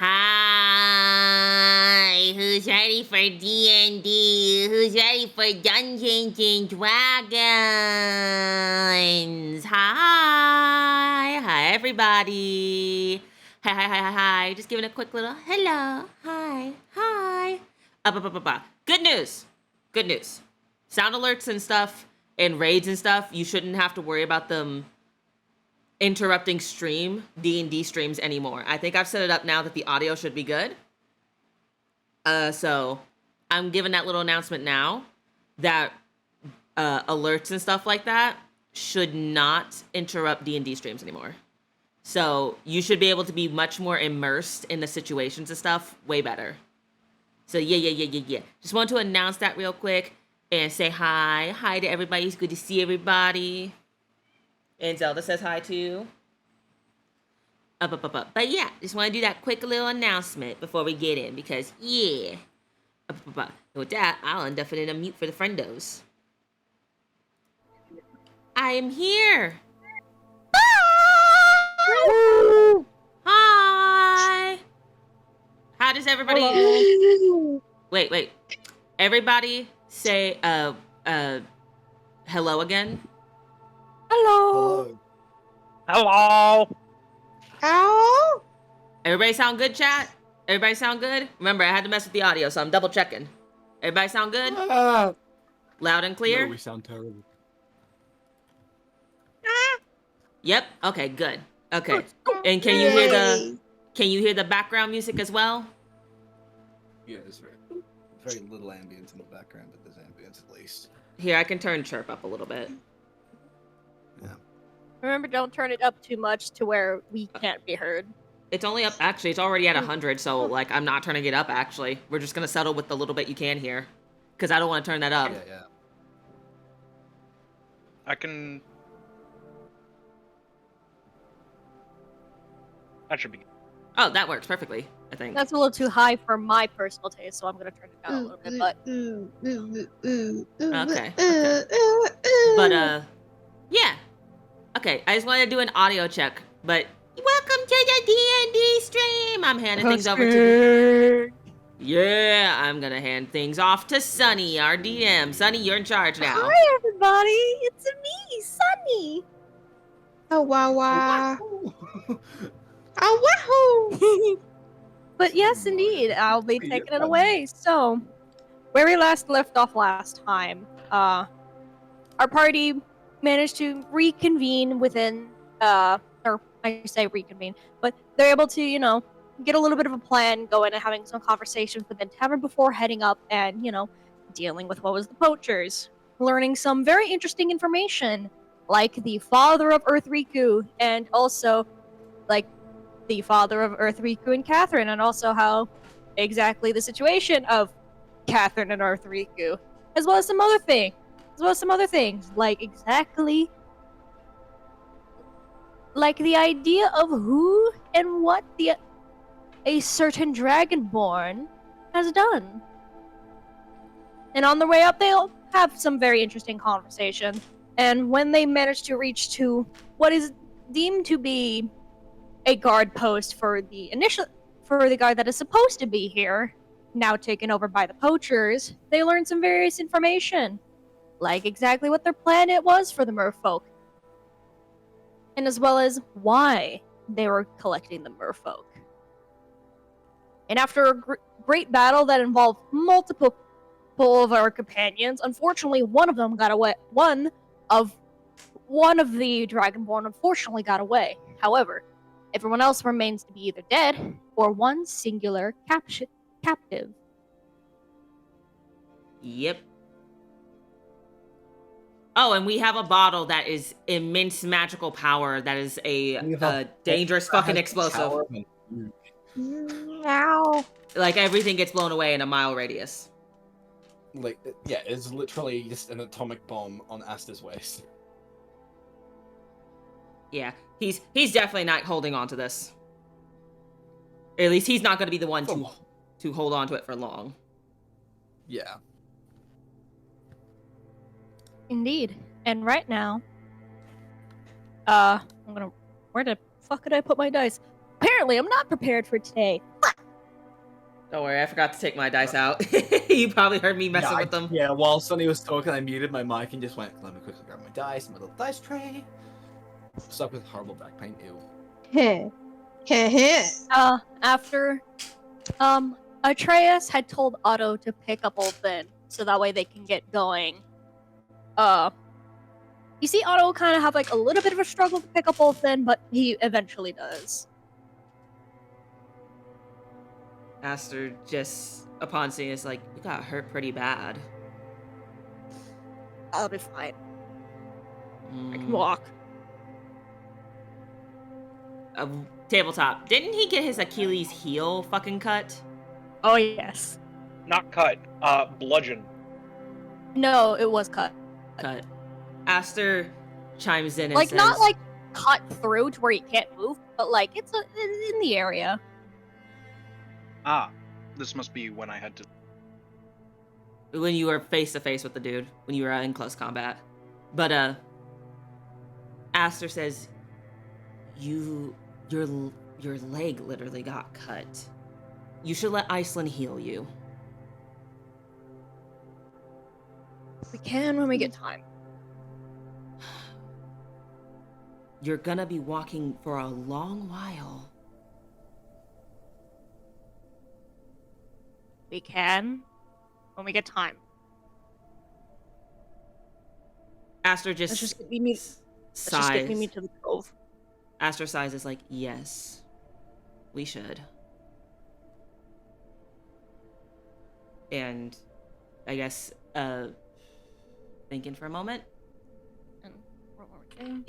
Hi, who's ready for DND? Who's ready for Dungeons and Dragons? Hi everybody. Hi. Just giving a quick little hello. Hi. Good news. Sound alerts and stuff and raids and stuff, you shouldn't have to worry about them interrupting D&D streams anymore. I think I've set it up now that the audio should be good. So I'm giving that little announcement now that alerts and stuff like that should not interrupt D&D streams anymore. So you should be able to be much more immersed in the situations and stuff way better. So yeah. Just want to announce that real quick and say hi to everybody. It's good to see everybody. And Zelda says hi too. But yeah, just want to do that quick little announcement before we get in because yeah. With that, I'll indefinitely unmute for the friendos. I am here. Hi. How does everybody? Hello. Wait. Everybody say hello again. Hello. Everybody sound good, chat? Everybody sound good? Remember, I had to mess with the audio, so I'm double checking. Everybody sound good? Loud and clear? No, we sound terrible. Yep. Okay, good. Okay. And can you hear the background music as well? Yeah, there's very little ambience in the background, but there's ambience at least. Here, I can turn chirp up a little bit. Yeah. Remember, don't turn it up too much to where we can't be heard. It's only up, actually, it's already at 100, so, like, I'm not turning it up, actually. We're just gonna settle with the little bit you can hear. Because I don't want to turn that up. Yeah. I can... That should be good. Oh, that works perfectly, I think. That's a little too high for my personal taste, so I'm gonna turn it down a little bit, but... Okay. But, yeah. Okay, I just wanted to do an audio check, but... Welcome to the D&D stream! I'm handing things over to... Yeah, I'm gonna hand things off to Sunny, our DM. Sunny, you're in charge now. Hi, everybody! It's me, Sunny! Oh, wow. Oh, wahoo! But yes, indeed, I'll be taking it away. So, where we last left off last time, our party managed to reconvene within, or I say reconvene, but they're able to, get a little bit of a plan going and having some conversations within tavern before heading up and, dealing with what was the poachers, learning some very interesting information, like the father of Earth Riku, and also, like, the father of Earth Riku and Catherine, and also how exactly the situation of Catherine and Earth Riku, as well as some other things, like exactly like the idea of who and what a certain Dragonborn has done. And on the way up, they'll have some very interesting conversation. And when they manage to reach to what is deemed to be a guard post for the guard that is supposed to be here, now taken over by the poachers, they learn some various information, like exactly what their plan it was for the merfolk, and as well as why they were collecting the merfolk. And after a great battle that involved multiple of our companions, unfortunately one of them got away. One of the Dragonborn unfortunately got away. However, everyone else remains to be either dead or one singular captive. Yep. Oh, and we have a bottle that is immense magical power that is a dangerous fucking explosive. Ow. Like, everything gets blown away in a mile radius. Like, yeah, it's literally just an atomic bomb on Asta's waist. Yeah, he's definitely not holding on to this. At least he's not going to be the one to hold on to it for long. Yeah. Indeed. And right now, where the fuck did I put my dice? Apparently, I'm not prepared for today. Fuck! Don't worry, I forgot to take my dice out. You probably heard me messing with them. Yeah, while Sonny was talking, I muted my mic and just went, let me quickly grab my dice, my little dice tray. Stuck with horrible back pain, ew. Heh. Heh heh. After Atreus had told Otto to pick up Old Finn, so that way they can get going. You see Otto kind of have like a little bit of a struggle to pick up Old Finn, but he eventually does. Aster just, upon seeing it's like, you got hurt pretty bad. I'll be fine. I can Mm. walk. Tabletop. Didn't he get his Achilles heel fucking cut? Oh yes. Not cut. Bludgeon. No, it was cut. Cut. Aster chimes in and Like says, not like cut through to where you can't move, but like it's in the area. Ah, this must be when I had to. when you were face to face with the dude, when you were in close combat. But Aster says, your leg literally got cut. You should let Iceland heal you. We can when we get time. You're gonna be walking for a long while. We can when we get time. Aster Let's just just get me sighs. to the grove. Aster sighs is like, yes, we should. And I guess, thinking for a moment, And what were we doing?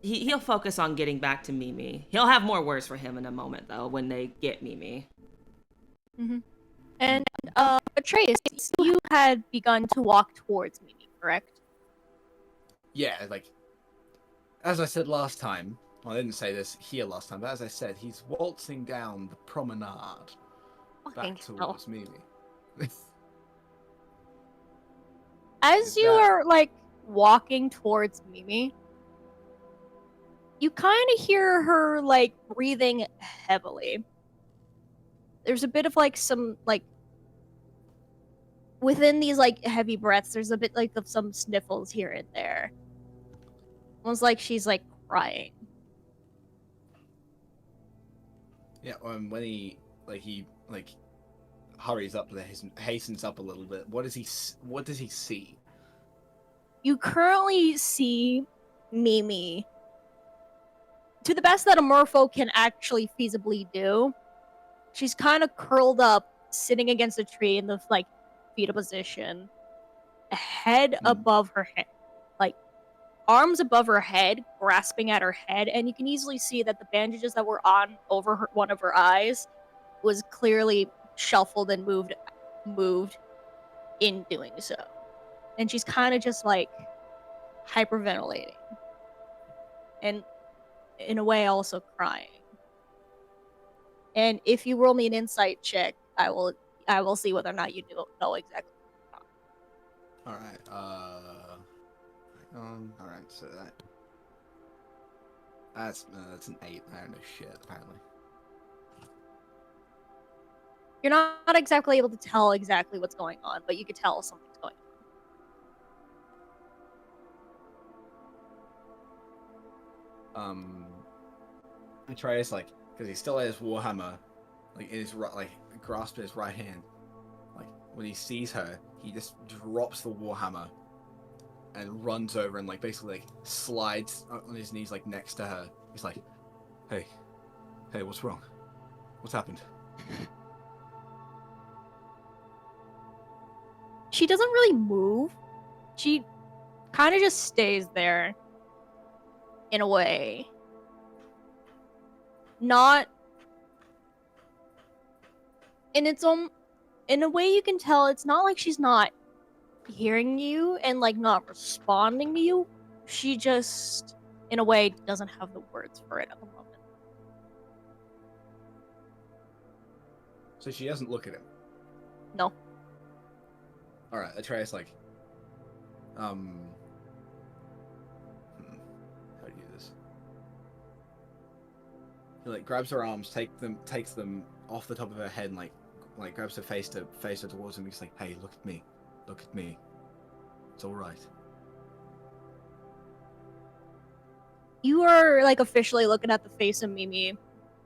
he'll focus on getting back to Mimi. He'll have more words for him in a moment, though, when they get Mimi. And Atreus, you had begun to walk towards Mimi, correct? Yeah, like, as I said last time, well, I didn't say this here last time, but as I said, he's waltzing down the promenade Fucking back hell. towards Mimi. As Is you that- are like walking towards Mimi, you kind of hear her like breathing heavily. There's a bit of like some like within these like heavy breaths, there's a bit like of some sniffles here and there. Almost like she's like crying. Yeah, when he hurries up there, hastens up a little bit. What does he see? You currently see Mimi, to the best that a merfolk can actually feasibly do. She's kind of curled up, sitting against a tree in the like fetal position, head above her head, like arms above her head, grasping at her head, and you can easily see that the bandages that were on over one of her eyes was clearly shuffled and moved in doing so. And she's kind of just like hyperventilating. And in a way also crying. And if you roll me an insight check, I will see whether or not you know exactly. All right. All right. So that's an 8. I don't know shit apparently. You're not exactly able to tell exactly what's going on, but you could tell something's going on. Atreus, like, because he still has his warhammer, like in his grasped in his right hand. Like when he sees her, he just drops the warhammer and runs over and like basically like slides on his knees like next to her. He's like, "Hey, what's wrong? What's happened?" She doesn't really move. She kind of just stays there in a way. Not in its own, in a way you can tell it's not like she's not hearing you and like not responding to you. She just in a way doesn't have the words for it at the moment. So she doesn't look at him. No. All right, Atreus like, how do you do this? He like grabs her arms, takes them off the top of her head, and like like grabs her face her towards him. He's like, "Hey, look at me, look at me. It's all right." You are like officially looking at the face of Mimi,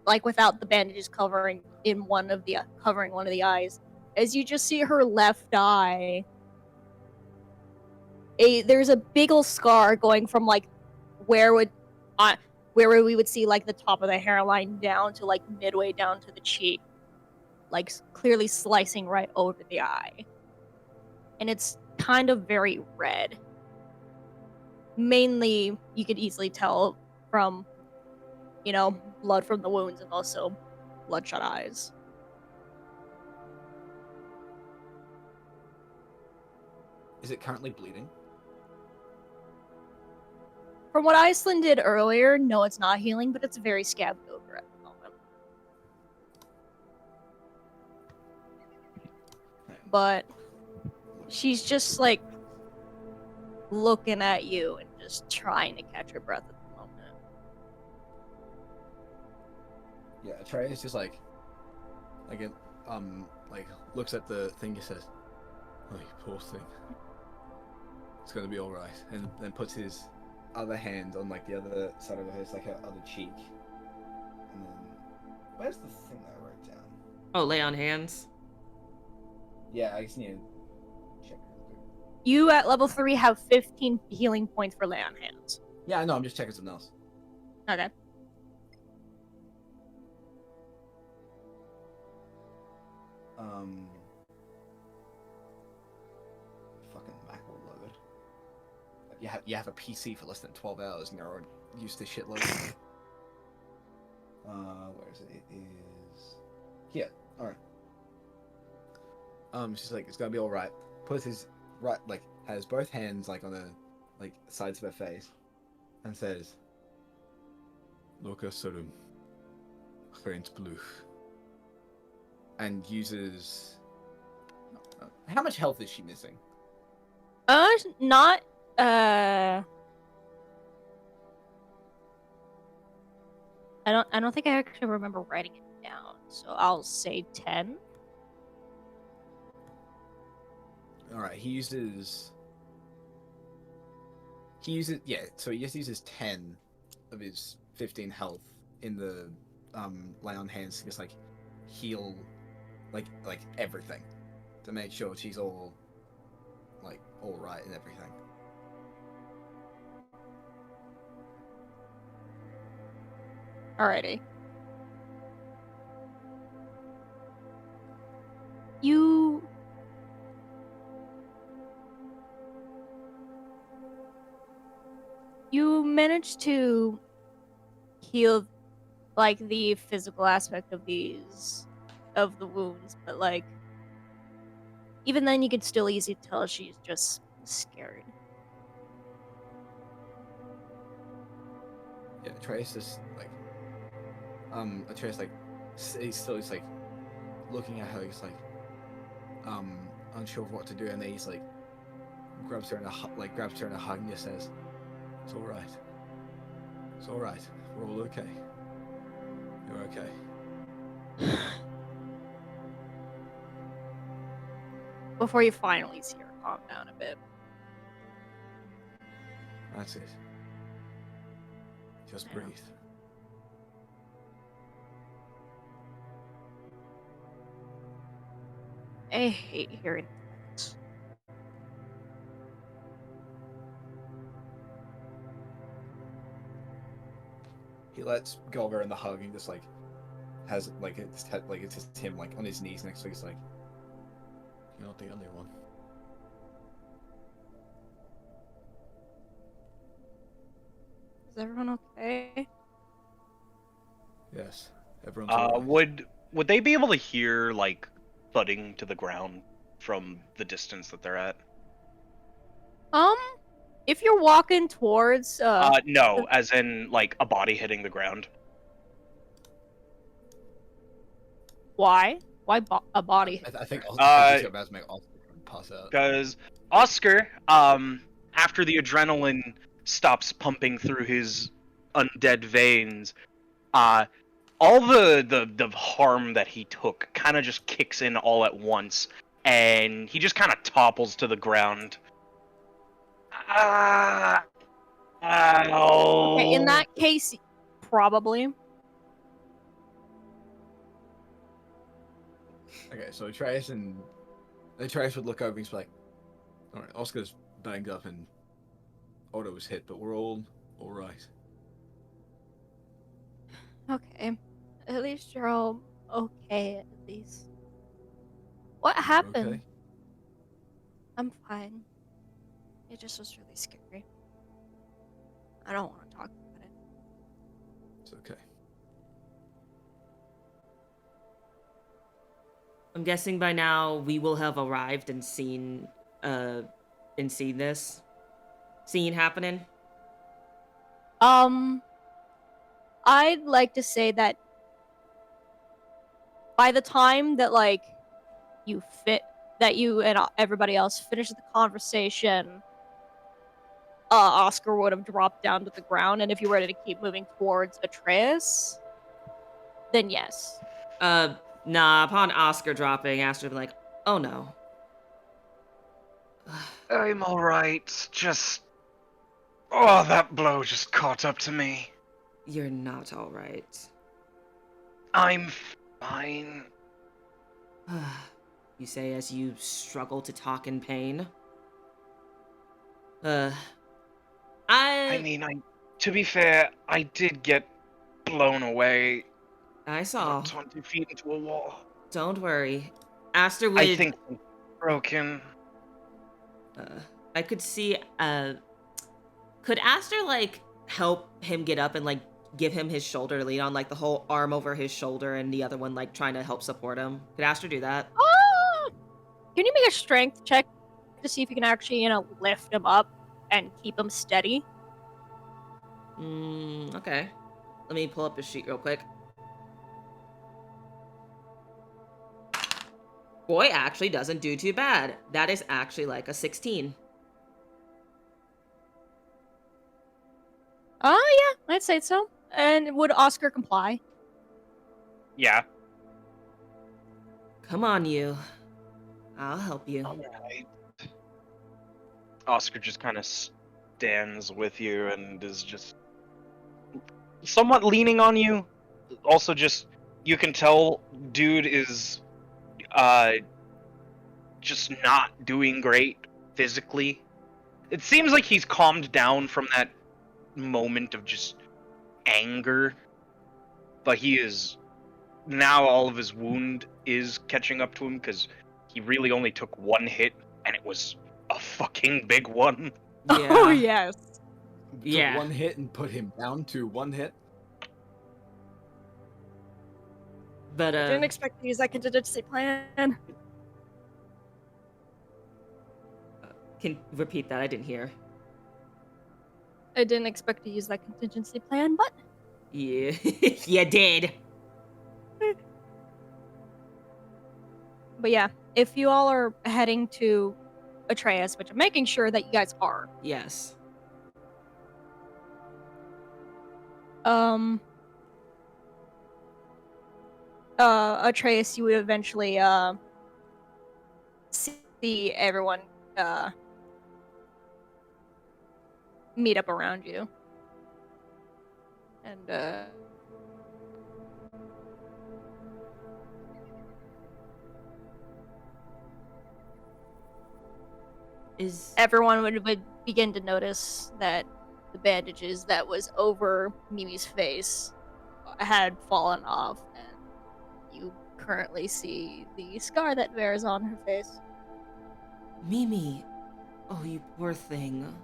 like without the bandages covering one of the eyes, as you just see her left eye. There's a big ol' scar going from like where we would see like the top of the hairline down to like midway down to the cheek, like clearly slicing right over the eye, and it's kind of very red. Mainly, you could easily tell from, blood from the wounds and also bloodshot eyes. Is it currently bleeding? From what Iceland did earlier, no, it's not healing, but it's very scabbed over at the moment. But she's just like looking at you and just trying to catch her breath at the moment. Yeah, Atreus just like looks at the thing and says, "Oh, you poor thing. It's gonna be all right," and then puts his other hand on like the other side of her face, like her other cheek. And then, where's the thing that I wrote down? Oh, lay on hands. Yeah, I just need to check. You at level 3 have 15 healing points for lay on hands. Yeah, I know. I'm just checking something else. Okay. Fucking mackerel load. You have a PC for less than 12 hours and you're already used to shitload. Where is it? It is here. All right. She's like, it's gonna be all right. Puts his has both hands like on the sides of her face, and says, "Loka Sodom, Rent Blue," and uses. How much health is she missing? Not I don't think I actually remember writing it down, so I'll say 10. All right, he uses so he just uses 10 of his 15 health in the lay on hands to just like heal like everything to make sure she's all right and everything. Alrighty. You managed to heal like the physical aspect of the wounds, but like even then you could still easily tell she's just scared. Yeah, Atreus is Atreus he's still just like looking at her, he's like unsure of what to do, and then he's like grabs her in a hug and just says, "It's all right. It's all right. We're all okay. You're okay." Before you finally see her calm down a bit. That's it. Just breathe. I hate hearing that. He lets go of her in the hug and just has it's just him on his knees next to her. He's like, "You're not the only one." Is everyone okay? Yes, everyone's alright. Would they be able to hear thudding to the ground from the distance that they're at? If you're walking towards No, as in a body hitting the ground. why? Why a body? I think Oscar about to make Oscar pass out. Because Oscar, after the adrenaline stops pumping through his undead veins, all the harm that he took kind of just kicks in all at once, and he just kind of topples to the ground. Ah, ow. Okay, in that case, probably. Okay, so Atreus would look over and he's like, "All right, Oscar's banged up and Otto was hit, but we're all right." Okay. At least you're all okay, at least. What happened? Okay. I'm fine. It just was really scary. I don't want to talk about it. It's okay. I'm guessing by now we will have arrived and seen this scene happening. I'd like to say that by the time that you and everybody else finished the conversation, Oscar would have dropped down to the ground, and if you were to keep moving towards Atreus, then yes. Nah, upon Oscar dropping, Aster would be like, oh no. I'm alright. Just. Oh, that blow just caught up to me. You're not alright. I'm fine. You say as you struggle to talk in pain. I mean, to be fair, I did get blown away I saw. 20 feet into a wall. Don't worry. Aster would... I think it's broken. I could see, could Aster, help him get up and, give him his shoulder to lean on, the whole arm over his shoulder and the other one, trying to help support him? Could Aster do that? Can you make a strength check to see if you can actually, lift him up and keep him steady? Okay. Let me pull up his sheet real quick. Boy actually doesn't do too bad. That is actually a 16. Oh, yeah, I'd say so. And would Oscar comply? Yeah. Come on, you. I'll help you. Alright. Oscar just kind of stands with you and is just somewhat leaning on you. Also, just you can tell dude is just not doing great physically. It seems like he's calmed down from that moment of just anger, but he is now, all of his wound is catching up to him because he really only took one hit and it was a fucking big one. Yeah. Oh, yes. Yeah. Took one hit and put him down to one hit. But, I didn't expect to use that contingency plan. Can repeat that, I didn't hear. I didn't expect to use that contingency plan, but... Yeah. You did. But yeah, if you all are heading to Atreus, which I'm making sure that you guys are, Yes. Atreus, you would eventually, see everyone, meet up around you. And, everyone would begin to notice that the bandages that was over Mimi's face had fallen off, and you currently see the scar that bears on her face. Mimi. Oh, you poor thing.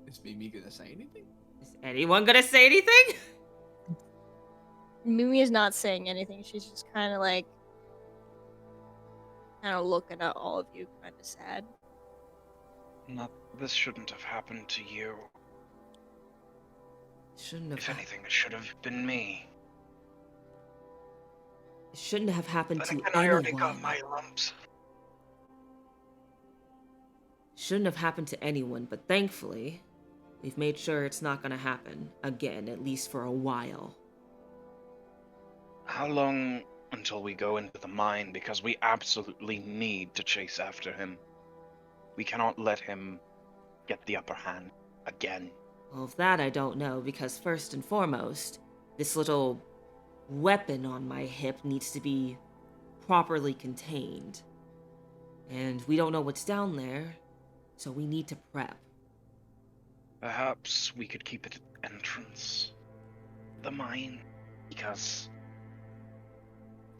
Is Mimi gonna say anything? Is anyone gonna say anything? Mimi is not saying anything. She's just kind of looking at all of you, kind of sad. This shouldn't have happened to you. Shouldn't have. If anything, it should have been me. It shouldn't have happened But to again, I already got anyone. my lumps. Shouldn't have happened to anyone, but thankfully, we've made sure it's not gonna happen again, at least for a while. How long until we go into the mine? Because we absolutely need to chase after him. We cannot let him get the upper hand again. Well, of that I don't know, because first and foremost, this little weapon on my hip needs to be properly contained. And we don't know what's down there, so we need to prep. Perhaps we could keep it at the entrance. The mine. Because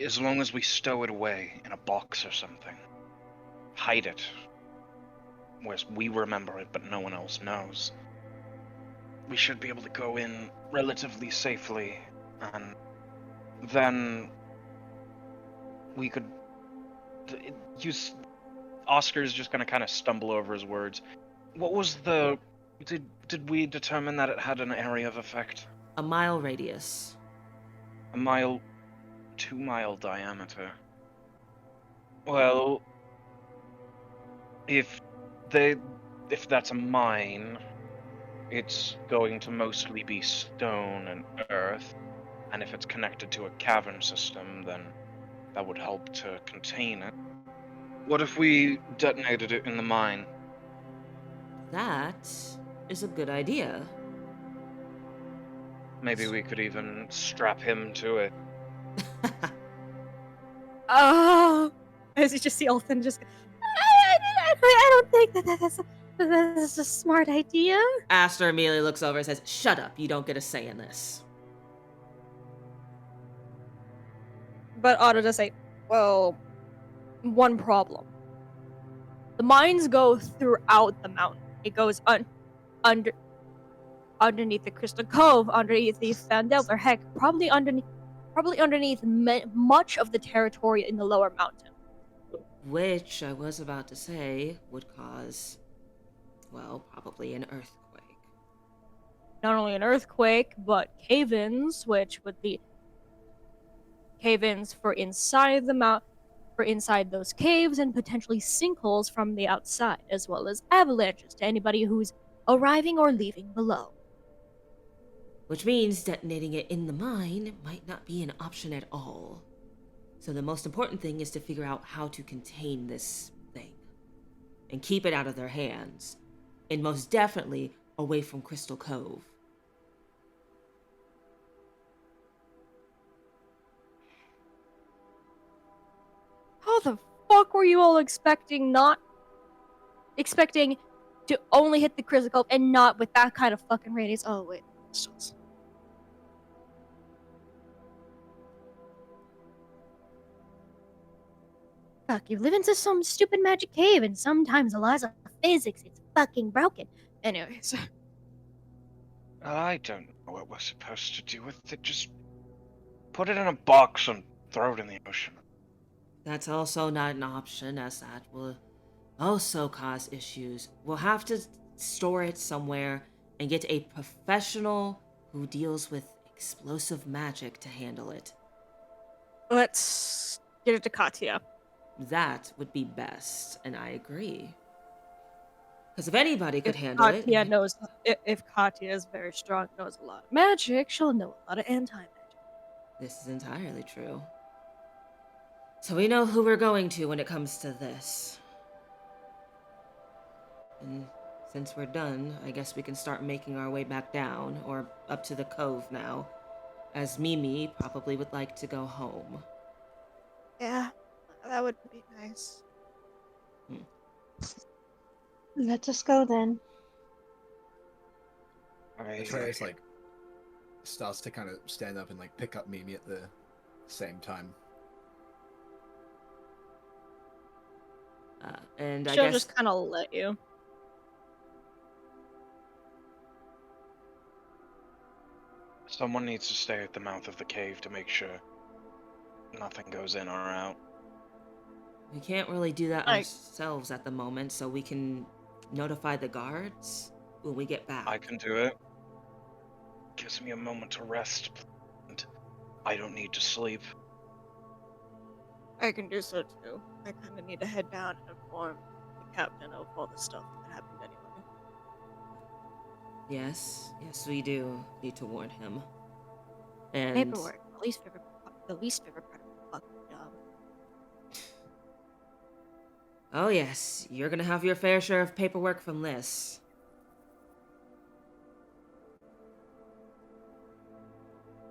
as long as we stow it away in a box or something, hide it, where we remember it but no one else knows, we should be able to go in relatively safely, and then we could use... Oscar's just gonna kind of stumble over his words. What was the... Did we determine that it had an area of effect? A mile radius. A mile... 2-mile diameter. Well... If that's a mine, it's going to mostly be stone and earth, and if it's connected to a cavern system, then that would help to contain it. What if we detonated it in the mine? That is a good idea. Maybe we could even strap him to it. Oh, as you just see Olthen just. I don't think that's a smart idea. Aster immediately looks over and says, "Shut up, you don't get a say in this." But Otto does say, well, one problem. The mines go throughout the mountain. It goes underneath the Crystal Cove, underneath the Fandelver, heck, probably underneath much of the territory in the lower mountain. Which, I was about to say, would cause, well, probably an earthquake. Not only an earthquake, but cave-ins, which would be cave-ins for inside those caves, and potentially sinkholes from the outside, as well as avalanches to anybody who's arriving or leaving below. Which means detonating it in the mine might not be an option at all. So the most important thing is to figure out how to contain this thing and keep it out of their hands, and most definitely away from Crystal Cove. How the fuck were you all expecting to only hit the Crystal Cove and not with that kind of fucking radius? Oh, wait. Fuck, you live into some stupid magic cave, and sometimes the laws of physics, it's fucking broken. Anyways. I don't know what we're supposed to do with it. Just put it in a box and throw it in the ocean. That's also not an option, as that will also cause issues. We'll have to store it somewhere and get a professional who deals with explosive magic to handle it. Let's get it to Katya. That would be best, and I agree. Because if anybody could handle it... If Katya is very strong, knows a lot of magic, she'll know a lot of anti-magic. This is entirely true. So we know who we're going to when it comes to this. And since we're done, I guess we can start making our way back down, or up to the cove now, as Mimi probably would like to go home. Yeah, that would be nice. Let us go then. Atreus like starts to kind of stand up and like pick up Mimi at the same time. And I She'll guess just kind of let you. Someone needs to stay at the mouth of the cave to make sure nothing goes in or out. we can't really do that ourselves at the moment, so we can notify the guards when we get back. I can do it. Gives me a moment to rest, and I don't need to sleep. I can do so too. I kind of need to head down and inform the captain of all the stuff that happened anyway. Yes, we do need to warn him. And Paperwork, the least favorite part of the fucking job. oh yes, you're gonna have your fair share of paperwork from this.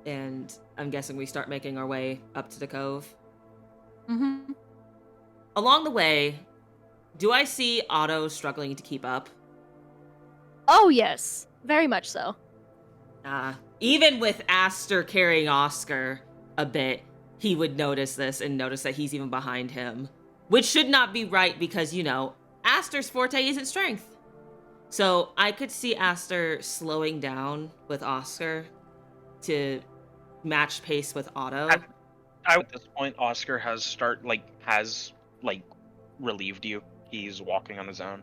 And I'm guessing we start making our way up to the cove. Mm-hmm. Along the way, do I see Otto struggling to keep up? Oh yes, very much so. Even with Aster carrying Oscar a bit, he would notice this and notice that he's even behind him. Which should not be right because, Aster's forte isn't strength. So I could see Aster slowing down with Oscar to match pace with Otto. At this point, Oscar has relieved you. He's walking on his own.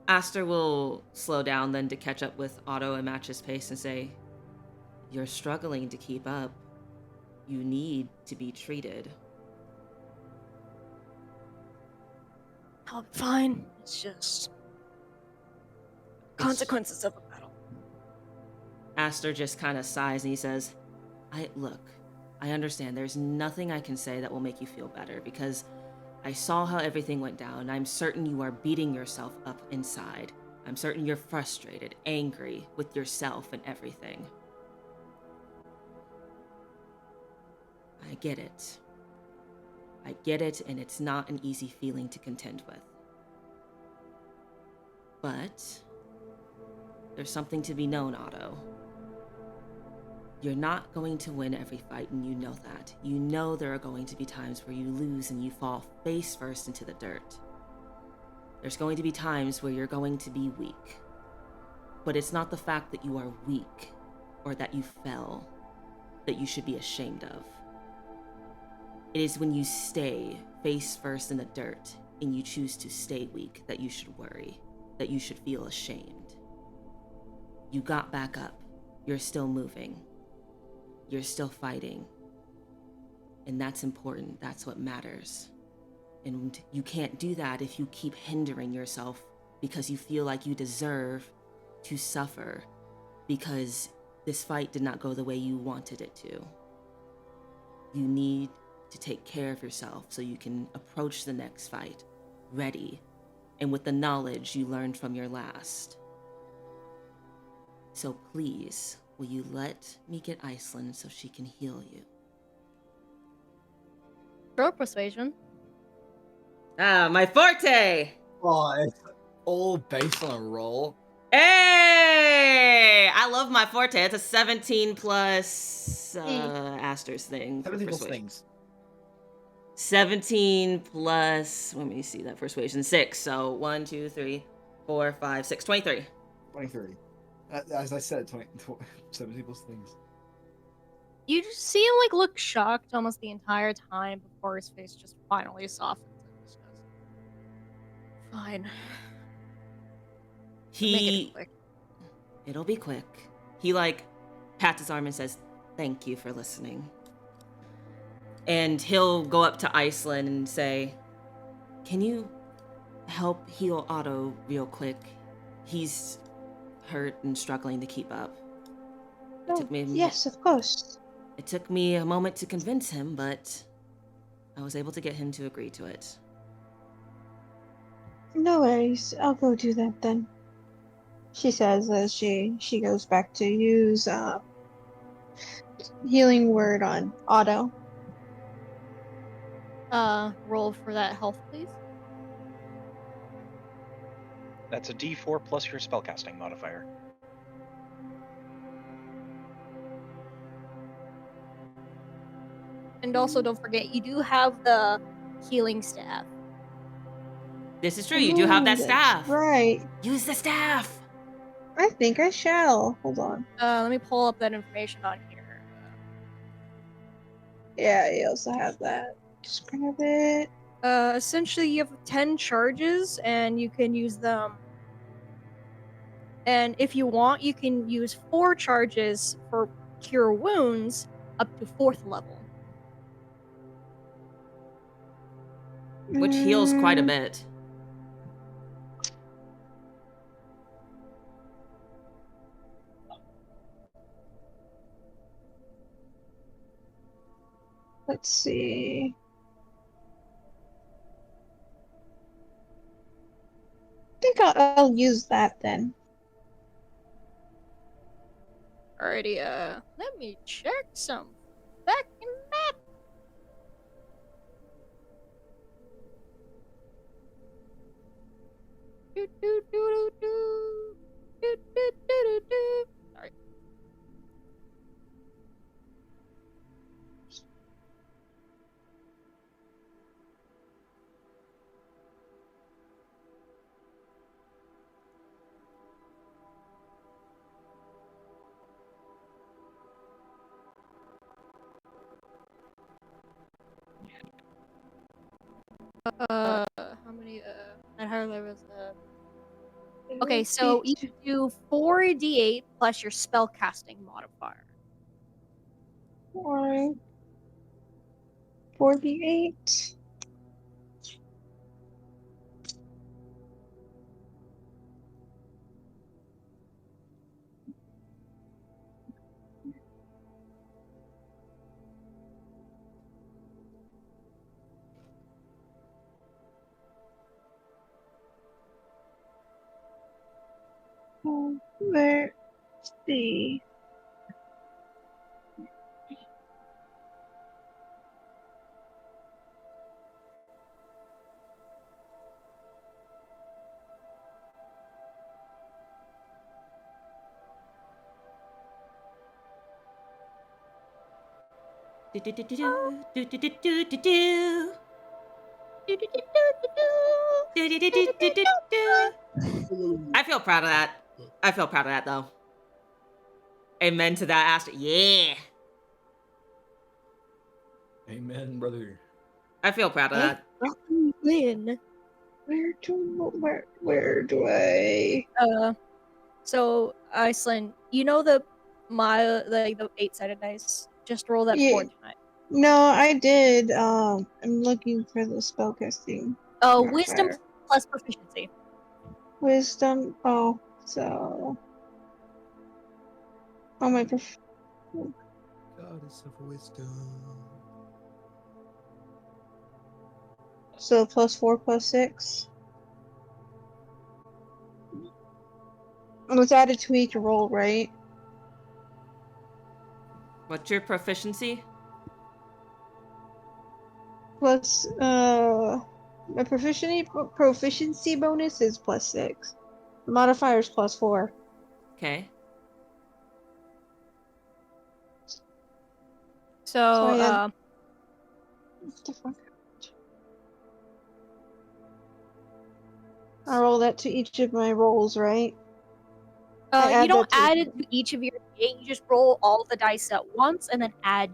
Aster will slow down then to catch up with Otto and match his pace and say, "You're struggling to keep up. You need to be treated." I'll be fine. It's just consequences of a battle. Aster just kind of sighs and he says, I understand. There's nothing I can say that will make you feel better because I saw how everything went down. I'm certain you are beating yourself up inside. I'm certain you're frustrated, angry with yourself and everything. I get it. And it's not an easy feeling to contend with. But there's something to be known, Otto. You're not going to win every fight, and you know that. You know there are going to be times where you lose and you fall face first into the dirt. There's going to be times where you're going to be weak. But it's not the fact that you are weak or that you fell that you should be ashamed of. It is when you stay face first in the dirt and you choose to stay weak that you should worry, that you should feel ashamed. You got back up. You're still moving. You're still fighting. And that's important. That's what matters. And you can't do that if you keep hindering yourself because you feel like you deserve to suffer because this fight did not go the way you wanted it to. You need to take care of yourself so you can approach the next fight ready and with the knowledge you learned from your last. So please, will you let me get Iceland so she can heal you? Throw persuasion. My forte! Oh, it's all based on a roll. Hey! I love my forte. It's a 17 plus Aster's thing. 17 plus things. 17 plus, let me see that persuasion, 6. So 1, 2, 3, 4, 5, 6, 23. 23. As I said, 17 plus things. You just see him look shocked almost the entire time before his face just finally softens and just goes, "Fine." Make it quick. It'll be quick. He pats his arm and says, "Thank you for listening." And he'll go up to Iceland and say, "Can you help heal Otto real quick? He's hurt and struggling to keep up." Yes, of course. It took me a moment to convince him, but I was able to get him to agree to it. No worries. I'll go do that then. She says as she goes back to use healing word on Otto. Roll for that health, please. That's a D4 plus your spellcasting modifier. And also, don't forget, you do have the healing staff. This is true. You do have that Ooh, staff. that's right. Use the staff. I think I shall. Hold on. Let me pull up that information on here. Yeah, you also have that. Just grab it. Essentially, you have 10 charges, and you can use them. And if you want, you can use 4 charges for cure wounds up to 4th level. which heals quite a bit. Let's see. I think I'll use that then. Alrighty, let me check some back in map. Do, do, do, do, do. Do, do, do, do, do. Sorry. How many, at higher levels, okay, so you do 4d8 plus your spell casting modifier. 48. Let's see. Do, do, do, do, do, do, do, do, do, do. Do, do, do, do, do. Do, do, do, do, do, do, do. I feel proud of that. I feel proud of that, though. Amen to that, Astrid. Yeah. Amen, brother. I feel proud of that. Win. Where do I? So Iceland, you know my like the 8-sided dice. Just roll that Yeah. 4 tonight. No, I did. I'm looking for the spellcasting. Wisdom modifier. plus proficiency. Wisdom. Oh, so. Oh my. Goddess of wisdom. So +4 +6. And it's added to each roll, right? What's your proficiency? Plus, my proficiency bonus is +6. The modifier is +4. Okay. So, I had- What the fuck? I roll that to each of my rolls, right? I you add don't that to add it to each of your D8, you just roll all the dice at once and then add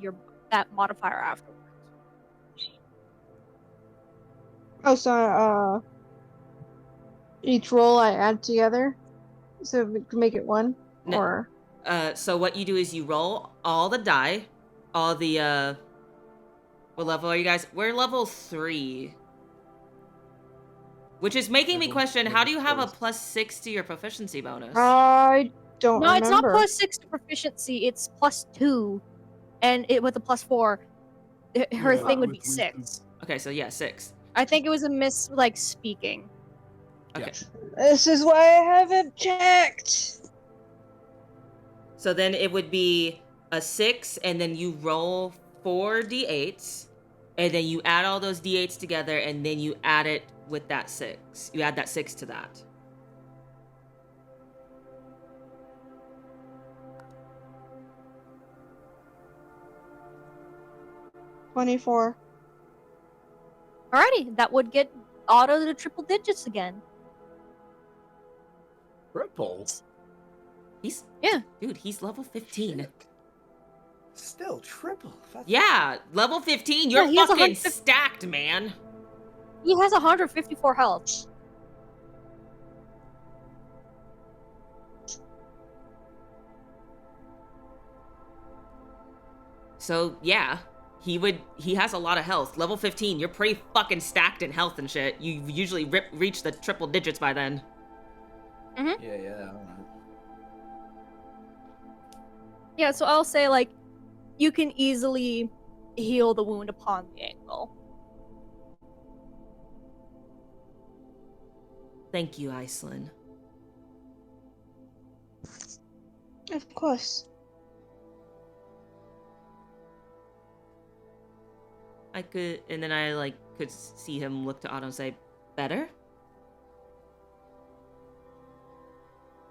that modifier afterwards. Oh, so each roll I add together, so we can make it one, No. or So what you do is you roll all the die, all the what level are you guys? We're level 3. Which is making me question, how do you have a +6 to your proficiency bonus? I don't No, it's not remember. +6 to proficiency, it's +2. And it with a +4, her Yeah, thing would with be wisdom. 6. Okay, so yeah, 6. I think it was a miss, like, speaking. Okay. Yes. This is why I haven't checked. So then it would be a 6, and then you roll 4 d8s, and then you add all those d8s together, and then you add it with that 6. You add that 6 to that. $24. Alrighty, that would get auto to triple digits again. Triple. Dude, he's level 15. Shit. Still triple. That's Yeah, level 15. You're Yeah, he has fucking 150 stacked, man. He has 154 health. So yeah, he has a lot of health. Level 15, you're pretty fucking stacked in health and shit. You've usually reached the triple digits by then. Yeah, I don't know. Yeah, so I'll say, like, you can easily heal the wound upon the ankle. Thank you, Iceland. Of course. And then I like could see him look to Otto and say, "Better."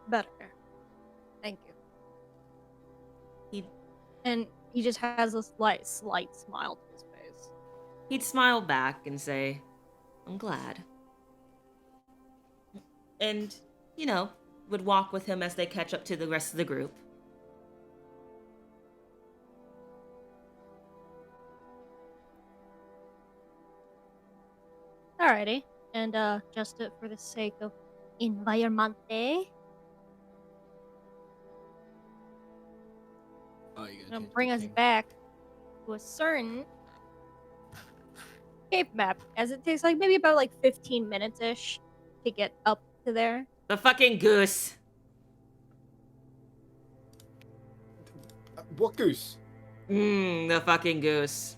Better. Thank you. And he just has a slight smile to his face. He'd smile back and say, "I'm glad." And, would walk with him as they catch up to the rest of the group. Alrighty. And just for the sake of environmente, Oh, you're gonna change bring the us king. back to a certain cave map, as it takes like maybe about like 15 minutes ish to get up to there. The fucking goose. What goose? The fucking goose.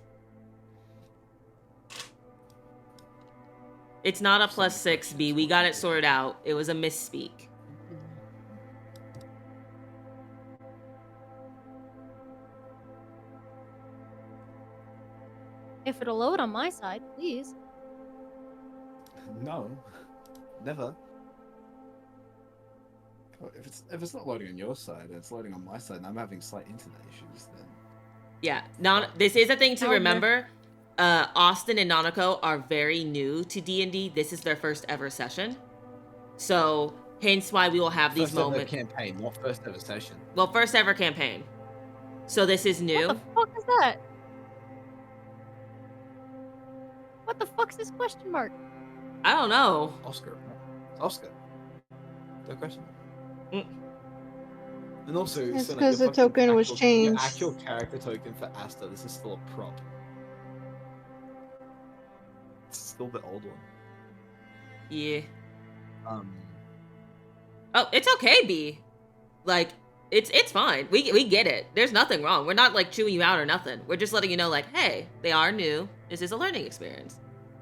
It's not a +6, B. We got it sorted out. It was a misspeak. If it'll load on my side, please. No, never. If it's not loading on your side, and it's loading on my side, and I'm having slight internet issues, then Yeah, this is a thing to Okay. remember. Austin and Nanako are very new to D&D. This is their first ever session. So, hence why we will have these first ever moments. campaign, not first ever session. Well, first ever campaign. So this is new. What the fuck is that? What the fuck's this question mark? I don't know. Oscar. It's Oscar. No question. Mm. And also, It's so, 'cause your the token was actual- your changed. actual character token for Asta, this is still a prop. It's still the old one. Yeah. Um, Oh, it's okay, B. Like, it's fine. We get it. There's nothing wrong. We're not like chewing you out or nothing. We're just letting you know, like, hey, they are new. This is a learning experience.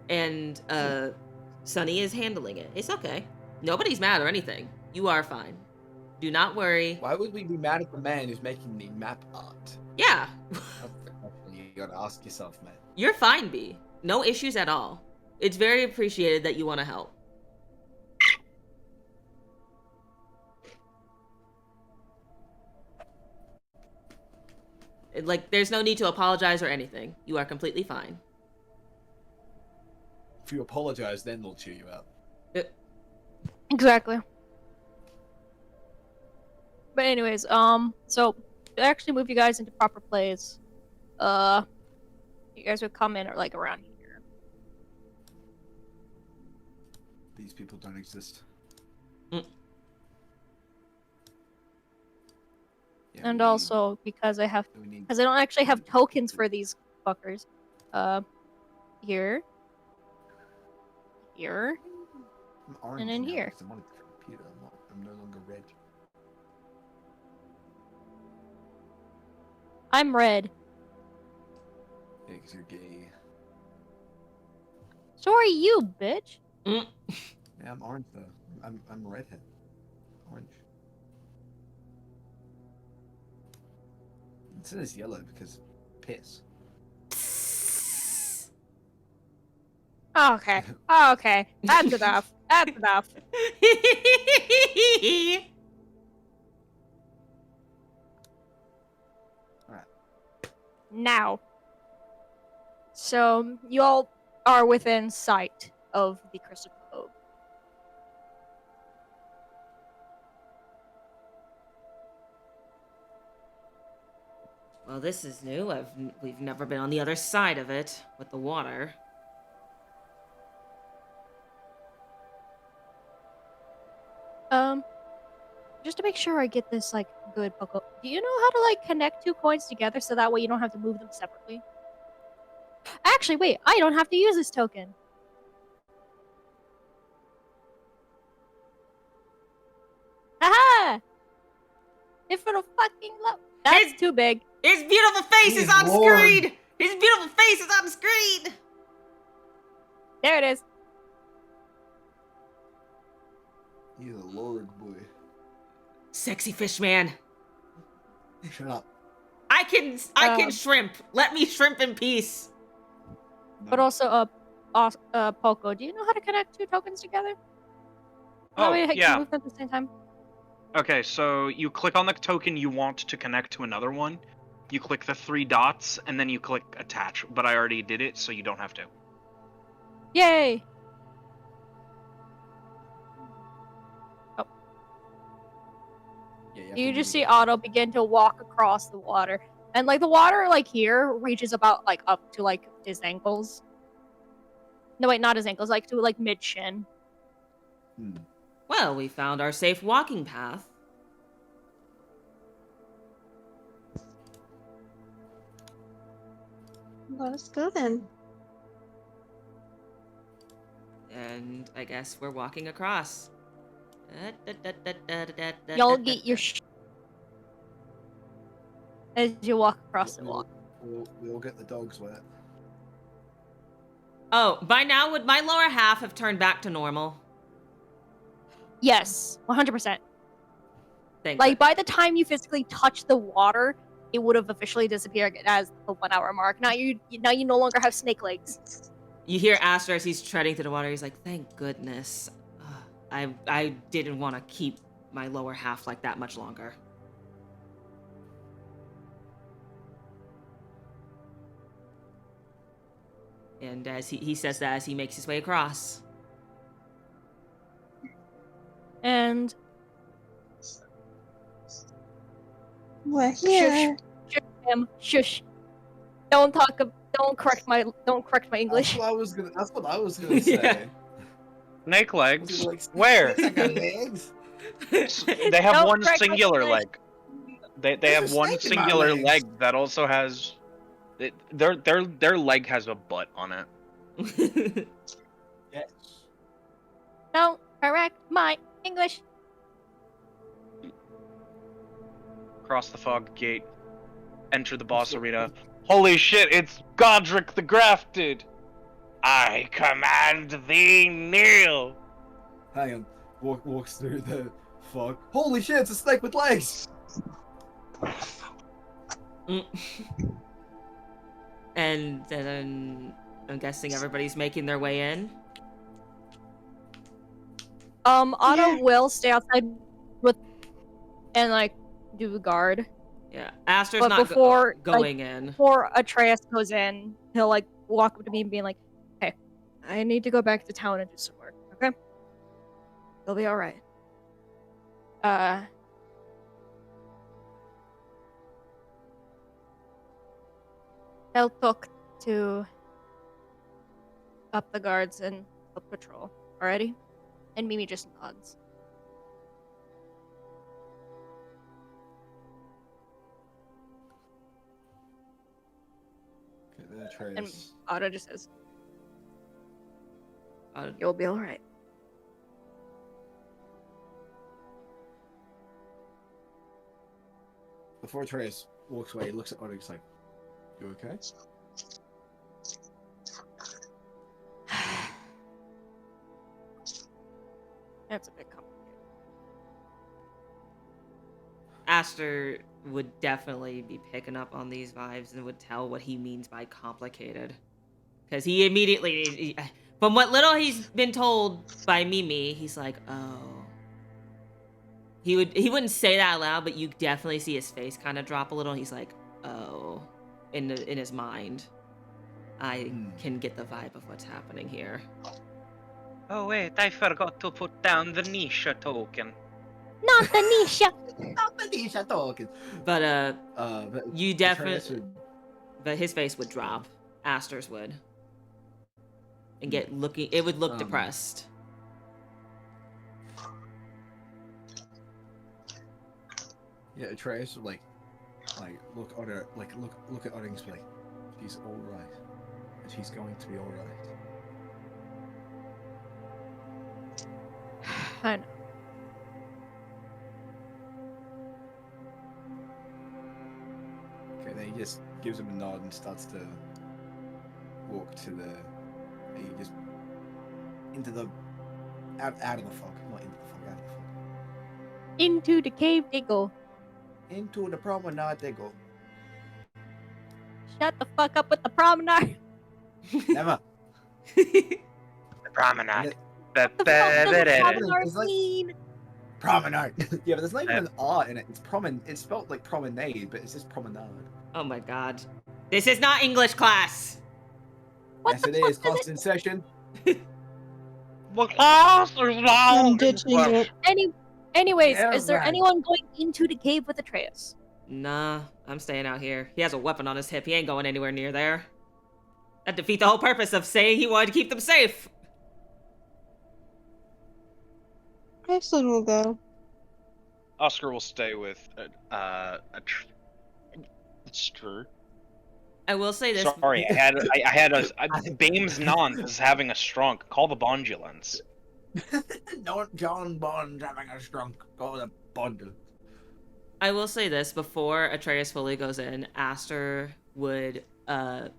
And Sunny is handling it. It's okay. Nobody's mad or anything. You are fine. Do not worry. why would we be mad at the man who's making the map art? Yeah. That's the question you gotta ask yourself, man. You're fine, B. No issues at all. It's very appreciated that you want to help. Like, there's no need to apologize or anything. You are completely fine. If you apologize, then they'll cheer you out. Exactly. But anyways, so to actually move you guys into proper plays, you guys would come in or like around here. These people don't exist. Mm. Yeah, And we also because I need- don't actually have tokens for these fuckers. Here. Here. I'm orange and in now here. because I'm on a different computer. I'm no longer red. I'm red. Yeah, because you're gay. So are you, bitch. Yeah, I'm orange though. I'm redhead. Orange. It says yellow because piss. Okay. Okay. That's enough. That's enough. Alright. Now. So you all are within sight of the crystal globe. Well, this is new. We've never been on the other side of it with the water. Just to make sure I get this good, Poco. Do you know how to connect two coins together so that way you don't have to move them separately? Actually, wait, I don't have to use this token. Haha! If for the fucking love. That's His- too big. His beautiful face is He's on Lord. screen! His beautiful face is on screen! There it is. He's a lord boy. Sexy fish man. Shut up. I can Um, shrimp. Let me shrimp in peace. But also, Poco, do you know how to connect two tokens together? That Oh, way I can yeah. move them at the same time. Okay, so you click on the token you want to connect to another one. You click the 3 dots, and then you click attach. But I already did it, so you don't have to. Yay! Yeah, You just see Otto begin to walk across the water. And like the water like here reaches about like up to like his ankles. No wait, not his ankles, like to like mid shin. Well, we found our safe walking path. Let us go then. And I guess we're walking across. Y'all get your as you walk across the water. We'll get the dogs wet. Oh, by now would my lower half have turned back to normal? Yes, 100%. Thank Like you. by the time you physically touch the water, it would have officially disappeared as the 1 hour mark. Now you no longer have snake legs. You hear Aster as he's treading through the water. He's like, "Thank goodness. I didn't want to keep my lower half like that much longer." And as he says that as he makes his way across. And We're here. shush him, shush. Don't correct my English. That's what I was gonna say. Yeah. Snake Was legs? it like, Where? "It's like a legs?" They have Don't one correct my singular English. leg. They There's have a one snake in my singular legs. leg that also has. Their leg has a butt on it. Yes. Don't correct my English. Cross the fog gate. Enter the boss arena. Holy shit! It's Godric the Grafted. I command thee, kneel. Hang on. Walks through the fog. Holy shit! It's a snake with legs. And then I'm guessing everybody's making their way in. Otto Yeah. will stay outside with and like do guard. Yeah, Aster's But not before, going in. Before Atreus goes in, he'll like walk up to me and be like, "Hey, I need to go back to town and do some work. Okay, it'll be all right." I'll talk to up the guards and help patrol. Alrighty? And Mimi just nods. Okay, then And Atreus. Otto just says, Uh, "You'll be all right." Before Atreus walks away, he looks at Onyx like, "You okay?" That's a bit complicated. Aster would definitely be picking up on these vibes and would tell what he means by complicated. Because he immediately, from what little he's been told by Mimi, he's like, oh. He wouldn't say that out loud, but you definitely see his face kind of drop a little. He's like, oh, in his mind. I can get the vibe of what's happening here. Oh wait, I forgot to put down the Nisha token. Not the Nisha! Not the Nisha talking. But But you Atreus definitely, but his face would drop. Aster's would, and get looking. It would look depressed. Yeah, Atreus would like look at Onyx like, he's all right. She's going to be alright. I know. Okay, then he just gives him a nod and starts to walk to the. He just into the out of the fog, not into the fog, out of the fog. Into the cave they go. Into the promenade they go. Shut the fuck up with the promenade. Never. The And promenade. it- What the fuck does a It's promenade like- mean? Promenade. Yeah, but there's not even an R in it. It's It's spelled like promenade, but it's just promenade. Oh my god. This is not English class. What Yes, the it fuck is. does Class in session. The class is now. I'm ditching it. Anyways, Yeah, is there right. anyone going into the cave with Atreus? Nah, I'm staying out here. He has a weapon on his hip. He ain't going anywhere near there. That defeat the whole purpose of saying he wanted to keep them safe. Iceland will go. Oscar will stay with Stir. I will say this. Sorry, I had a Bames Nant is having a strunk. Call the bondulance. Not John Bond having a strong go the bundle. I will say this before Atreus fully goes in. Aster would go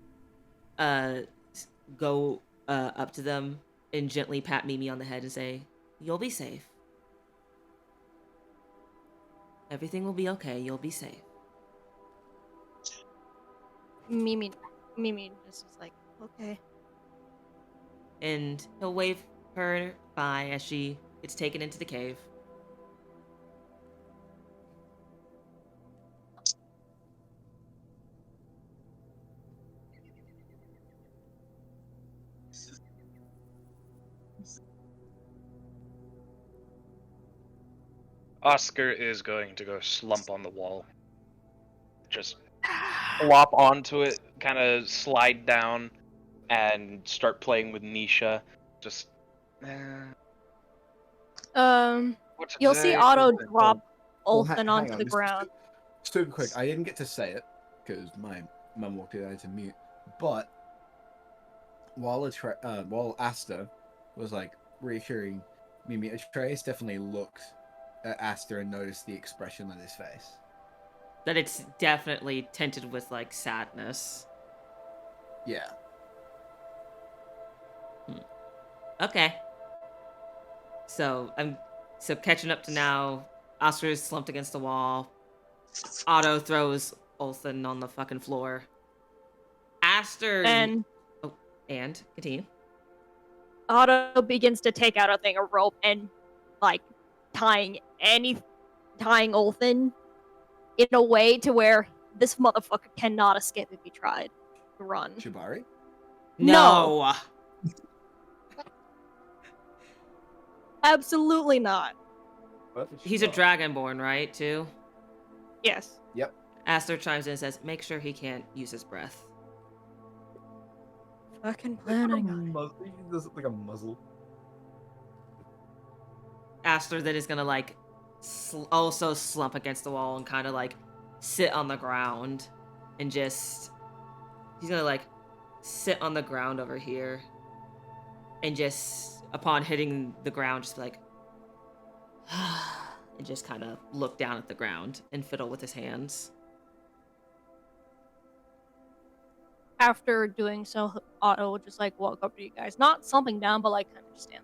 up to them and gently pat Mimi on the head and say, "You'll be safe. Everything will be okay. You'll be safe." Mimi just is like, okay. And he'll wave her by as she gets taken into the cave. Oscar is going to go slump on the wall. Just flop onto it, kind of slide down, and start playing with Nisha. Just. What to You'll see say? Otto Well, drop Well, Olfen hang onto on, the just ground. super quick. I didn't get to say it because my mum walked in. I had to mute. But while Asta was like reassuring Mimi, Atreus definitely looked at Asta and noticed the expression on his face. That it's definitely tinted with like sadness. Yeah. Okay. So catching up to now. Oscar is slumped against the wall. Otto throws Olsen on the fucking floor. Aster And and continue. Otto begins to take out a rope and like tying Olfen in a way to where this motherfucker cannot escape if he tried to run. Shibari? No. Absolutely not. He's a dragonborn, right? Too. Yes. Yep. Aster chimes in and says, "Make sure he can't use his breath." Fucking planning on it. He does it like a muzzle. Aster then is gonna like also slump against the wall and kind of like sit on the ground and just he's gonna like sit on the ground over here and just upon hitting the ground just be like and just kind of look down at the ground and fiddle with his hands. After doing so, Otto will just like walk up to you guys, not slumping down, but like kind of just stand.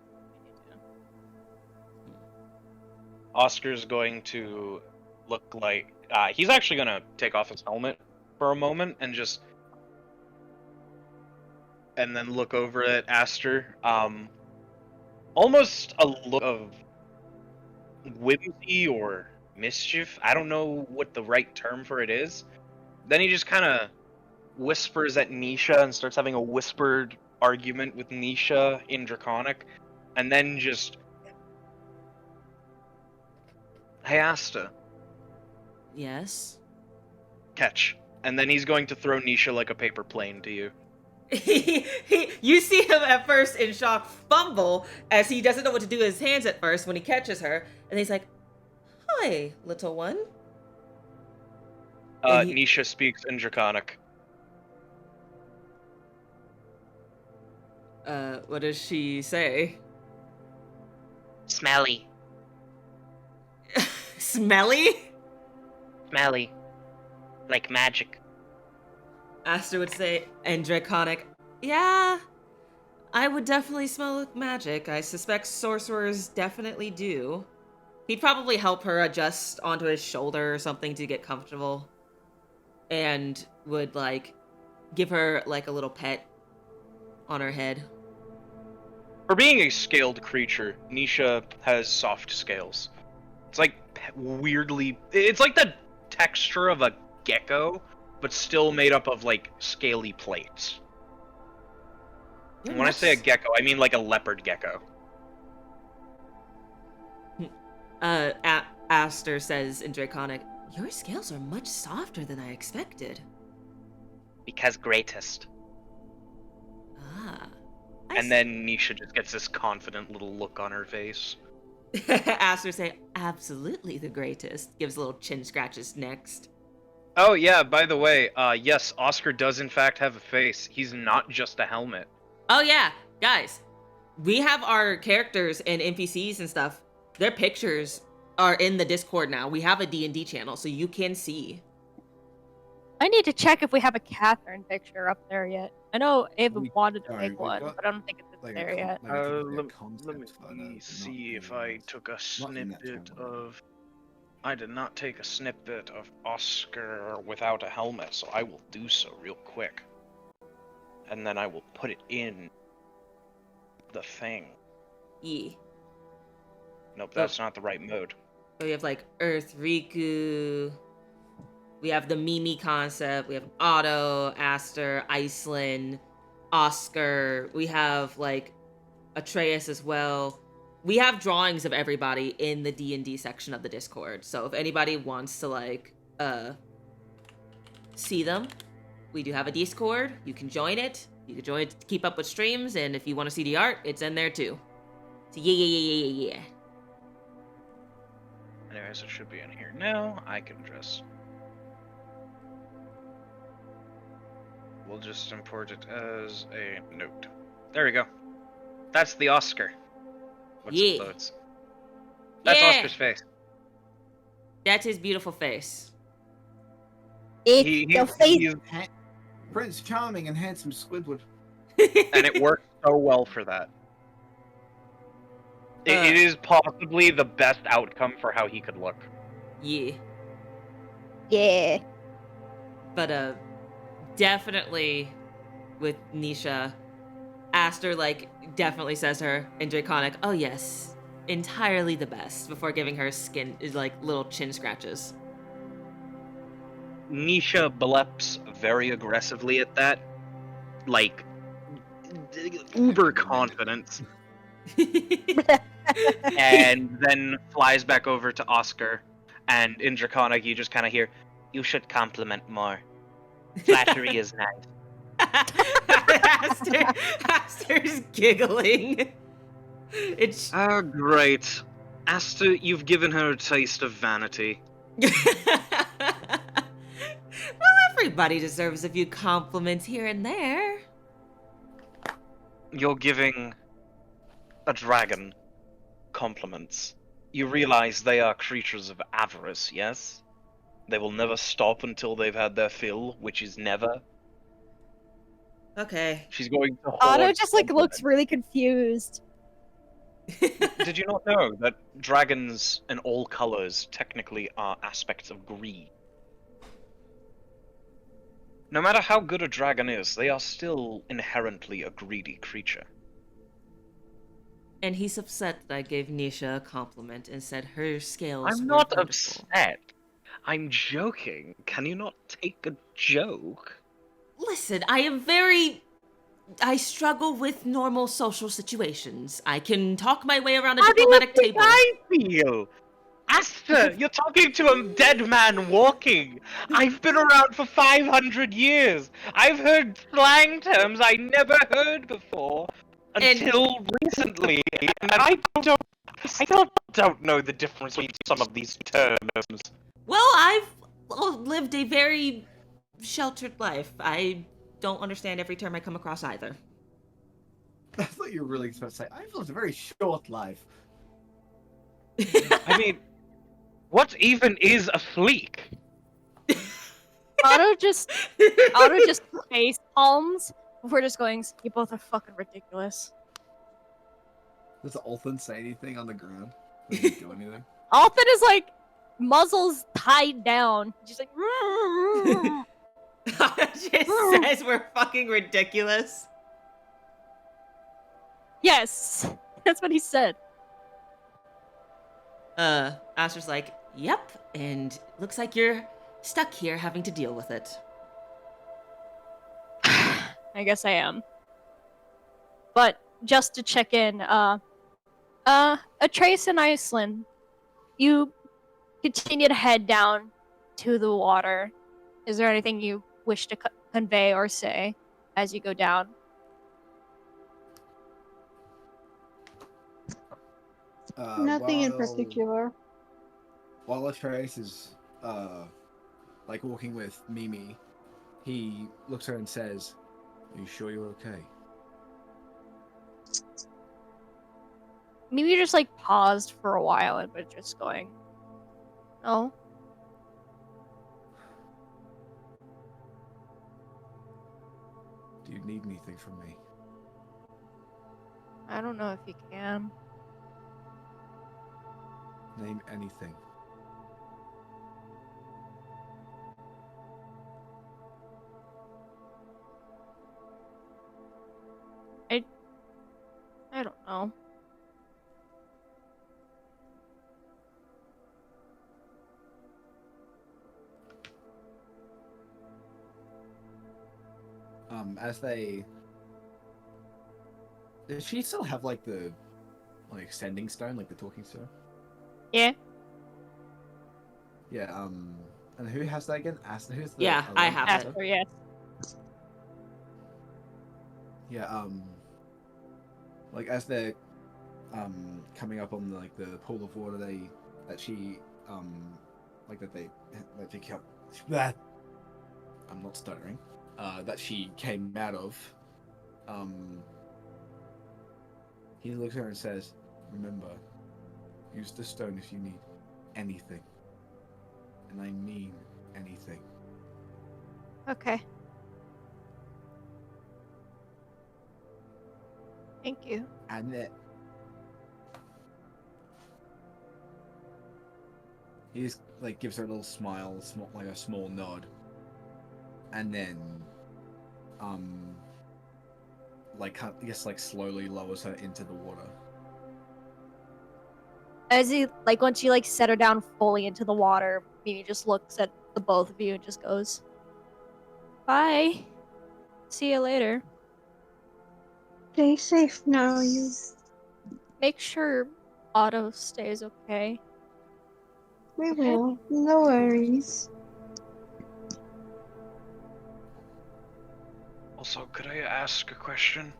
Oscar's going to look like he's actually gonna take off his helmet for a moment and then look over at Aster. Almost a look of whimsy or mischief. I don't know what the right term for it is. Then he just kind of whispers at Nisha and starts having a whispered argument with Nisha in Draconic, and then just, "Hey, Asta." Yes. Catch. And then he's going to throw Nisha like a paper plane to you. You see him at first in shock fumble as he doesn't know what to do with his hands at first when he catches her, and he's like, "Hi, little one." And Nisha speaks in Draconic. What does she say? Smelly. Smelly? Smelly. Like magic. Aster would say, and Draconic, yeah, I would definitely smell like magic. I suspect sorcerers definitely do. He'd probably help her adjust onto his shoulder or something to get comfortable. And would, like, give her, like, a little pet on her head. For being a scaled creature, Nisha has soft scales. It's like weirdly... It's like the texture of a gecko, but still made up of, like, scaly plates. And when I say a gecko, I mean like a leopard gecko. Aster says in Draconic, your scales are much softer than I expected. Because greatest. Ah. And then Nisha just gets this confident little look on her face. Aster say, absolutely the greatest. Gives little chin scratches next. Oh yeah, by the way, yes, Oscar does in fact have a face. He's not just a helmet. Oh yeah, guys. We have our characters and NPCs and stuff. Their pictures are in the Discord now. We have a D&D channel, so you can see. I need to check if we have a Catherine picture up there yet. I know Ava We wanted to don't. make We've one, got, but I don't think it's like, there yet. maybe like a Let concept me photo, not see if the, I took a not in that snippet channel. of... I did not take a snippet of Oscar without a helmet, so I will do so real quick. And then I will put it in the thing. Yeah. Nope, that's not the right mode. So we have like Earth Riku. We have the Mimi concept. We have Otto, Aster, Iceland, Oscar. We have like Atreus as well. We have drawings of everybody in the D&D section of the Discord. So if anybody wants to like see them, we do have a Discord. You can join it. You can join it to keep up with streams, and if you want to see the art, it's in there too. So yeah. Anyways, it should be in here now. I can just... We'll just import it as a note. There we go. That's the Oscar. What's Yeah. it loads? That's Yeah. Oscar's face. That's his beautiful face. It's He- the he- face. Prince Charming and handsome Squidward. And it worked so well for that. It is possibly the best outcome for how he could look. Yeah. Yeah. But definitely with Nisha, Aster like definitely says to her in Draconic, oh yes, entirely the best, before giving her skin like little chin scratches. Nisha bleps very aggressively at that. Like, uber confidence. And then flies back over to Oscar. And in Draconic, you just kind of hear, you should compliment more. Flattery is nice. Aster's giggling. It's Oh, great. Aster, you've given her a taste of vanity. well, everybody deserves a few compliments here and there. You're giving a dragon compliments. You realize they are creatures of avarice, yes? They will never stop until they've had their fill, which is never. Okay. She's going to Otto hoard just like looks compliments. really confused. Did you not know that dragons in all colors technically are aspects of greed? No matter how good a dragon is, they are still inherently a greedy creature. And he's upset that I gave Nisha a compliment and said her scales I'm were not beautiful. upset. I'm joking. Can you not take a joke? Listen, I struggle with normal social situations. I can talk my way around a How do you diplomatic think table. I feel? Aster, you're talking to a dead man walking. I've been around for 500 years. I've heard slang terms I never heard before until recently, and I still don't know the difference between some of these terms. Well, I've lived a very sheltered life. I don't understand every term I come across either. I thought you were really supposed to say, I've lived a very short life. I mean, what even is a fleek? Otto just face palms before just going, you both are fucking ridiculous. Does Althan say anything on the ground? Does he do anything? Alton is like, muzzles tied down. Just like, just says we're fucking ridiculous. yes, that's what he said. Aster's like, yep, and looks like you're stuck here having to deal with it. I guess I am. But just to check in, Trace in Iceland, you continue to head down to the water. Is there anything you wish to convey or say as you go down? Nothing in While- particular. While Atreus is like walking with Mimi, he looks at her and says, "Are you sure you're okay?" Maybe just like paused for a while and but just going, no. Do you need anything from me? I don't know if you can. Name anything. I don't know. As they... Does she still have, like, the, like, sending stone, like the talking stone? Yeah. Yeah, and who has that again? Who's the Yeah, I have it. Aster, yes. Yeah, like, as they're, coming up on, like, the pool of water that she kept... I'm not stuttering. That she came out of, he looks at her and says, "Remember, use the stone if you need anything. And I mean anything." Okay. Thank you. And then he just like gives her a little smile, like a small nod, and then like I guess like slowly lowers her into the water. As he, like, once you, like, set her down fully into the water, Mimi just looks at the both of you and just goes, bye. See you later. Stay safe now, you. Make sure Otto stays okay. We will. No worries. Also, could I ask a question?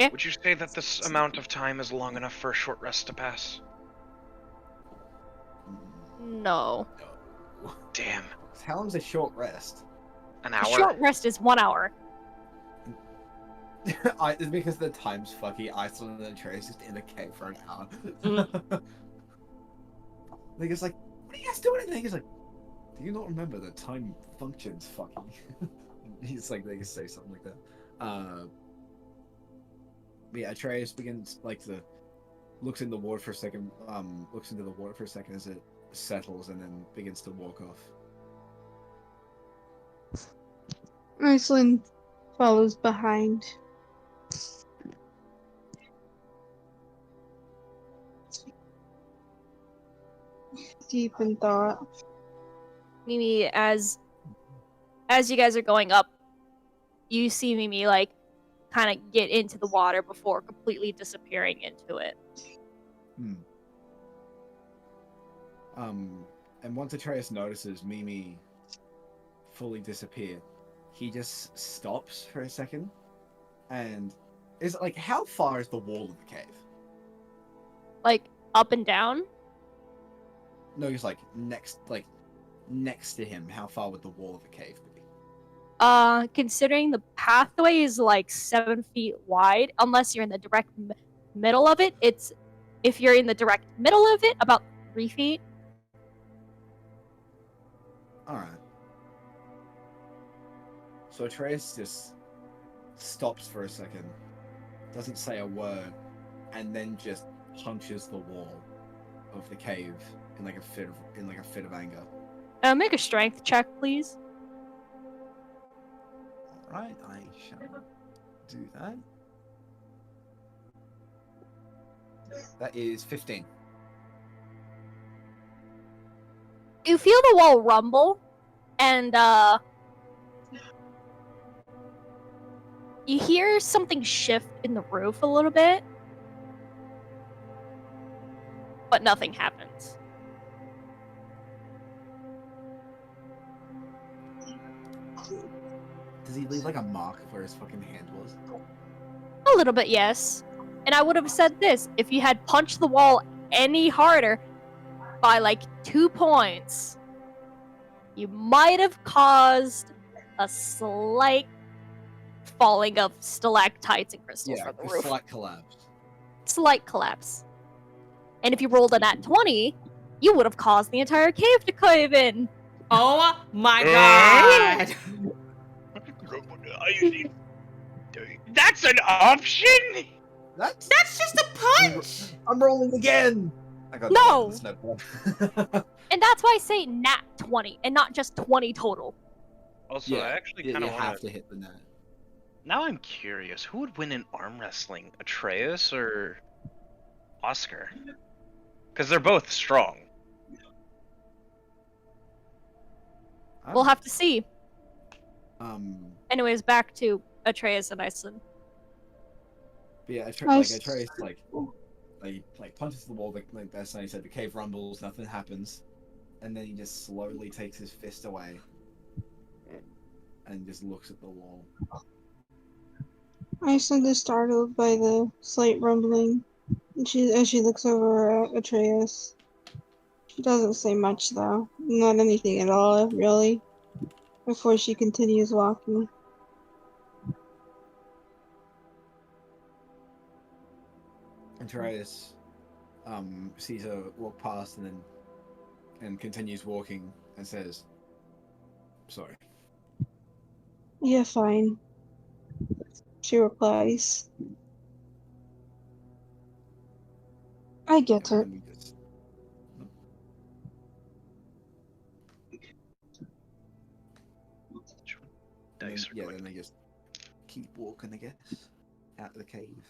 Yeah. Would you say that this amount of time is long enough for a short rest to pass? No. No. Damn. How long's a short rest? An A hour? short rest is 1 hour. It's because the time's fucky. Iceland and Trace just in a cave for an hour. Like, it's like, what are you guys doing in there? He's like, do you not remember that time functions fucking? He's like, they can say something like that. But yeah, Atreus begins like looks in the water for a second. Looks into the water for a second as it settles, and then begins to walk off. Iceland follows behind. Deep in thought. Mimi, as you guys are going up, you see Mimi, like, kind of get into the water before completely disappearing into it. And once Atreus notices Mimi fully disappear, he just stops for a second, and is like, how far is the wall of the cave? Like, up and down? No, he's like next to him. How far would the wall of the cave be? considering the pathway is like 7 feet wide, unless you're in the direct middle of it, if you're in the direct middle of it, about 3 feet. Alright. So Atreus just stops for a second, doesn't say a word, and then just punches the wall of the cave in like a fit of anger. Make a strength check, please. Alright, I shall do that. That is 15. You feel the wall rumble, and you hear something shift in the roof a little bit, but nothing happens. Does he leave like a mark of where his fucking hand was? A little bit, yes. And I would have said this, if you had punched the wall any harder by like 2 points, you might have caused a slight falling of stalactites and crystals from the a roof. slight collapse. Slight collapse. And if you rolled a nat 20, you would have caused the entire cave to cave in. Oh my god! That's an option? That's That's just a punch! I'm rolling again. I got No! that's no point. And that's why I say nat 20 and not just 20 total. Also, I actually kind you of have want to hit the net. Now I'm curious, who would win in arm wrestling, Atreus or Oscar? Because they're both strong. We'll have to see. Um. Anyways, back to Atreus and Iceland. But yeah, Nice. Atreus like punches the wall. Like that's how he said, the cave rumbles, nothing happens, and then he just slowly takes his fist away and just looks at the wall. Iceland is startled by the slight rumbling, and as she looks over at Atreus. She doesn't say much though, not anything at all, really, before she continues walking. Atreus sees her walk past and continues walking and says, "Sorry." Yeah, fine. She replies. I get it. And we just- Dice yeah, are then they just keep walking, I guess, out of the cave.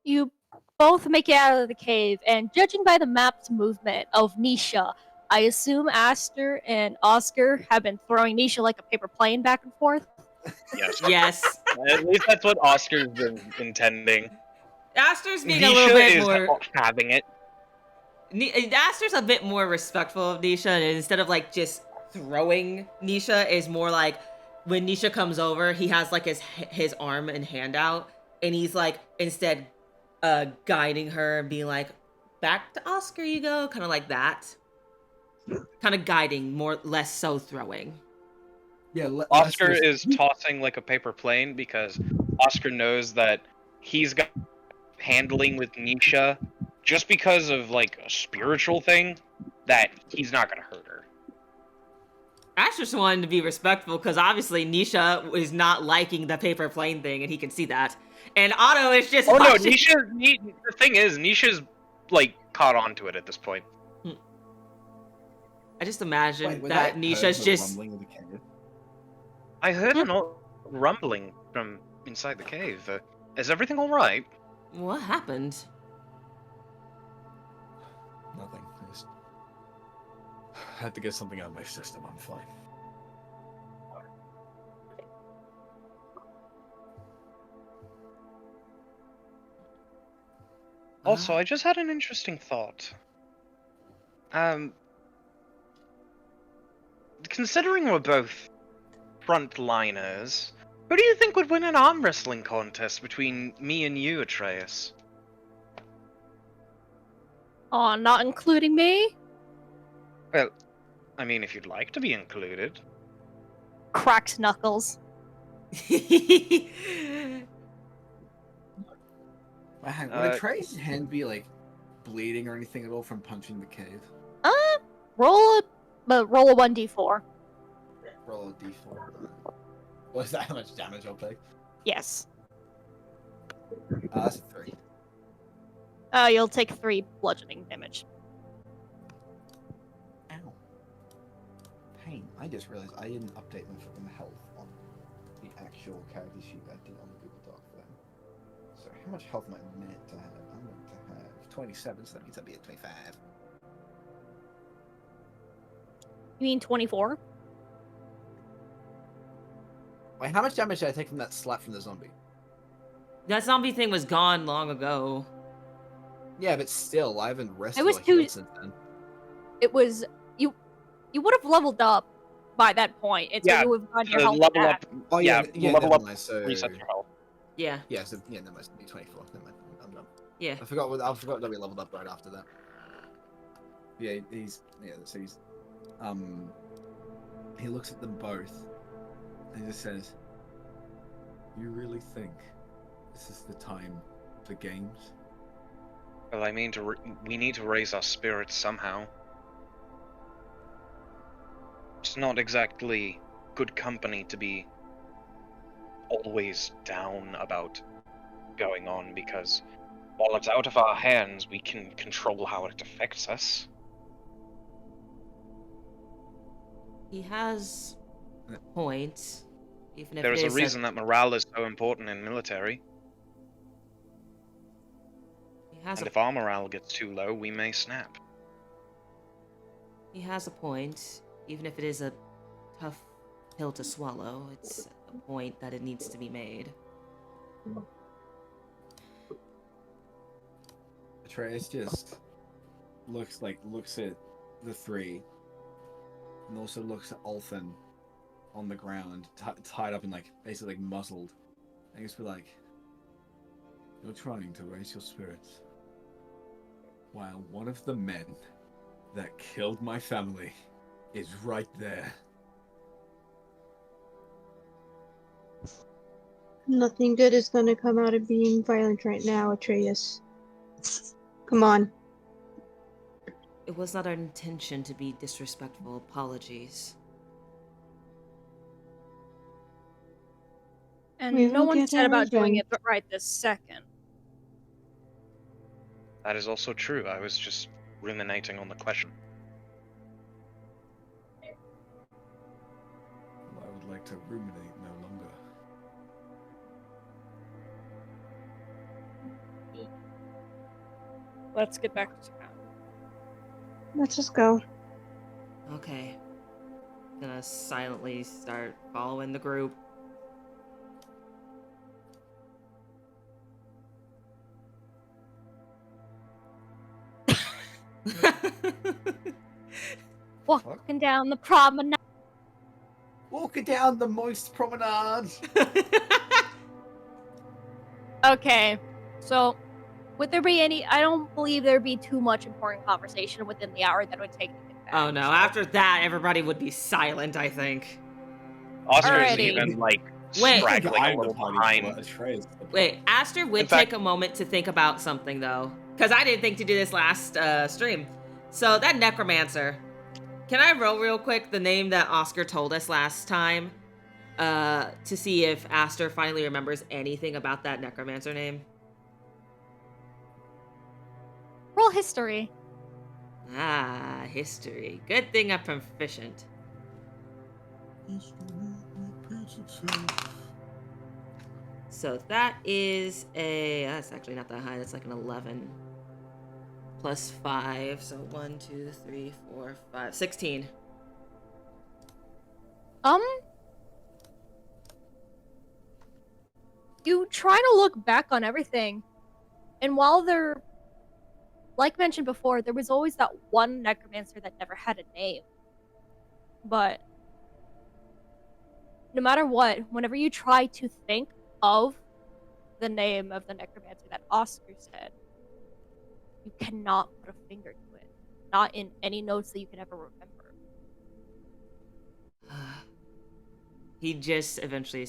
You both make it out of the cave, and judging by the map's movement of Nisha, I assume Aster and Oscar have been throwing Nisha like a paper plane back and forth. Yes. Yes. At least that's what Oscar's been intending. Aster's being Nisha a little bit is more. having it. Aster's a bit more respectful of Nisha, and instead of like just throwing Nisha, is more like when Nisha comes over, he has like his arm and hand out, and he's like instead guiding her and being like, "Back to Oscar you go," kind of like that, kind of guiding, less so throwing. Yeah, Oscar is tossing like a paper plane because Oscar knows that he's got handling with Nisha just because of like a spiritual thing that he's not gonna hurt her. Ash just wanted to be respectful because obviously Nisha is not liking the paper plane thing, and he can see that. And Otto is just. Oh no, watching. the thing is, Nisha's like caught on to it at this point. I just imagine Wait, that Nisha's just. rumbling of the cave? I heard an rumbling from inside the cave. Is everything all right? What happened? Nothing. I just had to get something out of my system. I'm fine. Also, I just had an interesting thought. Considering we're both frontliners, who do you think would win an arm wrestling contest between me and you, Atreus? Aw, not including me? Well, I mean, if you'd like to be included. Cracks knuckles. Would Atreus' hand be like bleeding or anything at all from punching the cave? Roll a 1d4. Roll a d4. What's that? How much damage I'll take? Yes. That's a 3. You'll take 3 bludgeoning damage. Ow. Pain. I just realized I didn't update my fucking health on the actual character sheet I did on the Google Doc for them. So how much health am I meant to have? I'm meant to have 27, so that means I'll be at 25. You mean 24? Wait, how much damage did I take from that slap from the zombie? That zombie thing was gone long ago. Yeah, but still, I haven't rested It was or healed too- since then. It was you would have leveled up by that point. It's Yeah, you would have gotten your To health level back. up, Oh yeah, level never up mind, so resets your health. Yeah, yeah, so yeah, that must be 24. Never mind, I'm done. yeah. I forgot that we leveled up right after that. Yeah, so he's he looks at them both and just says, "You really think this is the time for games?" Well, I mean, we need to raise our spirits somehow. It's not exactly good company to be always down about going on, because while it's out of our hands, we can control how it affects us. He has a point. Even if There's it a is reason that morale is so important in military, he has and a if our morale gets too low, we may snap. he has a point. Even if it is a tough pill to swallow, it's a point that it needs to be made. Atreus just looks at the 3, and also looks at Ulfin on the ground, tied up and basically muzzled, and just be like, "You're trying to raise your spirits, while one of the men that killed my family is right there." Nothing good is gonna come out of being violent right now, Atreus. Come on. It was not our intention to be disrespectful. Apologies. And We no will one get said our about doing it revenge. right this second. That is also true. I was just ruminating on the question. Well, I would like to ruminate no longer. Let's get back to town. Let's just go. Okay. Gonna silently start following the group. Walking down the promenade. Walking down the moist promenade. Okay, so would there be any? I don't believe there'd be too much important conversation within the hour that it would take to get back. Oh no, so- after that, everybody would be silent, I think. Oscar's Alrighty. even like Wait. straggling a I'm the little party behind. for Atreus. Wait, Aster would In fact- take a moment to think about something, though. Because I didn't think to do this last stream. So, that necromancer. Can I roll real quick the name that Oscar told us last time? To see if Aster finally remembers anything about that necromancer name? Roll history. Ah, history. Good thing I'm proficient. So that is that's actually not that high. That's like an 11. Plus 5. So 1, 2, 3, 4, 5. 16. You try to look back on everything, and while there, like mentioned before, there was always that one necromancer that never had a name. But no matter what, whenever you try to think of the name of the necromancer that Oscar said, you cannot put a finger to it. Not in any notes that you can ever remember. He just eventually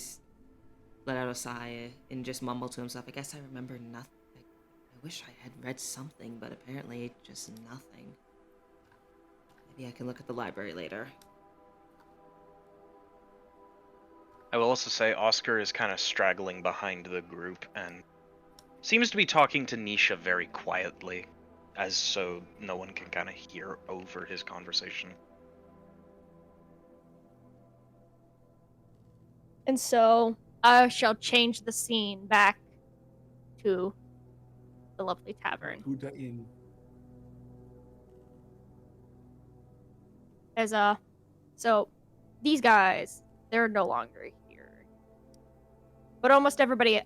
let out a sigh and just mumbled to himself, I guess I remember nothing. I wish I had read something, but apparently just nothing. Maybe I can look at the library later. I will also say Oscar is kind of straggling behind the group and seems to be talking to Nisha very quietly, as so no one can kind of hear over his conversation. And so I shall change the scene back to the lovely tavern. Put that in. As so these guys, they're no longer here. But almost everybody,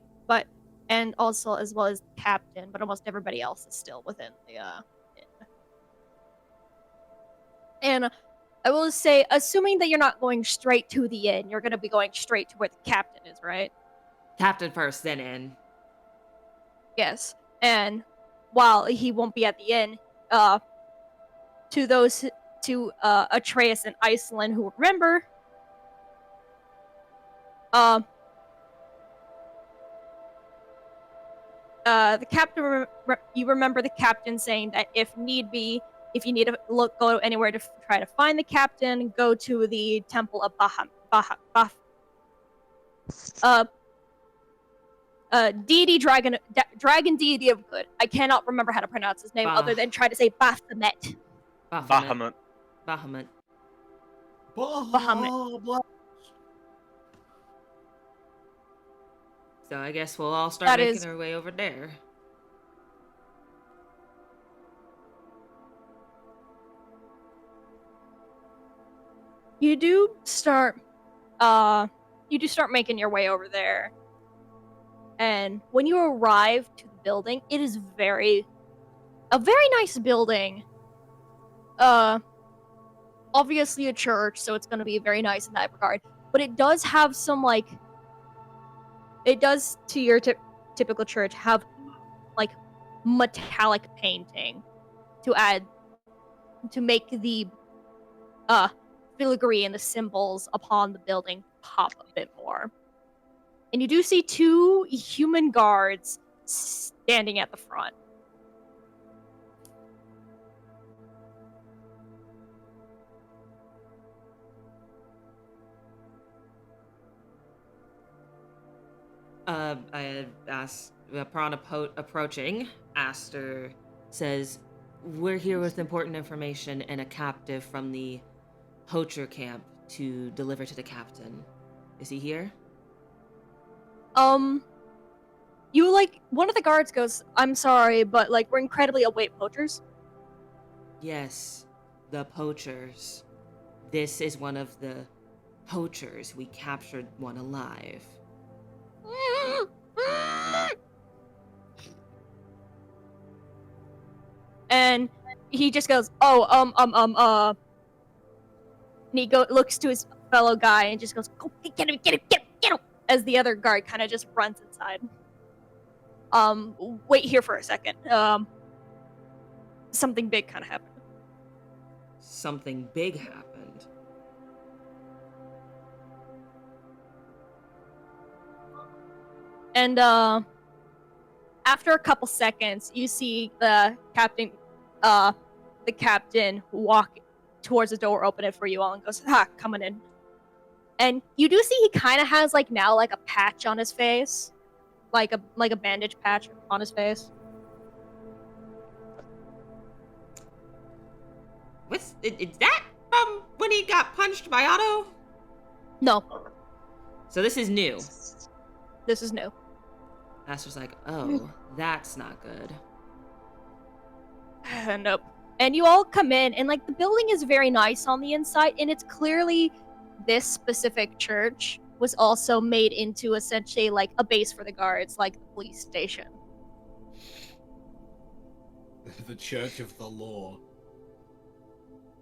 and also as well as the captain, but almost everybody else is still within the inn. And I will say, assuming that you're not going straight to the inn, you're gonna be going straight to where the captain is, right? Captain first, then inn. Yes. And while he won't be at the inn, to Atreus and Iceland who remember, the captain, you remember the captain saying that if need be, if you need to go anywhere to try to find the captain, go to the temple of deity dragon deity of good. I cannot remember how to pronounce his name other than try to say Baphomet. Bahamut. Bahamut. Bahamut. So I guess we'll all start making our way over there. You do start making your way over there. And when you arrive to the building, it is a very nice building. Obviously a church, so it's going to be very nice in that regard. But it does have some it does, to your typical church, have metallic painting to make the filigree and the symbols upon the building pop a bit more. And you do see 2 human guards standing at the front. I had asked, upon approaching, Aster says, we're here with important information and a captive from the poacher camp to deliver to the captain. Is he here? One of the guards goes, I'm sorry, but we're incredibly await poachers. Yes, the poachers. This is one of the poachers. We captured one alive. And he just goes, and he looks to his fellow guy and just goes, go get him, as the other guard kind of just runs inside. Wait here for a second. Something big kind of happened. Something big happened. And after a couple seconds, you see the captain walk towards the door, open it for you all, and goes, coming in. And you do see he kind of has now a patch on his face, like a bandage patch on his face. Is that from when he got punched by Otto? No, So this is new. this is new. Aster's like, oh, that's not good. Nope. And you all come in, and the building is very nice on the inside, and it's clearly this specific church was also made into essentially a base for the guards, like the police station. The Church of the Law.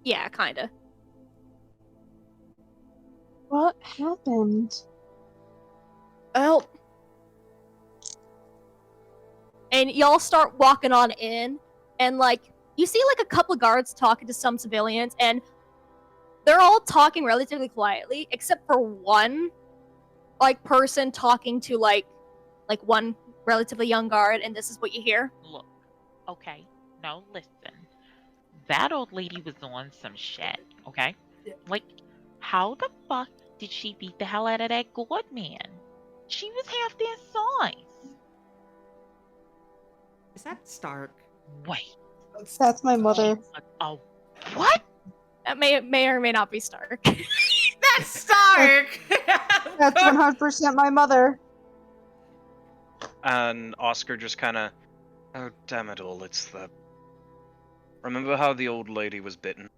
Yeah, kinda. What happened? Well, and y'all start walking on in, and you see a couple guards talking to some civilians, and they're all talking relatively quietly, except for one, like, person talking to like one relatively young guard, and this is what you hear. Look, okay, no, listen. That old lady was on some shit, okay? Like, how the fuck did she beat the hell out of that god man? She was half their size. Is that Stark? Wait, That's my mother. oh, what? That may or may not be Stark. That's Stark. That's 100% my mother. And Oscar just kind of, oh damn it all, it's the. Remember how the old lady was bitten?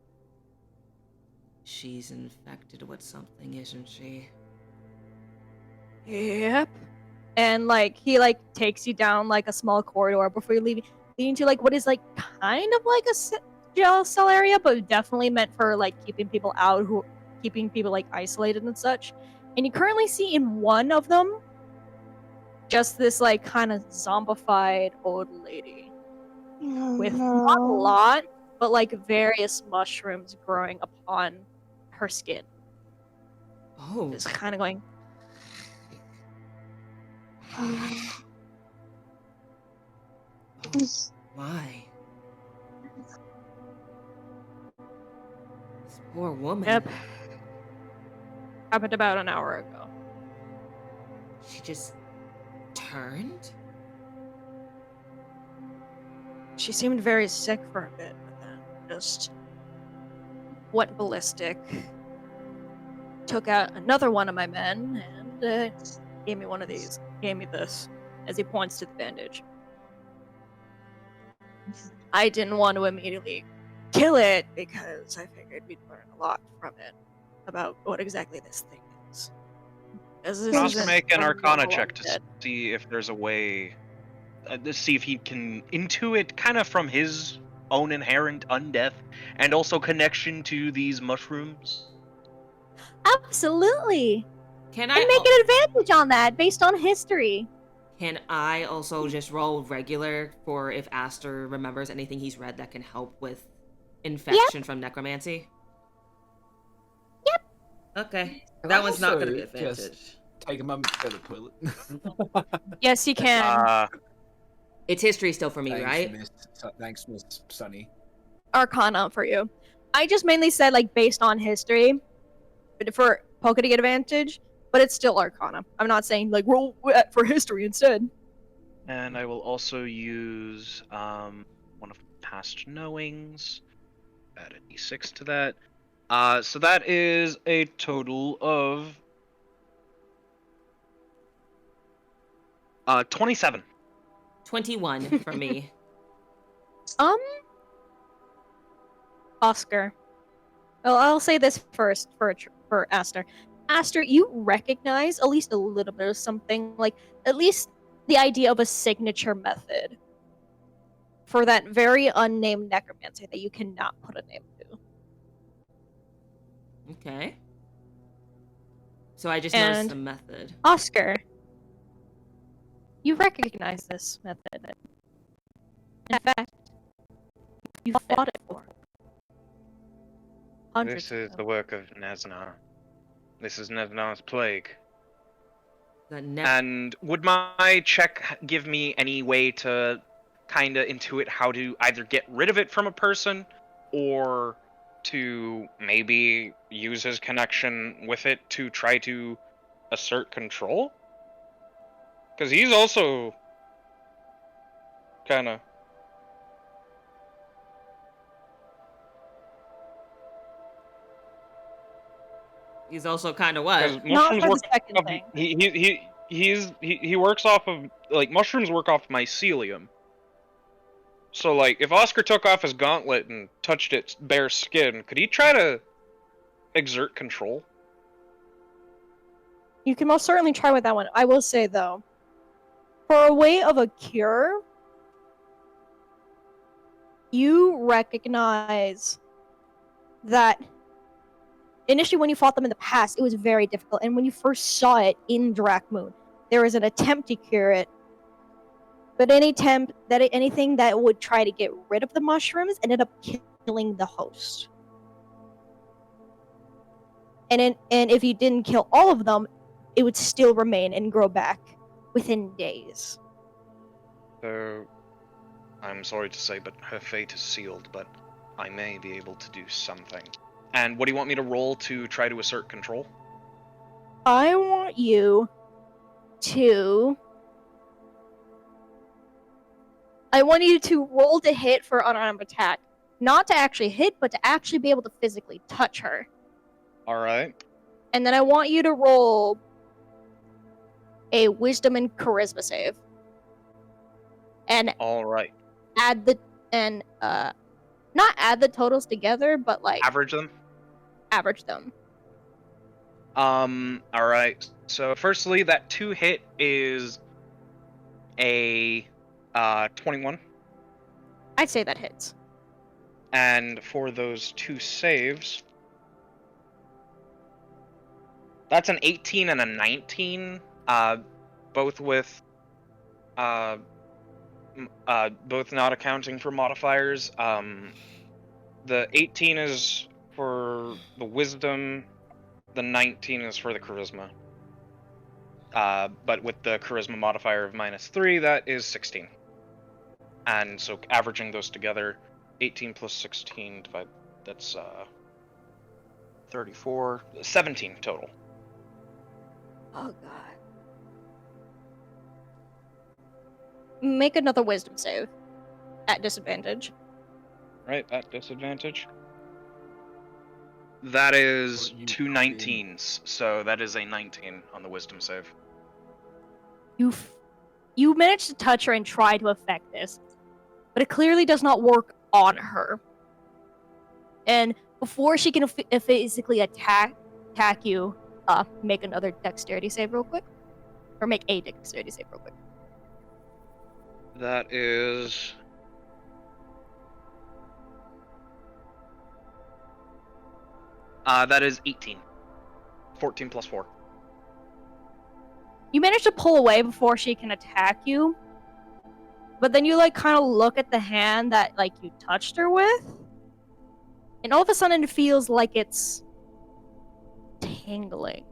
She's infected with something, isn't she? Yep. And like he like takes you down like a small corridor before you leading to like what is like kind of like a jail cell area, but definitely meant for like keeping people like isolated and such. And you currently see in one of them just this like kind of zombified old lady Oh, with no. not a lot, but like various mushrooms growing upon her skin. Oh. Just kind of going. Is- My. This poor woman. Yep. Happened about an hour ago. She just turned? She seemed very sick for a bit, but then just went ballistic. Took out another one of my men and gave me one of these. Gave me this as he points to the bandage. I didn't want to immediately kill it because I figured we'd learn a lot from it about what exactly this thing is. Oscar, make an Arcana unnormal check to undead. see if there's a way, to see if he can intuit kind of from his own inherent undeath and also connection to these mushrooms. Absolutely. Can And I make an advantage on that based on history. Can I also just roll regular for if Aster remembers anything he's read that can help with infection from necromancy? Yep. Okay. Can That I one's not going to also be just advantage. take a moment to go to the toilet. Yes, you can. It's history still for me, Thanks, right? Thanks, Miss Sunny. Arcana for you. I just mainly said like based on history, but for Poke to get advantage, but it's still Arcana. I'm not saying like roll for history instead. And I will also use one of past knowings. Add a d6 to that. So that is a total of 27. 21 for me. Oscar. Well, I'll say this first for Aster. Aster, you recognize at least a little bit of something, like at least the idea of a signature method for that very unnamed necromancer that you cannot put a name to. Okay. So I just noticed And the method. Oscar, you recognize this method. In fact, you fought it for hundreds This is of the work of Nezna. This is Nezna's plague. The And would my check give me any way to kind of intuit how to either get rid of it from a person or to maybe use his connection with it to try to assert control? Because he's also kind of... He's also kind of what? Because Not mushrooms for the work second off, thing. he works off of, like, mushrooms work off mycelium. So, like, if Oscar took off his gauntlet and touched its bare skin, could he try to exert control? You can most certainly try with that one. I will say though, for a way of a cure, you recognize that initially when you fought them in the past, it was very difficult. And when you first saw it in Drakmoon, there was an attempt to cure it. But anything that would try to get rid of the mushrooms ended up killing the host. and if you didn't kill all of them, it would still remain and grow back within days. So, I'm sorry to say, but her fate is sealed, but I may be able to do something. And what do you want me to roll to try to assert control? I want you to roll to hit for unarmed attack. Not to actually hit, but to actually be able to physically touch her. Alright. And then I want you to roll a wisdom and charisma save. And Alright. add the not add the totals together, but like Average them? average them. Alright. So, firstly, that 2 hit is a 21. I'd say that hits. And for those 2 saves, that's an 18 and a 19, both with both not accounting for modifiers. The 18 is for the wisdom, the 19 is for the charisma. But with the charisma modifier of -3, that is 16. And so averaging those together, 18 plus 16, that's 34, 17 total. Oh god. Make another wisdom save at disadvantage. Right, at disadvantage. That is Or you 2 copy 19s, so that is a 19 on the wisdom save. You managed to touch her and try to affect this, but it clearly does not work on her. And before she can physically attack you, make another dexterity save real quick, or make a dexterity save real quick. That is... that is 18. 14 plus 4. You manage to pull away before she can attack you, but then you like kind of look at the hand that like you touched her with, and all of a sudden it feels like it's tingling.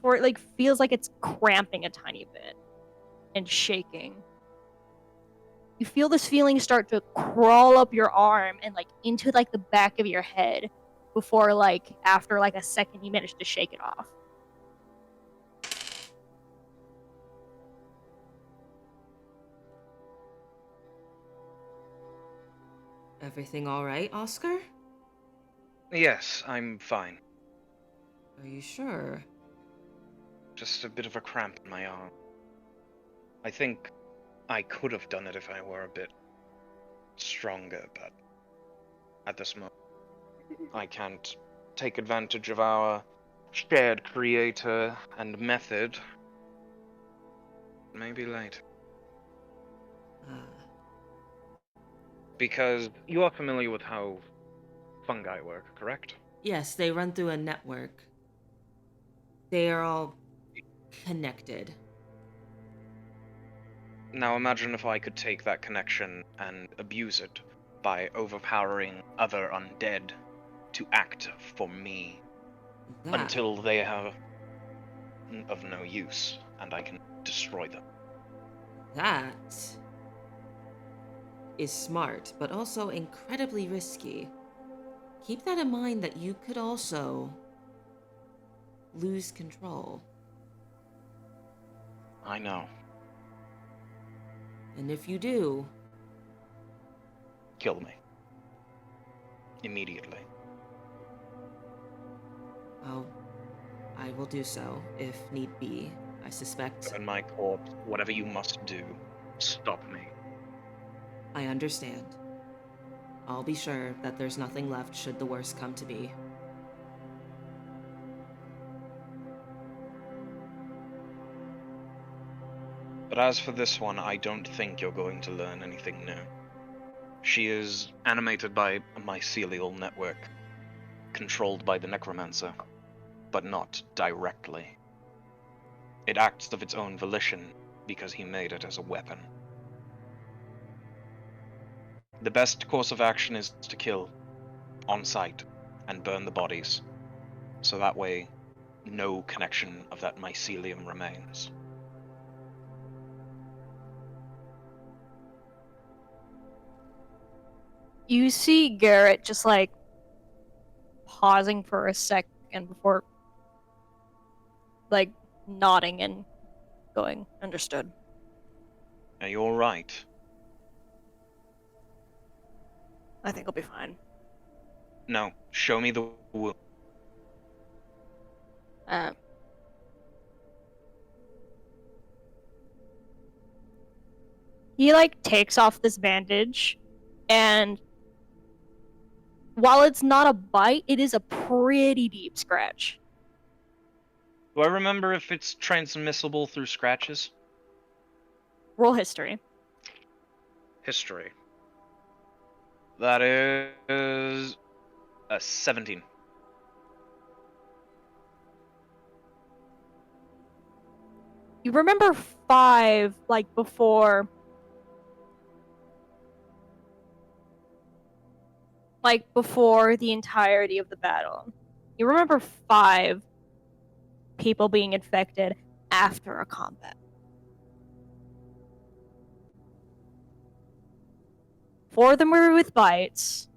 Or it like feels like it's cramping a tiny bit and shaking. You feel this feeling start to crawl up your arm and like into like the back of your head before like after like a second you manage to shake it off. Everything all right, Oscar? Yes, I'm fine. Are you sure? Just a bit of a cramp in my arm. I think I could have done it if I were a bit stronger, but at this moment, I can't take advantage of our shared creator and method. Maybe later. Because you are familiar with how fungi work, correct? Yes, they run through a network. They are all connected. Now imagine if I could take that connection and abuse it by overpowering other undead to act for me That, until they are of no use and I can destroy them. that is smart, but also incredibly risky. Keep that in mind that you could also lose control. I know. And if you do, Kill me. Immediately. I will do so if need be. I suspect. Burn my corpse, whatever you must do. Stop me. I understand. I'll be sure that there's nothing left should the worst come to be. But as for this one, I don't think you're going to learn anything new. She is animated by a mycelial network, controlled by the necromancer, but not directly. It acts of its own volition because he made it as a weapon. The best course of action is to kill on sight and burn the bodies, so that way no connection of that mycelium remains. You see Garrett just like pausing for a second before like nodding and going, understood. Are you alright? I think I'll be fine. No, show me the wound. He like takes off this bandage, and while it's not a bite, it is a pretty deep scratch. Do I remember if it's transmissible through scratches? Roll history. History. That is a 17. You remember 5, like before the entirety of the battle. You remember 5 people being infected after a combat. 4 of them were with bites,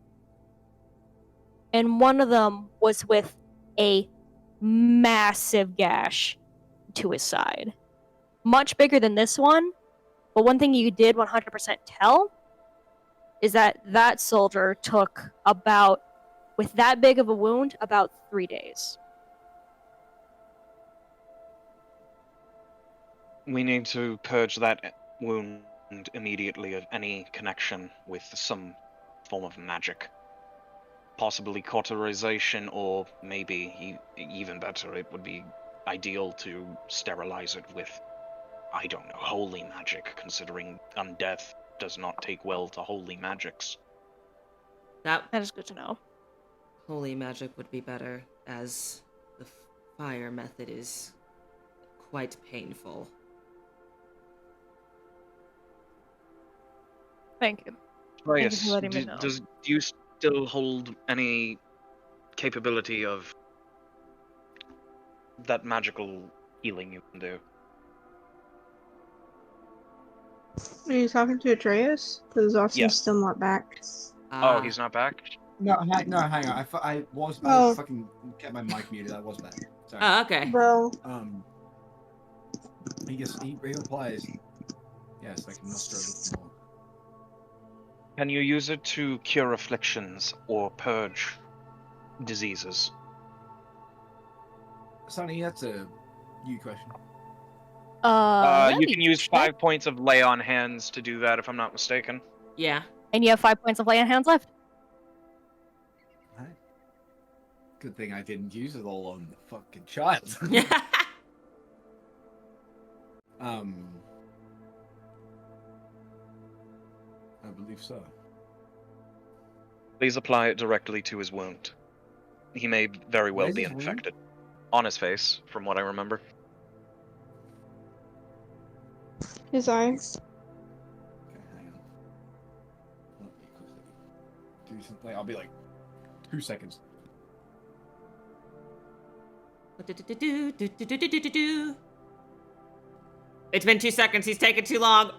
and 1 of them was with a massive gash to his side. Much bigger than this one, but one thing you did 100% tell is that that soldier took about, with that big of a wound, about 3 days. We need to purge that wound immediately of any connection with some form of magic. Possibly cauterization, or maybe, even better, it would be ideal to sterilize it with, I don't know, holy magic, considering undeath does not take well to holy magics. That is good to know. Holy magic would be better, as the fire method is quite painful. Thank you. Reyes, Thank you for letting me know. do you still hold any capability of that magical healing you can do? Are you talking to Atreus? Because Austin's Yes. still not back. Oh, he's not back? No, hang on. I Oh. fucking kept my mic muted. I was back. Sorry. Oh, okay. Bro, He replies, yes, I can muster a little more. Can you use it to cure afflictions or purge diseases? Sonny, that's a you question. You can use 5 points of lay on hands to do that, if I'm not mistaken. Yeah. And you have 5 points of lay on hands left. Right. Good thing I didn't use it all on the fucking child. I believe so. Please apply it directly to his wound. He may very well Where's be his wound? infected. On his face, from what I remember. his eyes. Okay, hang on. Let me quickly do something. I'll be like 2 seconds. It's been 2 seconds. He's taking too long.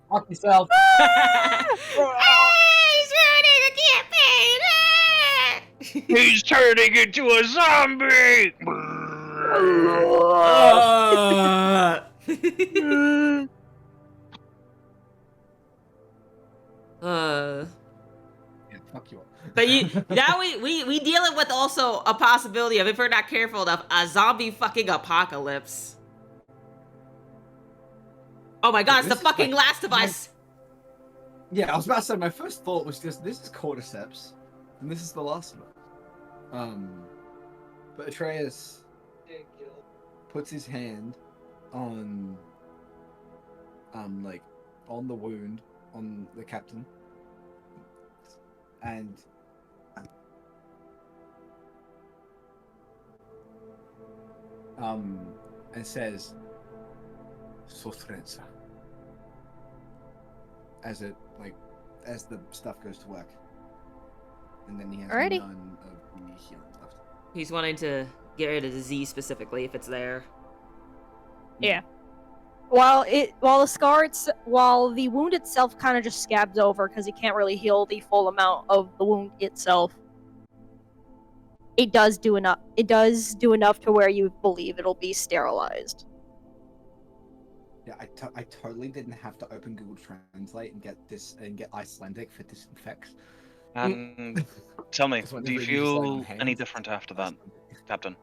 Fuck yourself. He's ruining the campaign. He's turning into a zombie! Yeah, fuck you all. But now we dealing with also a possibility of, if we're not careful enough, a zombie fucking apocalypse. Oh my god, it's the This is fucking like- Last of Us. Yeah, I was about to say, my first thought was just, this is cordyceps, and this is the last of it. But Atreus puts his hand on, like, on the wound, on the captain, and says, Sofrenza. As it, like, as the stuff goes to work. And then he has Alrighty. none of the healing left. He's wanting to get rid of the Z specifically if it's there. Yeah. While the wound itself kind of just scabs over because it can't really heal the full amount of the wound itself. It does do enough. It does do enough to where you believe it'll be sterilized. Yeah, I totally didn't have to open Google Translate and get Icelandic for disinfect. And tell me, Just whenever do you you use, like, feel any hands, different after that, Captain?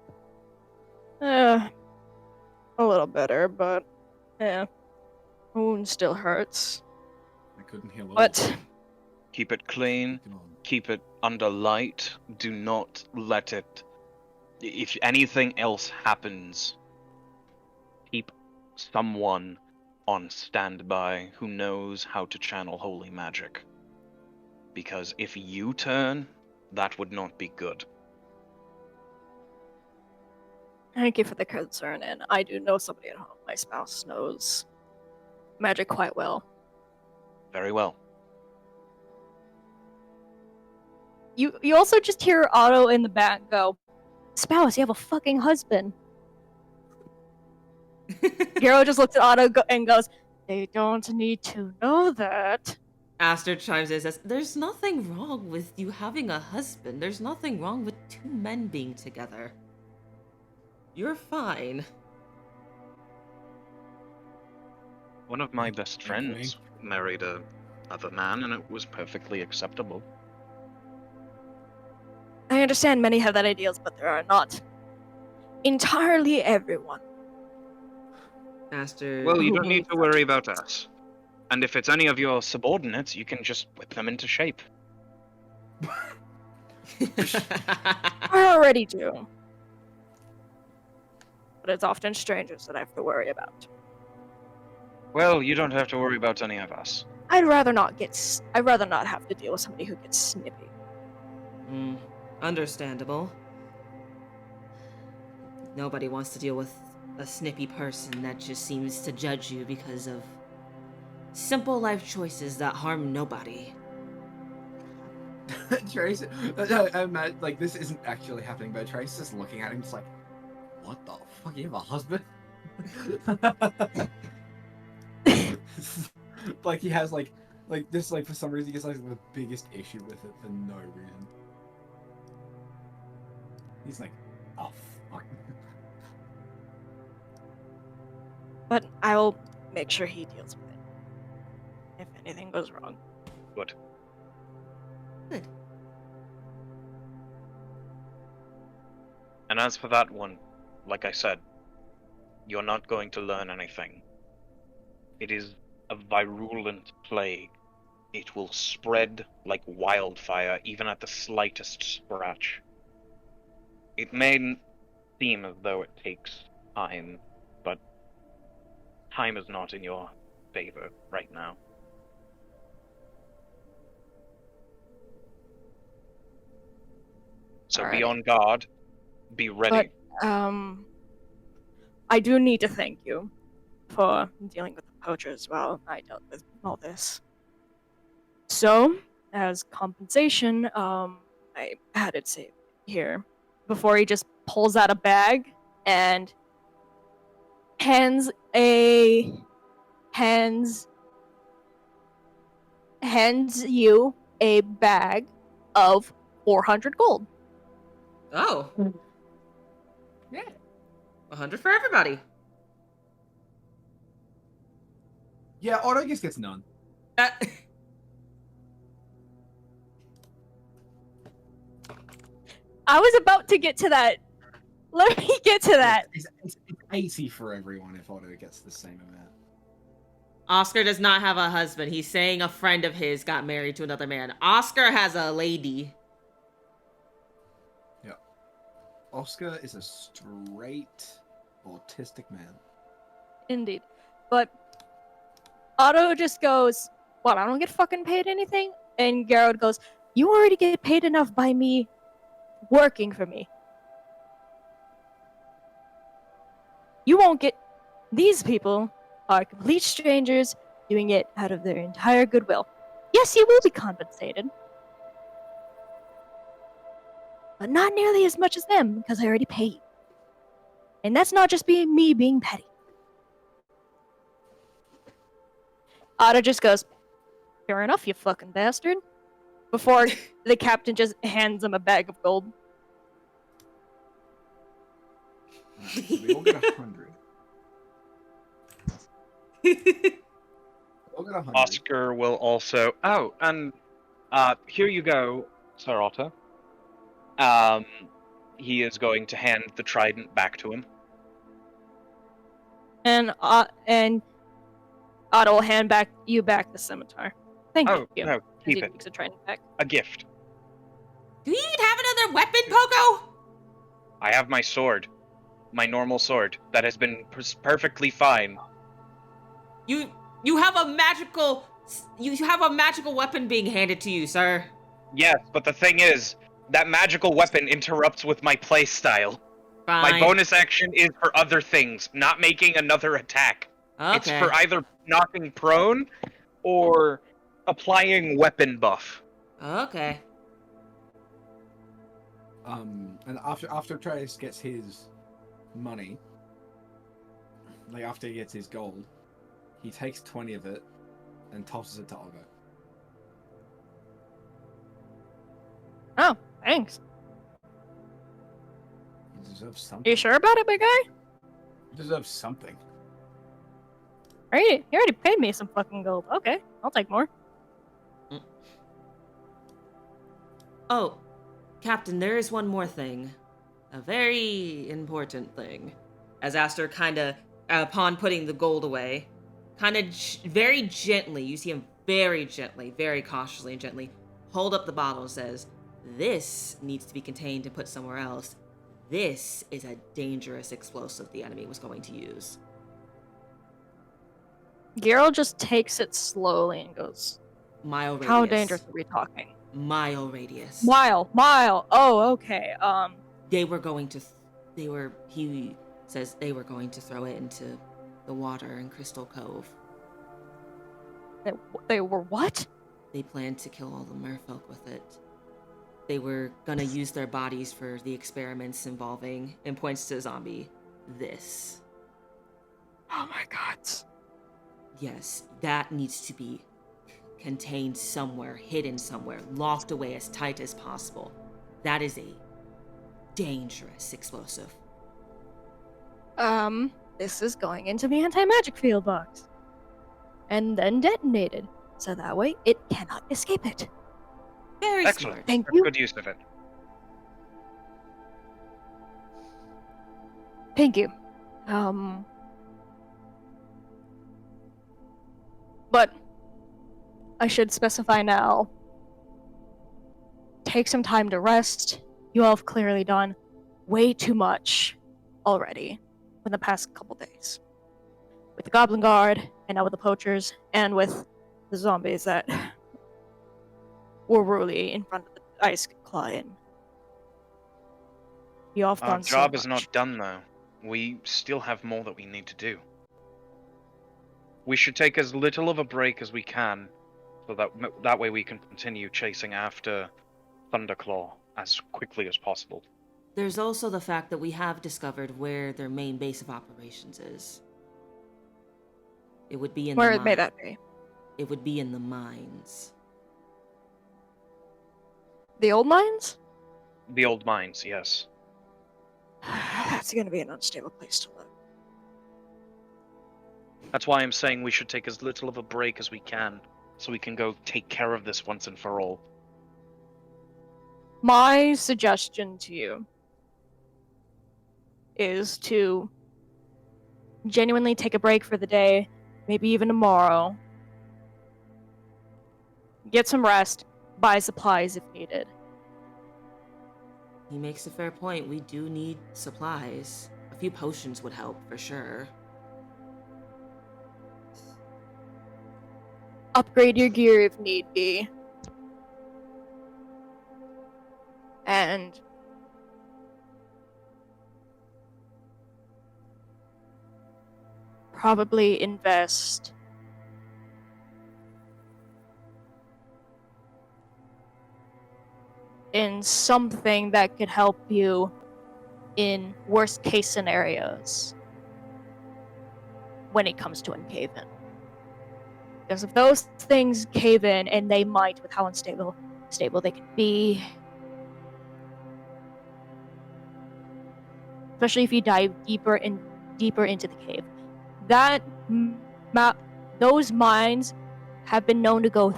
A little better, but yeah, wound still hurts. I couldn't heal all But of it. Keep it clean. Freaking on. Keep it under light. Do not let it. If anything else happens, keep someone on standby who knows how to channel holy magic. Because if you turn, that would not be good. thank you for the concern, and I do know somebody at home. My spouse knows magic quite well. Very well. You also just hear Otto in the back go, "Spouse, you have a fucking husband." Garo just looks at Otto and goes, "They don't need to know that." Aster chimes in and says, "There's nothing wrong with you having a husband. There's nothing wrong with two men being together. You're fine." One of my best friends married another man, and it was perfectly acceptable. I understand many have that ideals, but there are not entirely everyone. Aster. Well, you don't need to worry about us. And if it's any of your subordinates, you can just whip them into shape. I already do. But it's often strangers that I have to worry about. Well, you don't have to worry about any of us. I'd rather not have to deal with somebody who gets snippy. Understandable. Nobody wants to deal with a snippy person that just seems to judge you because of simple life choices that harm nobody. Trace, like this isn't actually happening, but Trace is looking at him, just like, "What the fuck? You have a husband?" Like he has like this, like for some reason he gets like the biggest issue with it for no reason. He's like, "Oh fuck." But I'll make sure he deals with it. If anything goes wrong. Good. Good. And as for that one, like I said, you're not going to learn anything. It is a virulent plague. It will spread like wildfire, even at the slightest scratch. It may seem as though it takes time, but time is not in your favor right now. So be Alrighty. on guard. Be ready. But, I do need to thank you for dealing with the poachers while I dealt with all this. So, as compensation, I had it saved here before he just pulls out a bag and hands you a bag of 400 gold. Oh. Yeah. 100 for everybody. Yeah, Otto just gets none. I was about to get to that. Let me get to that. It's 80 for everyone if Otto gets the same amount. Oscar does not have a husband. He's saying a friend of his got married to another man. Oscar has a lady. Yeah. Oscar is a straight autistic man. Indeed. But Otto just goes, "What, I don't get fucking paid anything?" And Garrod goes, "You already get paid enough by me working for me. You won't get... These people are complete strangers doing it out of their entire goodwill. Yes, you will be compensated. But not nearly as much as them, because I already pay you. And that's not just me being petty. Otto just goes, fair enough, you fucking bastard. Before the captain just hands him a bag of gold. So we all get 100. We'll get 100. Oscar will also. Oh, and here you go, Sir Otto. He is going to hand the trident back to him. And Otto will hand you back the scimitar. Thank Oh, you. no, As keep he it. takes a trident back. A gift. Do you even have another weapon, Pogo? I have my sword. My normal sword. That has been perfectly fine. You have a magical weapon being handed to you, sir. Yes, but the thing is, that magical weapon interrupts with my playstyle. Fine. My bonus action is for other things, not making another attack. Okay. It's for either knocking prone or applying weapon buff. Okay. And after Atreus gets his money, like after he gets his gold, he takes 20 of it and tosses it to Olga. Oh, thanks. He deserves Are something. you sure about it, big guy? He deserves something. Right? You already paid me some fucking gold. Okay, I'll take more. Oh, Captain, there is one more thing. A very important thing. As Aster kind of, upon putting the gold away, kind of very gently, you see him very gently, very cautiously and gently, hold up the bottle and says, "This needs to be contained and put somewhere else. This is a dangerous explosive the enemy was going to use." Geralt just takes it slowly and goes, Mile radius. how dangerous are we talking? Mile radius. Mile. Oh, okay. They were going to, he says they were going to throw it into the water in Crystal Cove. They were what? They planned to kill all the merfolk with it. They were gonna use their bodies for the experiments involving, and points to a zombie, this. Oh my god. Yes, that needs to be contained somewhere, hidden somewhere, locked away as tight as possible. That is a dangerous explosive. This is going into the anti-magic field box. And then detonated. So that way, it cannot escape it. Very Excellent. smart. Thank That's you. good use of it. Thank you. But I should specify now. Take some time to rest. You all have clearly done way too much already in the past couple days. With the Goblin Guard, and now with the poachers, and with the zombies that were really in front of the ice client. You all have Our done so job is much. not done, though. We still have more that we need to do. We should take as little of a break as we can, so that way we can continue chasing after Thunderclaw as quickly as possible. There's also the fact that we have discovered where their main base of operations is. It would be in Where the may that be? It would be in the mines. The old mines? The old mines, yes. That's gonna be an unstable place to live. That's why I'm saying we should take as little of a break as we can, so we can go take care of this once and for all. My suggestion to you is to genuinely take a break for the day, maybe even tomorrow. Get some rest, buy supplies if needed. He makes a fair point. We do need supplies. A few potions would help, for sure. Upgrade your gear if need be. And probably invest in something that could help you in worst case scenarios when it comes to cave-in. Because if those things cave in, and they might with how unstable they can be, especially if you dive deeper into the cave, that those mines have been known to go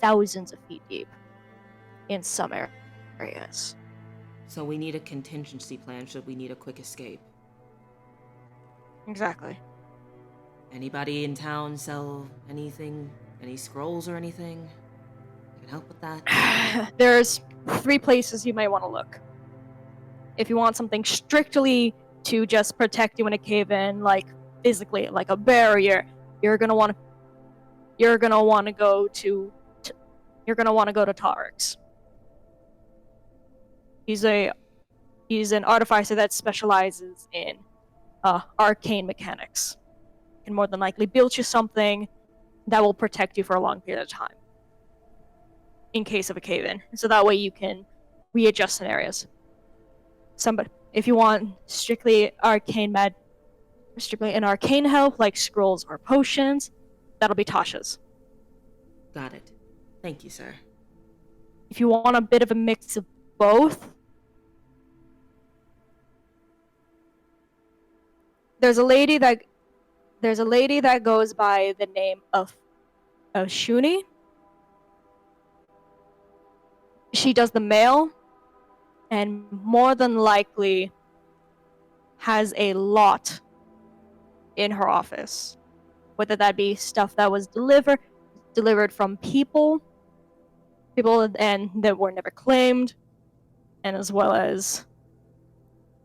thousands of feet deep in some areas. So we need a contingency plan should we need a quick escape. Exactly. Anybody in town sell anything? Any scrolls or anything? Can help with that? There's 3 places you might want to look. If you want something strictly to just protect you in a cave-in, like physically, like a barrier, you're gonna want to go to Tarek's. He's an artificer that specializes in arcane mechanics. Can more than likely build you something that will protect you for a long period of time in case of a cave-in. So that way you can readjust scenarios. If you want strictly an arcane help like scrolls or potions, that'll be Tasha's. Got it. Thank you, sir. If you want a bit of a mix of both, there's a lady that goes by the name of Shuni. She does the mail, and more than likely has a lot in her office. Whether that be stuff that was delivered from people and that were never claimed, and as well as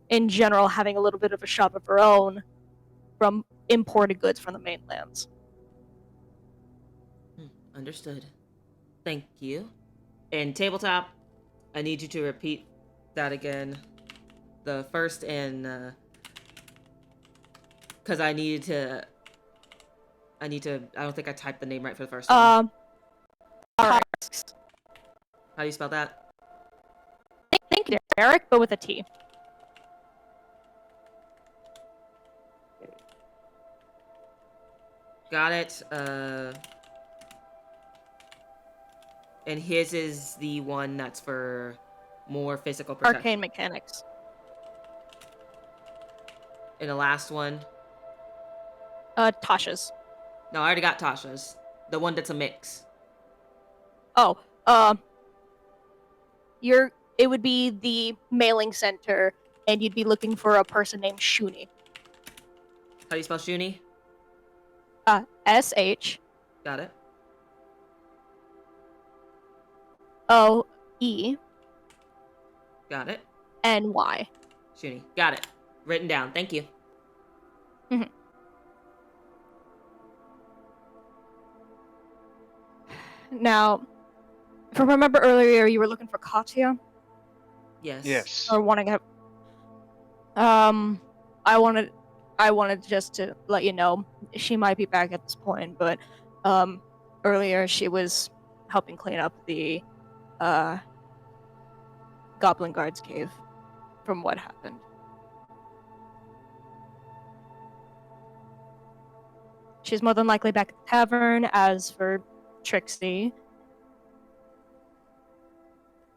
in general having a little bit of a shop of her own from imported goods from the mainlands. Understood. Thank you. And tabletop, I need you to repeat that again. The first and because I don't think I typed the name right for the first one. Tarek. How do you spell that? Thank you, Eric, but with a T. Got it. And his is the one that's for more physical protection. Arcane mechanics. And the last one? Tasha's. No, I already got Tasha's. The one that's a mix. Oh, it would be the mailing center, and you'd be looking for a person named Shuni. How do you spell Shuni? S-H. Got it. O-E. Got it. N-Y. Shuni. Got it. Written down. Thank you. Mhm. Now, if I remember earlier, you were looking for Katya? Yes. Yes. Or wanting to... I wanted just to let you know, she might be back at this point, but earlier she was helping clean up the Goblin Guard's cave from what happened. She's more than likely back at the tavern. As for Trixie,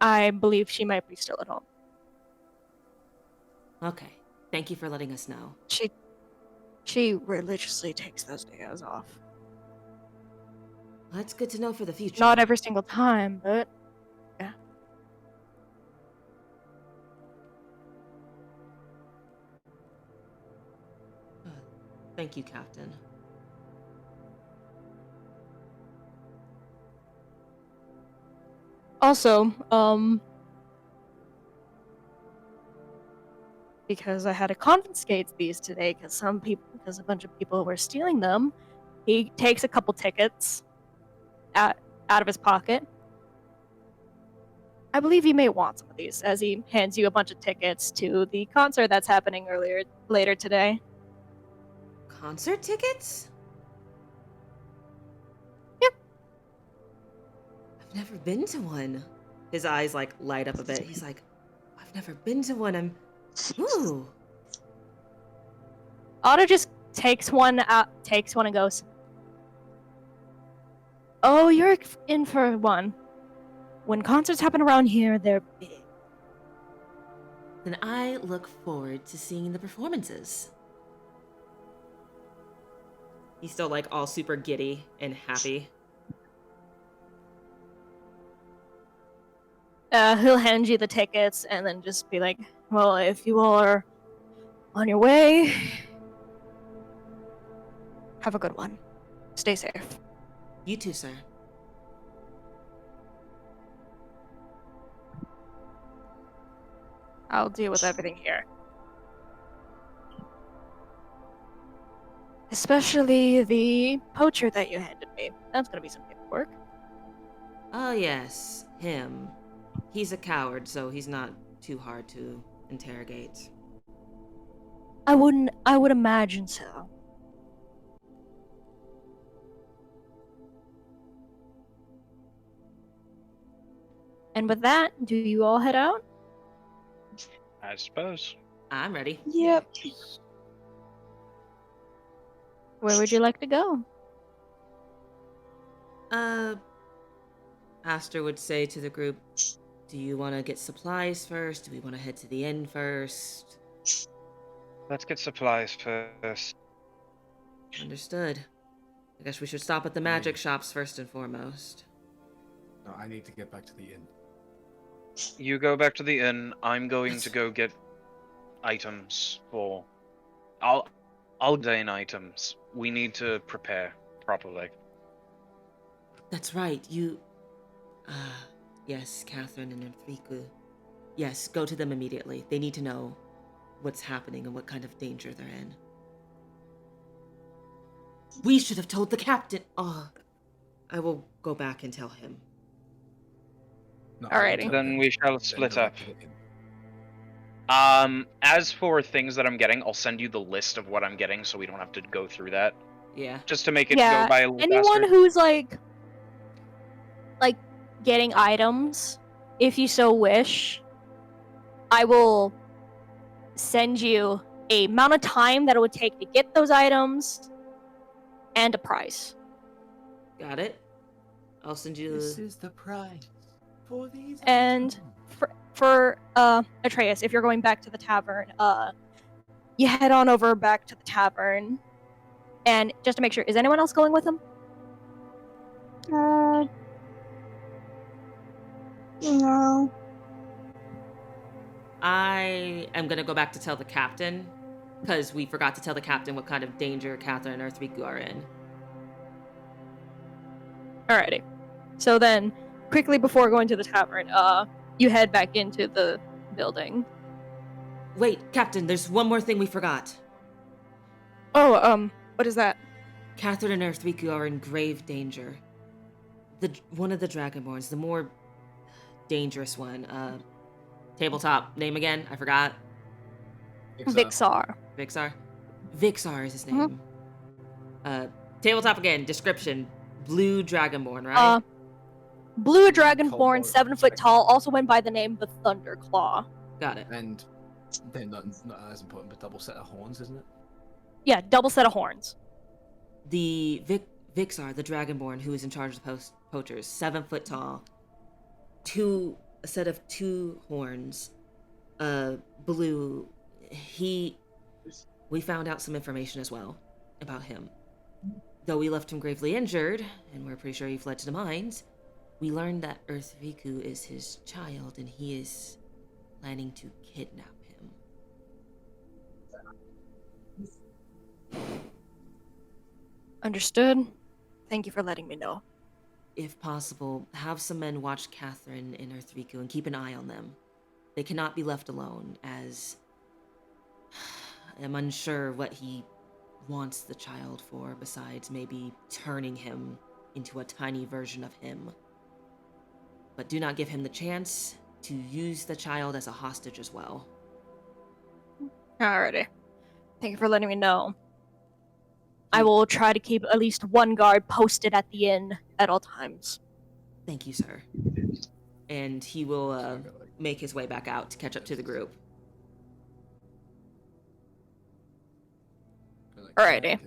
I believe she might be still at home. Okay. Thank you for letting us know. She religiously takes those days off. That's good to know for the future. Not every single time, but yeah. Thank you, Captain. Also, because I had to confiscate these today because a bunch of people were stealing them, he takes a couple tickets out of his pocket. I believe you may want some of these, as he hands you a bunch of tickets to the concert that's happening later today. Concert tickets? Yep. I've never been to one. His eyes like light up a bit. He's like, I've never been to one. Ooh. Otto just takes one and goes, "Oh, you're in for one. When concerts happen around here, they're big." Then I look forward to seeing the performances. He's still like all super giddy and happy. He'll hand you the tickets and then just be like, "Well, if you all are on your way, have a good one. Stay safe." You too, sir. I'll deal with everything here. Especially the poacher that you handed me. That's gonna be some paperwork. Oh, yes, him. He's a coward, so he's not too hard to interrogate. I would imagine so. And with that, do you all head out? I suppose. I'm ready. Yep. Where would you like to go? Aster would say to the group, do you want to get supplies first? Do we want to head to the inn first? Let's get supplies first. Understood. I guess we should stop at the magic shops first and foremost. No, I need to get back to the inn. You go back to the inn. I'm going to go get items for. I'll gain items. We need to prepare properly. That's right, you... yes, Catherine and Enrique. Yes, go to them immediately. They need to know what's happening and what kind of danger they're in. We should have told the captain. Oh, I will go back and tell him. No, Alrighty. Then we shall Then split go up. back to the inn. As for things that I'm getting, I'll send you the list of what I'm getting so we don't have to go through that. Yeah. Just to make it Yeah, go by a little anyone faster. who's like getting items, if you so wish, I will send you a amount of time that it would take to get those items and a price. Got it? I'll send you... This is the price for these. And for Atreus, if you're going back to the tavern, you head on over back to the tavern, and just to make sure, is anyone else going with him? No. I am gonna go back to tell the captain, because we forgot to tell the captain what kind of danger Catherine and Earthriku are in. Alrighty. So then, quickly before going to the tavern, you head back into the building. Wait, Captain, there's one more thing we forgot. Oh, what is that? Catherine and Earthriku are in grave danger. One of the Dragonborns, the more dangerous one, tabletop, name again? I forgot. Vixar. Vixar? Vixar is his name. Tabletop again, description. Blue Dragonborn, right? Blue Dragonborn, Cold-blooded 7 foot tall, also went by the name the Thunderclaw. Got it. And then not as important, but double set of horns, isn't it? Yeah, double set of horns. The Vixar, the Dragonborn, who is in charge of the poachers, 7 foot tall, a set of 2 horns, blue. We found out some information as well about him. Though we left him gravely injured, and we're pretty sure he fled to the mines, we learned that Earthriku is his child, and he is planning to kidnap him. Understood. Thank you for letting me know. If possible, have some men watch Catherine and Earthriku and keep an eye on them. They cannot be left alone, as I'm unsure what he wants the child for, besides maybe turning him into a tiny version of him. But do not give him the chance to use the child as a hostage as well. Alrighty. Thank you for letting me know. I will try to keep at least one guard posted at the inn at all times. Thank you, sir. and he will So I got, like, make his way back out to catch up to the group. Alrighty.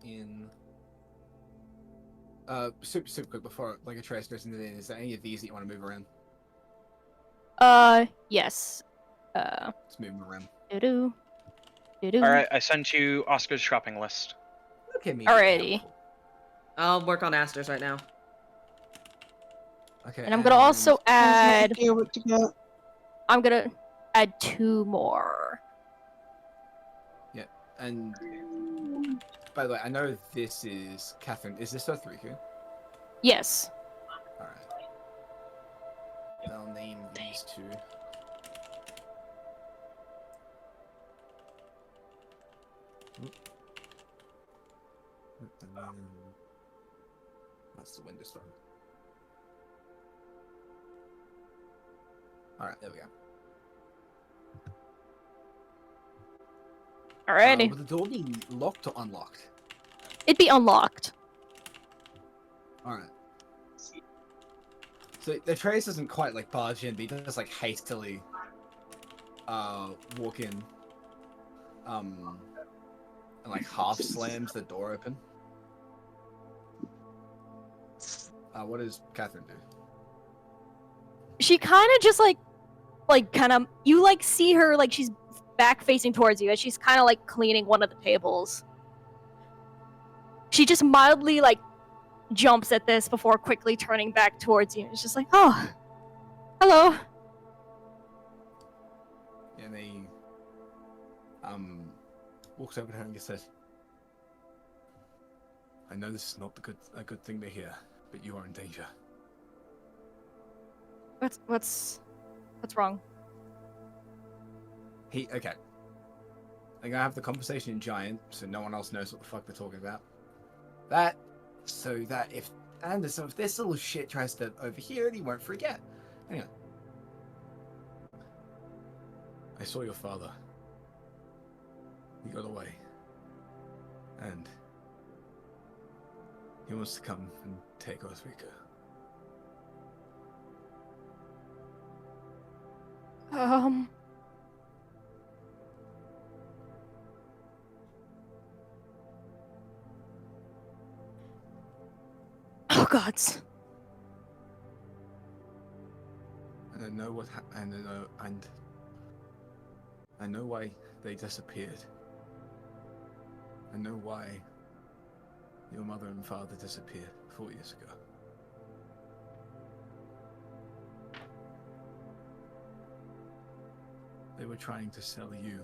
In super quick before like a trace goes into the inn, is there any of these that you want to move around? Yes. Let's move them around. Doo-doo. Doo-doo. All right, I sent you Oscar's shopping list. Look at me. Alrighty. I'll work on Aster's right now. Okay. And I'm gonna also I have no add. idea what to get. I'm gonna add 2 more. And by the way, I know this is Catherine. Is this Othriku? Yes. Alright. I'll name these two. That's the window stone. Alright, there we go. Alrighty. Would the door be locked or unlocked? It'd be unlocked. Alright. So the Atreus doesn't quite like barge in, but he does like hastily walk in. And like half slams the door open. What does Catherine do? She kind of just like kind of, you like see her like she's back facing towards you as she's kind of like cleaning one of the tables. She just mildly like jumps at this before quickly turning back towards you. It's just like, oh, hello. And he walks over to her and just says, "I know this is not a good thing to hear, but you are in danger." What's wrong? Okay. I'm gonna have the conversation in Giant, so no one else knows what the fuck they're talking about. So that if this little shit tries to overhear it, he won't forget. Anyway. I saw your father. He got away. And he wants to come and take Osrika. Oh gods. And I know I know why they disappeared. I know why your mother and father disappeared 4 years ago. They were trying to sell you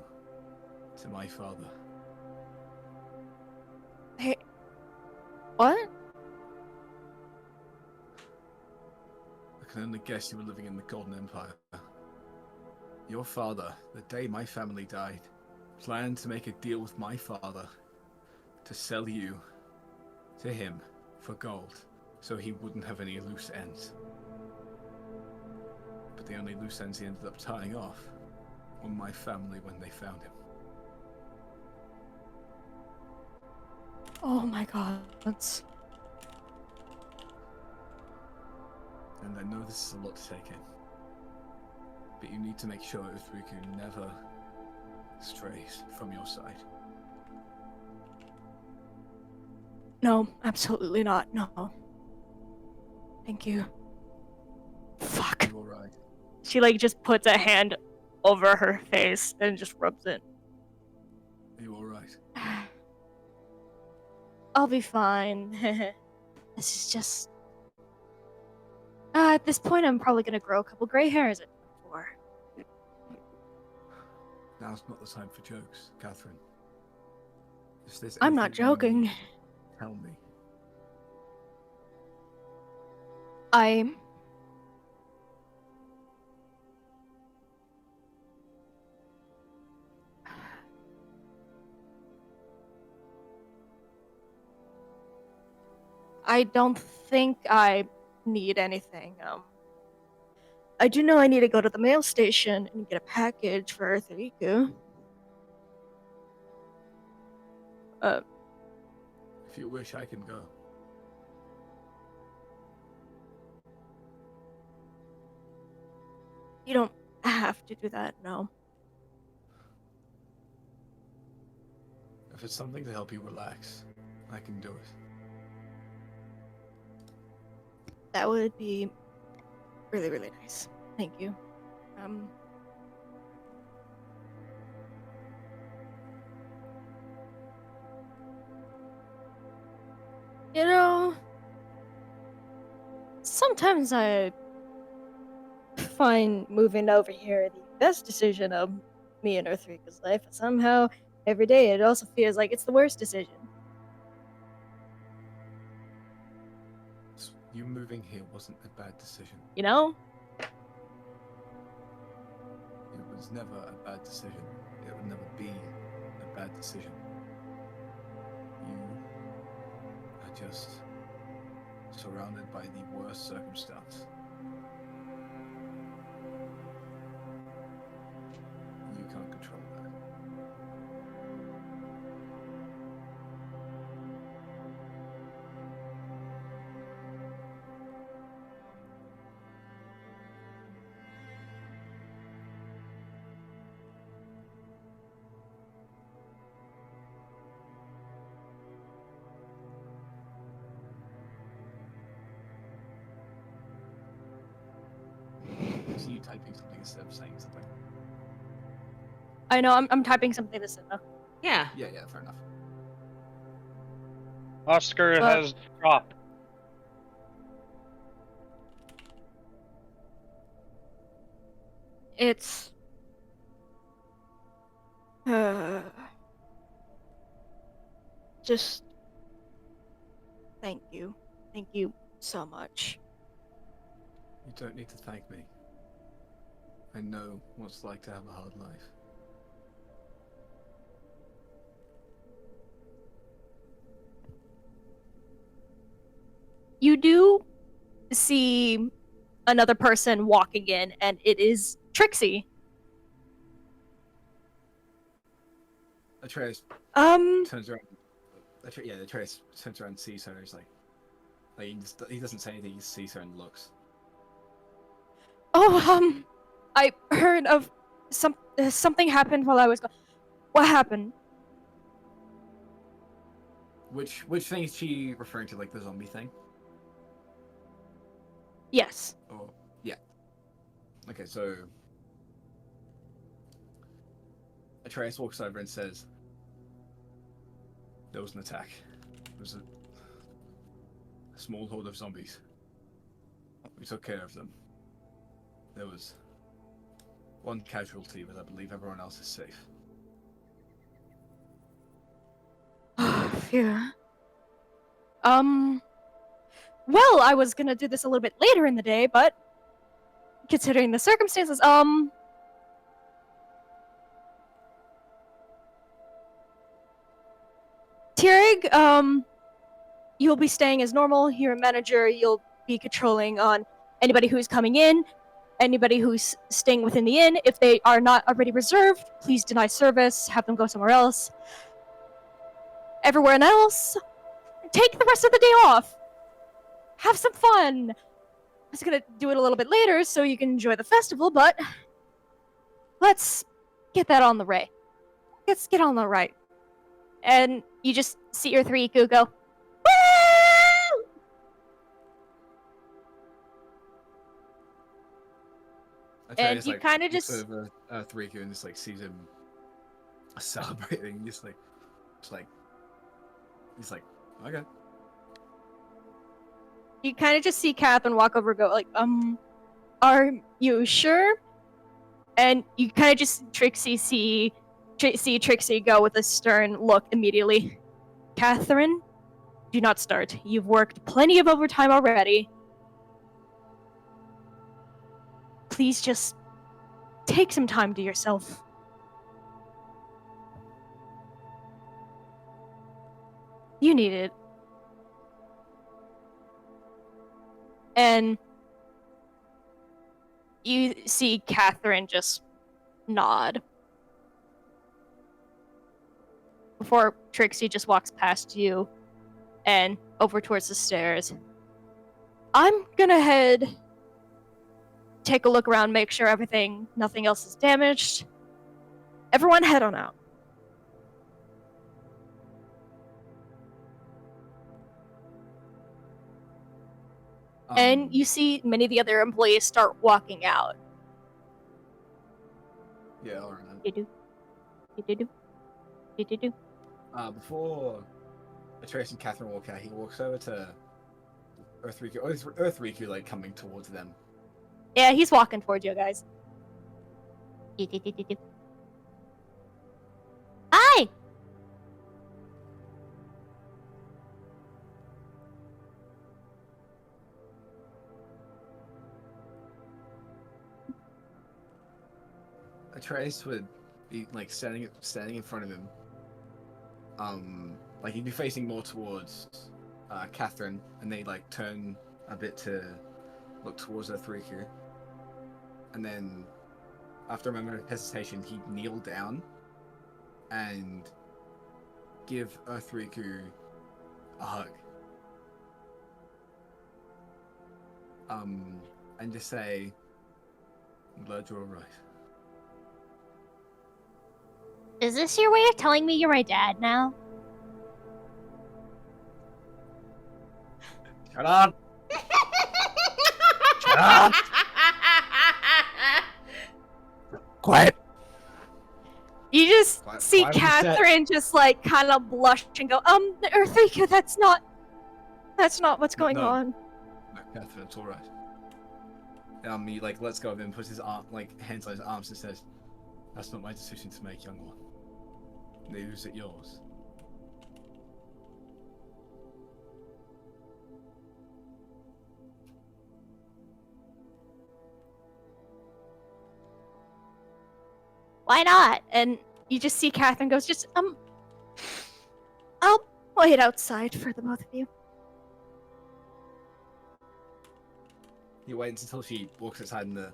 to my father. Hey, what? I can only guess you were living in the Golden Empire. Your father, the day my family died, planned to make a deal with my father to sell you to him for gold, so he wouldn't have any loose ends. But the only loose ends he ended up tying off were my family when they found him. Oh my god. And I know this is a lot to take in, but you need to make sure Uthriku never strays from your side. No, absolutely not. No. Thank you. Fuck. You alright? She like just puts a hand over her face and just rubs it. Are you alright? I'll be fine. This is just. At this point, I'm probably gonna grow a couple gray hairs at 24. Now's not the time for jokes, Catherine. If there's I'm not anything you joking. need, tell me. I don't think I need anything. I do know I need to go to the mail station and get a package for Thariku. If you wish, I can go. You don't have to do that, no. If it's something to help you relax, I can do it. That would be really, really nice. Thank you. You know, sometimes I find moving over here the best decision of me and Earthrika's life. Somehow, every day, it also feels like it's the worst decision. You moving here wasn't a bad decision. You know? It was never a bad decision. It would never be a bad decision. You are just surrounded by the worst circumstance. You can't control that. I see you typing something instead of saying something. I know, I'm typing something to Cinna. Yeah. Yeah, fair enough. Oscar But- has dropped. It's... Just... Thank you. Thank you so much. You don't need to thank me. I know what it's like to have a hard life. You do see another person walking in, and it is Trixie. Atreus Um, turns around. Atreus turns around and sees her. He's like he doesn't say anything. He just sees her and looks. oh, I heard of something happened while I was gone. What happened? Which thing is she referring to? Like the zombie thing? Yes. Oh, yeah. Okay, so Atreus walks over and says, "There was an attack. It was a small horde of zombies. We took care of them. There was one casualty, but I believe everyone else is safe." Phew. Well, I was gonna do this a little bit later in the day, but considering the circumstances, Tierig, you'll be staying as normal. You're a manager. You'll be controlling on anybody who's coming in, anybody who's staying within the inn. If they are not already reserved, please deny service, have them go somewhere else. Everywhere else, take the rest of the day off. Have some fun. I was gonna do it a little bit later so you can enjoy the festival, but let's get that on the right. Let's get on the right. And you just see your three go. Woo! And Atreus, you kinda just- looks over Thriku and just like sees him celebrating. Just like he's like, okay. You kind of just see Catherine walk over and go like, are you sure? And you kind of just see Trixie go with a stern look immediately. Catherine, do not start. You've worked plenty of overtime already. Please just take some time to yourself. You need it. And you see Catherine just nod. Before Trixie just walks past you and over towards the stairs. I'm gonna head take a look around, make sure nothing else is damaged. Everyone head on out. And you see many of the other employees start walking out. Yeah, alright. Before Atreus and Catherine walk out, he walks over to Earth Riku. Oh, is Earth Riku like coming towards them? Yeah, he's walking towards you guys. Hi! Atreus would be like standing in front of him. Like he'd be facing more towards Catherine, and they like turn a bit to look towards Earth Riku. And then, after a moment of hesitation, he'd kneel down and give Earth Riku a hug. And just say, "I'm glad you're alright." Is this your way of telling me you're my dad now? Shut up! Shut up! Quiet! You just Quiet- see quiet on set. Catherine just like kind of blush and go, Earthrika, that's not what's going No. on. No, Catherine, it's alright. He like lets go of him, puts his arm, like hands on his arms, and says, "That's not my decision to make, young one. Neither is it yours." Why not? And you just see Catherine goes, I'll wait outside for the both of you. He waits until she walks outside and the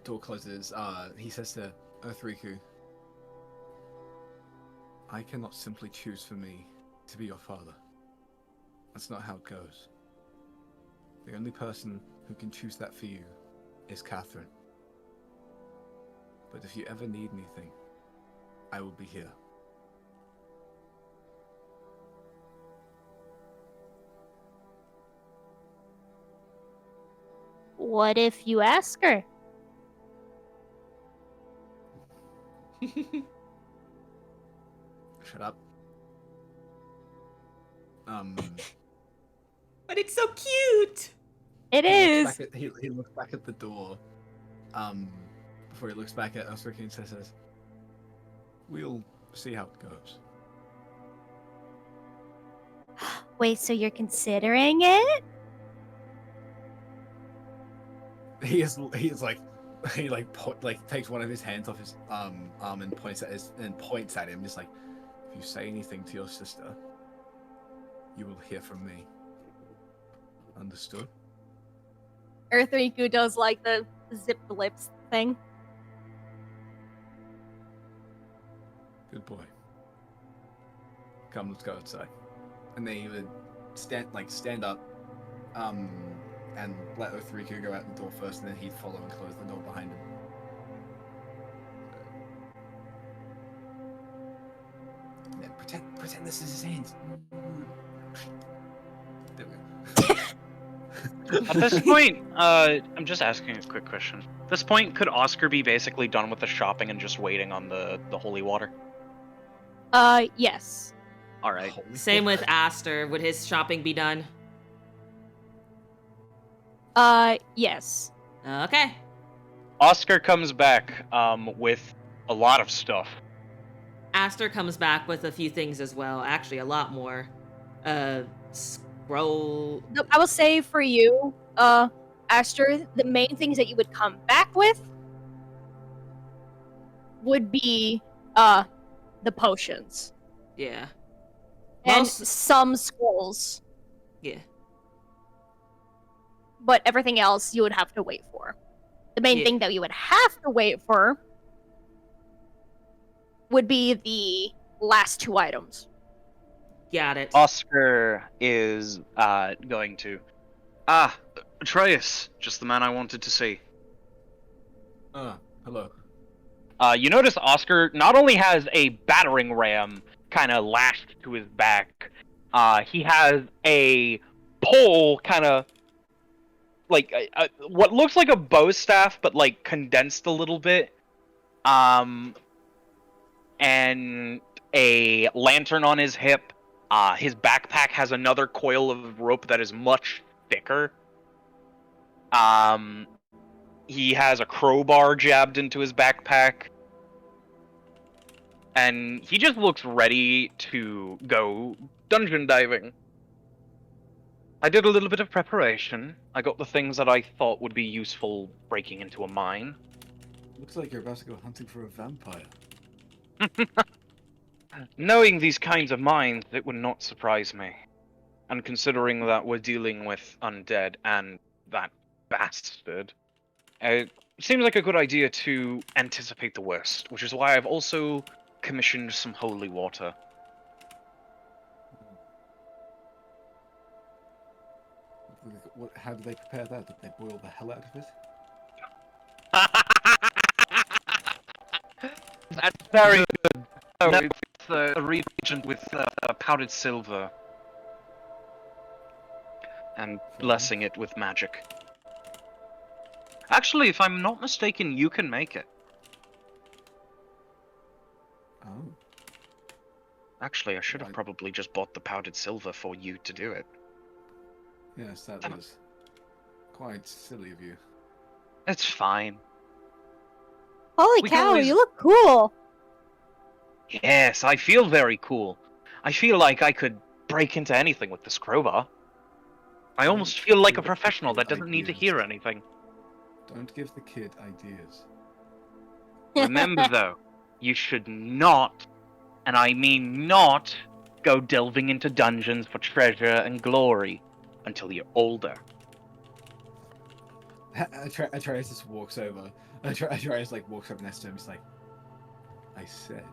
door closes. He says to Earthriku, "I cannot simply choose for me to be your father. That's not how it goes. The only person who can choose that for you is Catherine. But if you ever need anything, I will be here." What if you ask her? Shut up. But it's so cute. It He is. looks back at, he looks back at the door. Before he looks back at Earthriku and says, "We'll see how it goes." Wait, so you're considering it? He is like he takes one of his hands off his arm and points at him, just like, "If you say anything to your sister, you will hear from me. Understood?" Earthriku does like the zipped lips thing. Good boy. Come, let's go outside. And then he would stand up, and let Earthriku go out the door first, and then he'd follow and close the door behind him. And then pretend this is his hands. There we go. At this point, I'm just asking a quick question. At this point, could Oscar be basically done with the shopping and just waiting on the holy water? Yes. All right. Holy Same fuck. with Aster. Would his shopping be done? Yes. Okay. Oscar comes back with a lot of stuff. Aster comes back with a few things as well. Actually, a lot more. Scroll. I will say for you, Aster, the main things that you would come back with would be, the potions. Yeah. And Most- some scrolls. Yeah. But everything else you would have to wait for. The main Yeah. thing that you would have to wait for would be the last two items. Got it. Oscar is going to. Atreus, just the man I wanted to see. Hello. You notice Oscar not only has a battering ram kind of lashed to his back, he has a pole kind of like what looks like a bow staff, but like condensed a little bit. And a lantern on his hip. His backpack has another coil of rope that is much thicker. He has a crowbar jabbed into his backpack. And he just looks ready to go dungeon diving. I did a little bit of preparation. I got the things that I thought would be useful breaking into a mine. Looks like you're about to go hunting for a vampire. Knowing these kinds of mines, it would not surprise me. And considering that we're dealing with undead and that bastard, it seems like a good idea to anticipate the worst, which is why I've also commissioned some holy water. How do they prepare that? Did they boil the hell out of it? That's very good. No, it's a reagent with powdered silver. And blessing it with magic. Actually, if I'm not mistaken, you can make it. Oh. Actually, I should have Right. probably just bought the powdered silver for you to do it. Yes, that was quite silly of you. Oh, It's fine. Holy We can cow, always- you look cool. Yes, I feel very cool. I feel like I could break into anything with this crowbar. I almost feel like a Give the professional kid that doesn't need to ideas. hear anything. Don't give the kid ideas. Remember, though, you should not, and I mean not, go delving into dungeons for treasure and glory until you're older. Atreus just walks over. Atreus like walks over next to him. He's like, "I said,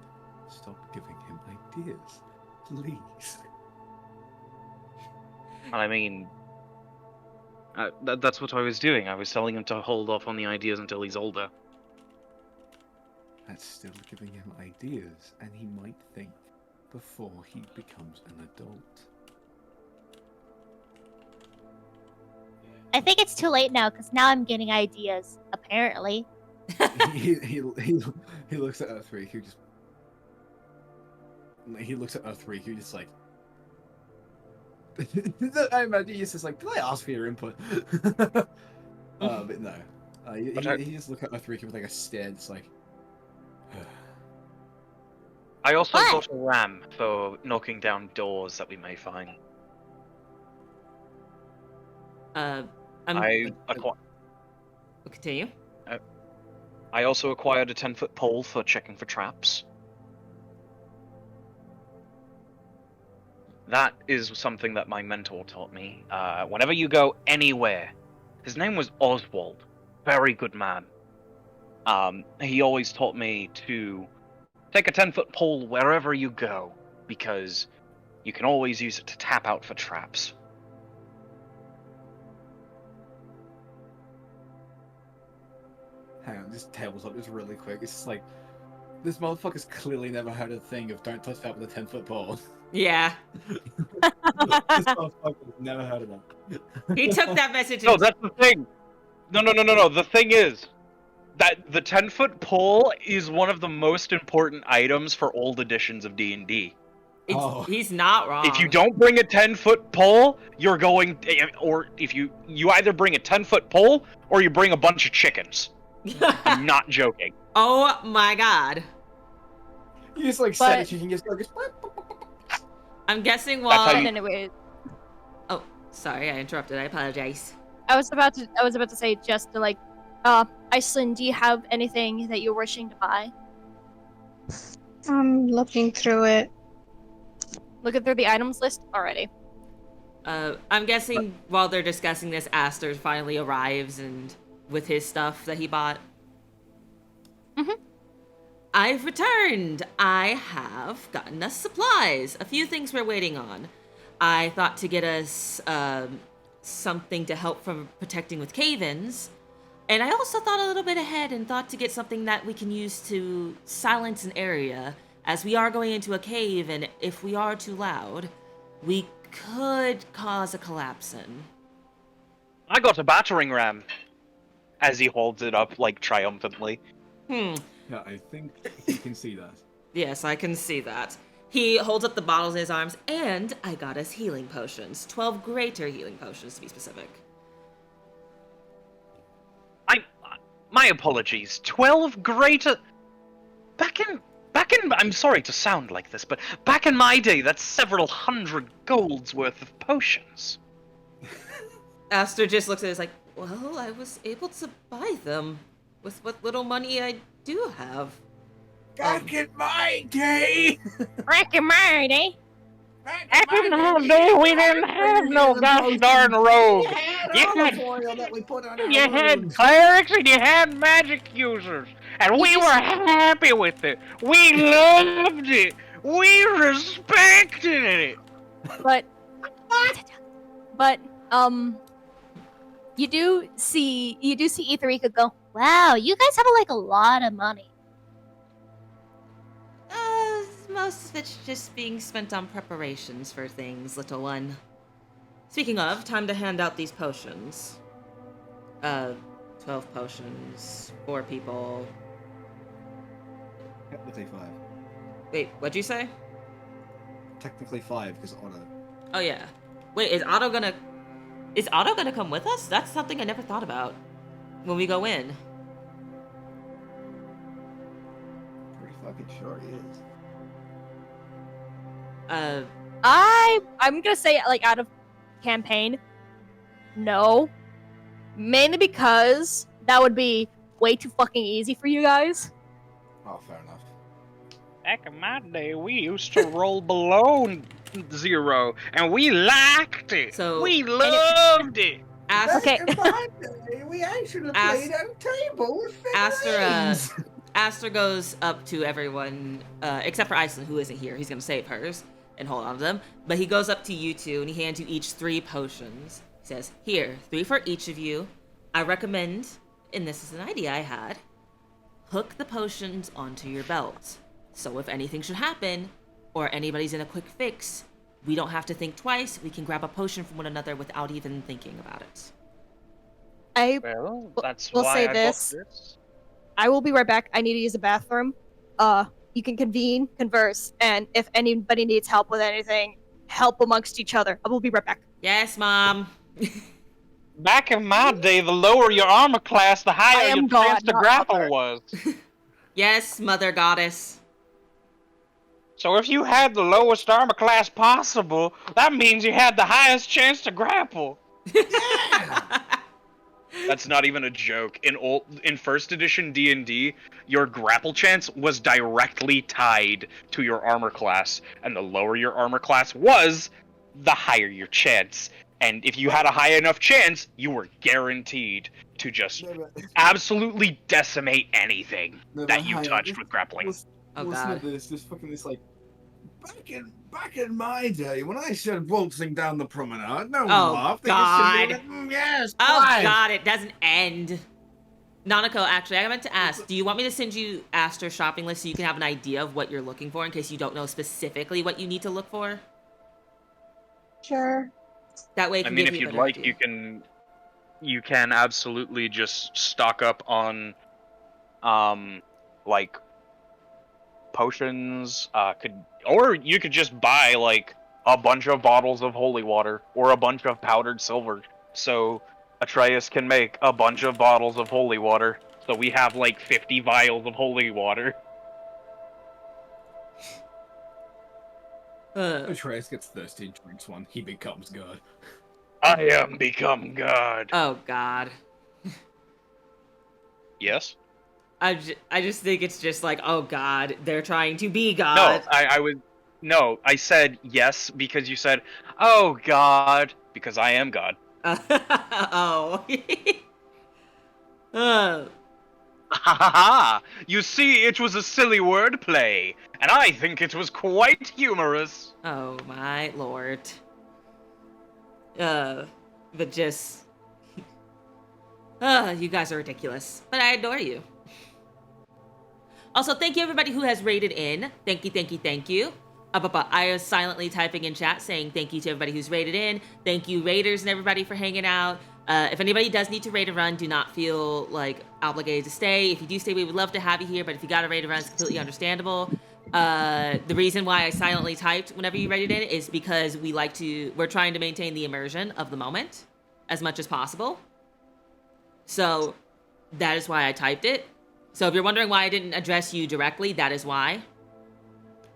stop giving him ideas, please." And I mean, that's what I was doing. I was telling him to hold off on the ideas until he's older. That's still giving him ideas, and he might think before he becomes an adult. I think it's too late now because now I'm getting ideas. Apparently. he looks at Earthreek, who just like I imagine he's just like, did I ask for your input? But no. He just look at Earthreek with like a stare, just like I also What? got a ram for knocking down doors that we may find. Continue. I also acquired a 10-foot pole for checking for traps. That is something that my mentor taught me. Whenever you go anywhere, his name was Oswald, very good man. He always taught me to take a 10-foot pole wherever you go, because you can always use it to tap out for traps. hang on, this tables up just really quick. It's just like this motherfucker's clearly never heard a thing of don't touch that with a 10-foot pole. Yeah. This motherfucker's never heard of that. He took that message No, and that's the thing. No. The thing is that the 10-foot pole is one of the most important items for old editions of D&D. he's not wrong. If you don't bring a 10-foot pole, you're going, or if you either bring a 10-foot pole or you bring a bunch of chickens. I'm not joking. Oh my god. You just like But- set it, you can just go. I'm guessing That's how while. you- Anyway, Oh, sorry, I interrupted. I apologize. I was about to say just to like, Iceland, do you have anything that you're wishing to buy? I'm looking through it. Looking through the items list already. I'm guessing while they're discussing this, Aster finally arrives and with his stuff that he bought. Mhm. I've returned. I have gotten us supplies. A few things we're waiting on. I thought to get us something to help from protecting with cave-ins. And I also thought a little bit ahead and thought to get something that we can use to silence an area, as we are going into a cave, and if we are too loud, we could cause a collapse in. I got a battering ram. As he holds it up, like, triumphantly. Yeah, I think he can see that. Yes, I can see that. He holds up the bottles in his arms, and I got us healing potions. 12 greater healing potions, to be specific. My apologies. 12 greater... Back in... I'm sorry to sound like this, but back in my day, that's several hundred golds worth of potions. Aster just looks at it, is like, well, I was able to buy them with what little money I do have. Back in my day! Back in my day. Back in my day, we didn't have no gosh darn rogue. You had clerics and you had magic users, and we were happy with it. We loved it. We respected it. But you do see Etherika go, Wow, you guys have like a lot of money. Most of it's just being spent on preparations for things, little one. Speaking of, time to hand out these potions. 12 potions, 4 people. Technically 5. Wait, what'd you say? Technically 5, because Otto. Oh yeah. Wait, is Otto gonna come with us? That's something I never thought about when we go in. Pretty fucking sure he is. I'm gonna say, like, out of campaign, no. Mainly because that would be way too fucking easy for you guys. Oh, fair enough. Back in my day, we used to roll below 0, and we liked it. So- we loved it. Okay. Back in my day, we actually played at a table with figurines. Aster goes up to everyone, except for Iceland, who isn't here. He's gonna save hers and hold on to them. But he goes up to you two, and he hands you each 3 potions. He says, here, 3 for each of you. I recommend, and this is an idea I had, hook the potions onto your belt. So if anything should happen, or anybody's in a quick fix, we don't have to think twice. We can grab a potion from one another without even thinking about it. Well, that's We'll why say I this. bought this. I will be right back. I need to use the bathroom. You can converse, and if anybody needs help with anything, help amongst each other. I will be right back. Yes, Mom. Back in my day, the lower your armor class, the I higher am your God, chance to not grapple mother. was. Yes, Mother Goddess. So if you had the lowest armor class possible, that means you had the highest chance to grapple. That's not even a joke. In first edition D&D, your grapple chance was directly tied to your armor class, and the lower your armor class was, the higher your chance. And if you had a high enough chance, you were guaranteed to just absolutely decimate anything that you touched with grappling. Oh, listen God. to this fucking like back in my day when I said waltzing down the promenade, no one Oh, laughed. They God. just simply went, yes, Oh, fine." God, it doesn't end. Nanako, actually, I meant to ask, do you want me to send you Aster's shopping list so you can have an idea of what you're looking for in case you don't know specifically what you need to look for? Sure. That way it I can mean, give if you a you'd better like, idea. you can absolutely just stock up on, like, potions. Or you could just buy like a bunch of bottles of holy water or a bunch of powdered silver, so Atreus can make a bunch of bottles of holy water. So we have like 50 vials of holy water. Atreus gets thirsty and drinks one. He becomes God. I am become God. Oh, God. Yes? I just think it's just like, oh, God, they're trying to be No, God. I said yes because you said, oh God, because I am God. Oh. Uh, Ha ha ha! You see, it was a silly wordplay, and I think it was quite humorous. oh, my Lord. But just... You guys are ridiculous, but I adore you. Also, thank you everybody who has rated in. Thank you, thank you, thank you. I was silently typing in chat saying thank you to everybody who's rated in. Thank you, raiders and everybody for hanging out. If anybody does need to raid a run, do not feel like obligated to stay. If you do stay, we would love to have you here, but if you got to raid a run, it's completely understandable. The reason why I silently typed whenever you raided in is because we're trying to maintain the immersion of the moment as much as possible. So that is why I typed it. So if you're wondering why I didn't address you directly, that is why.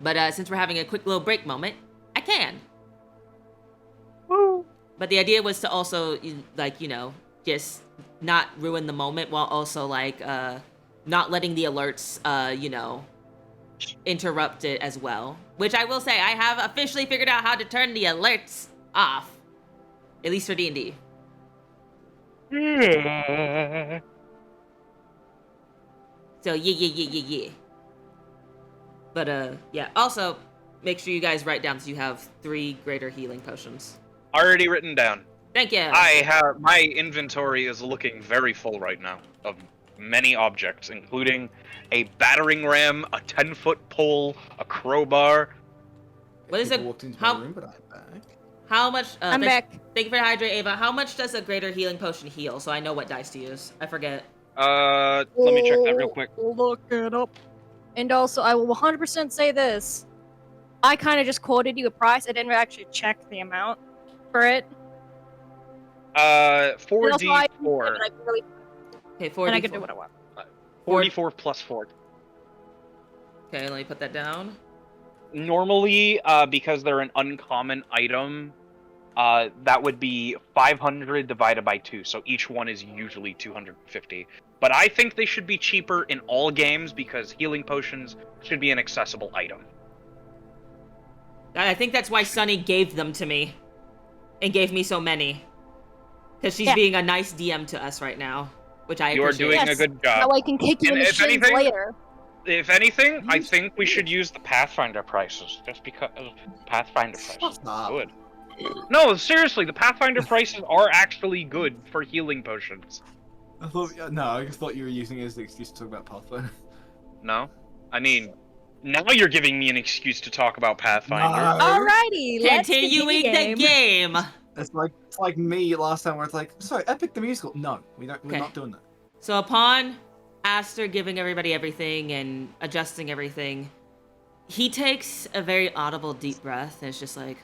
But since we're having a quick little break moment, I can. Woo. But the idea was to also, just not ruin the moment while also, not letting the alerts, interrupt it as well. Which I will say, I have officially figured out how to turn the alerts off. At least for D&D. So, yeah. But, yeah. Also, make sure you guys write down that you have 3 greater healing potions. Already written down. Thank you. My inventory is looking very full right now of many objects, including a battering ram, a 10-foot pole, a crowbar. What is People it? walked into my room, but I'm back. How much? I'm back. Thank you for hydrate, Ava. How much does a greater healing potion heal? So I know what dice to use. I forget. Let me check that real quick. Look it up. And also, I will 100% say this. I kind of just quoted you a price. I didn't actually check the amount for it. 4d4. Okay, 4d4. And I can do what I want. 44 plus 4. Okay, let me put that down. Normally, because they're an uncommon item, that would be 500 divided by 2, so each one is usually 250. But I think they should be cheaper in all games because healing potions should be an accessible item. I think that's why Sunny gave them to me. And gave me so many. Because she's being a nice DM to us right now. Which I You are appreciate. doing a good job. Now I can kick you And in the if shins anything- later. If anything, I think we should use the Pathfinder prices, just because Pathfinder prices are good. No, seriously, the Pathfinder prices are actually good for healing potions. I just thought you were using it as the excuse to talk about Pathfinder. No? I mean, now you're giving me an excuse to talk about Pathfinder. No. Alrighty, let's Continuing continue the game. It's like me last time where it's like, sorry, Epic the Musical. No, we're not doing that. So upon Aster giving everybody everything and adjusting everything, he takes a very audible deep breath and it's just like,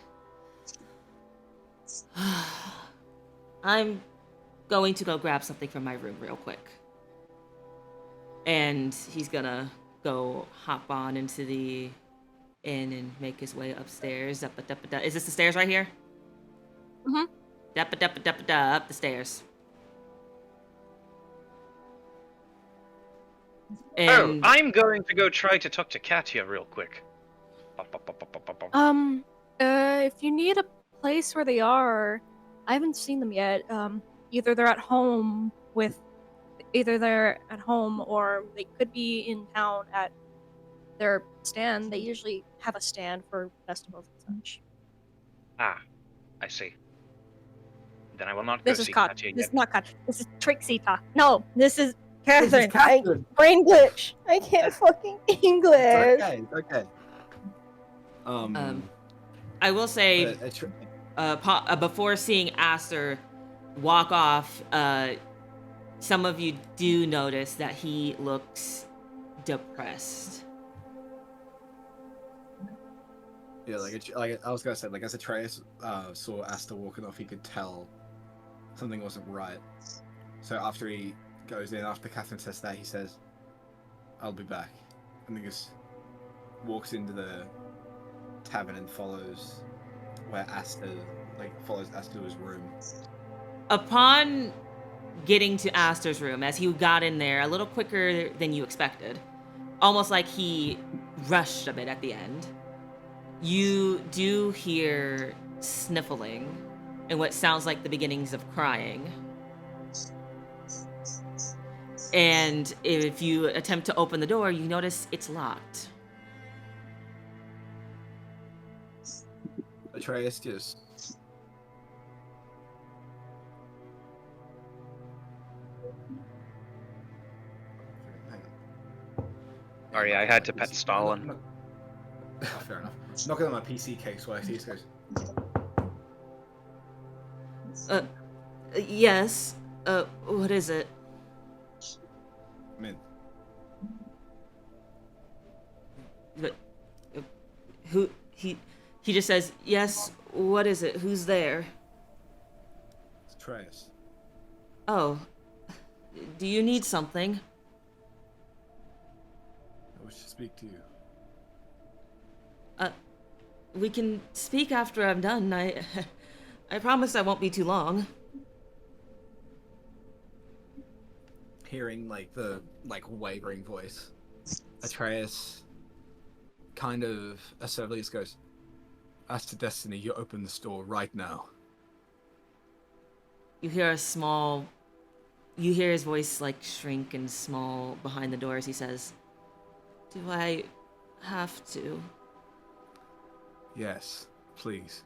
I'm going to go grab something from my room real quick. And he's gonna go hop on into the inn and make his way upstairs. Is this the stairs right here? Mm-hmm. Up the stairs. And I'm going to go try to talk to Katya real quick. If you need a place where they are, I haven't seen them yet. Either they're at home or they could be in town at their stand. They usually have a stand for festivals and such. Ah, I see. Then I will not go This is see Kat. Katya This yet. is not Kat. This is Trixie talk. No, this is Catherine. This is Catherine. Brain glitch. I can't fucking English. It's okay. I will say, but before seeing Aster walk off, some of you do notice that he looks depressed. yeah, like I was gonna say, like as Atreus saw Aster walking off, he could tell something wasn't right. So after he goes in, after Catherine says that, he says, "I'll be back," and he just walks into the tavern and follows Aster to his room. Upon getting to Aster's room, as he got in there a little quicker than you expected, almost like he rushed a bit at the end, you do hear sniffling and what sounds like the beginnings of crying. And if you attempt to open the door, you notice it's locked. Atreus just Sorry, I had to pet Stalin. Fair enough. Knocking on my PC case while I see this goes. Yes. What is it? I'm in. But, who he just says, "Yes, what is it? Who's there?" It's Atreus. Oh. Do you need something? I wish to speak to you. We can speak after I'm done. I promise I won't be too long. Hearing the wavering voice, Atreus kind of assertively just goes, "As to destiny, you open the store right now." You hear you hear his voice shrink and small behind the door as he says, "Do I have to?" Yes, please.